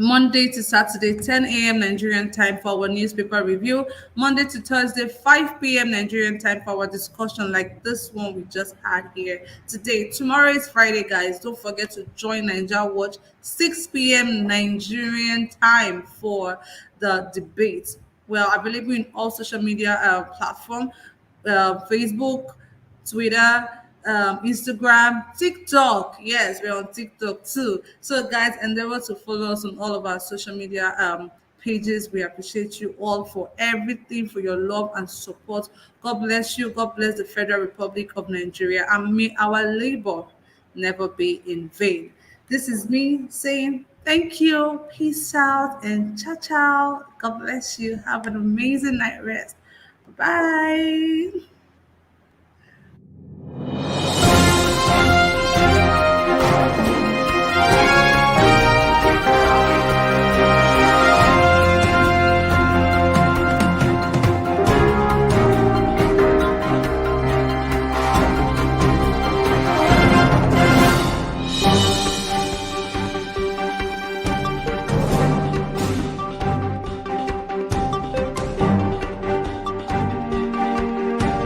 Monday to Saturday, 10 a.m. Nigerian time for our newspaper review. Monday to Thursday, 5 p.m. Nigerian time for our discussion like this one we just had here today. Tomorrow is Friday, guys. Don't forget to join Nigeria Watch, 6 p.m. Nigerian time for the debate. Well, available in all social media platforms, Facebook, Twitter, Instagram, TikTok. Yes, we're on TikTok too. So, guys, endeavor to follow us on all of our social media pages. We appreciate you all for everything, for your love and support. God bless you. God bless the Federal Republic of Nigeria. And may our labor never be in vain. This is me saying thank you, peace out, and ciao, ciao. God bless you. Have an amazing night rest. Bye.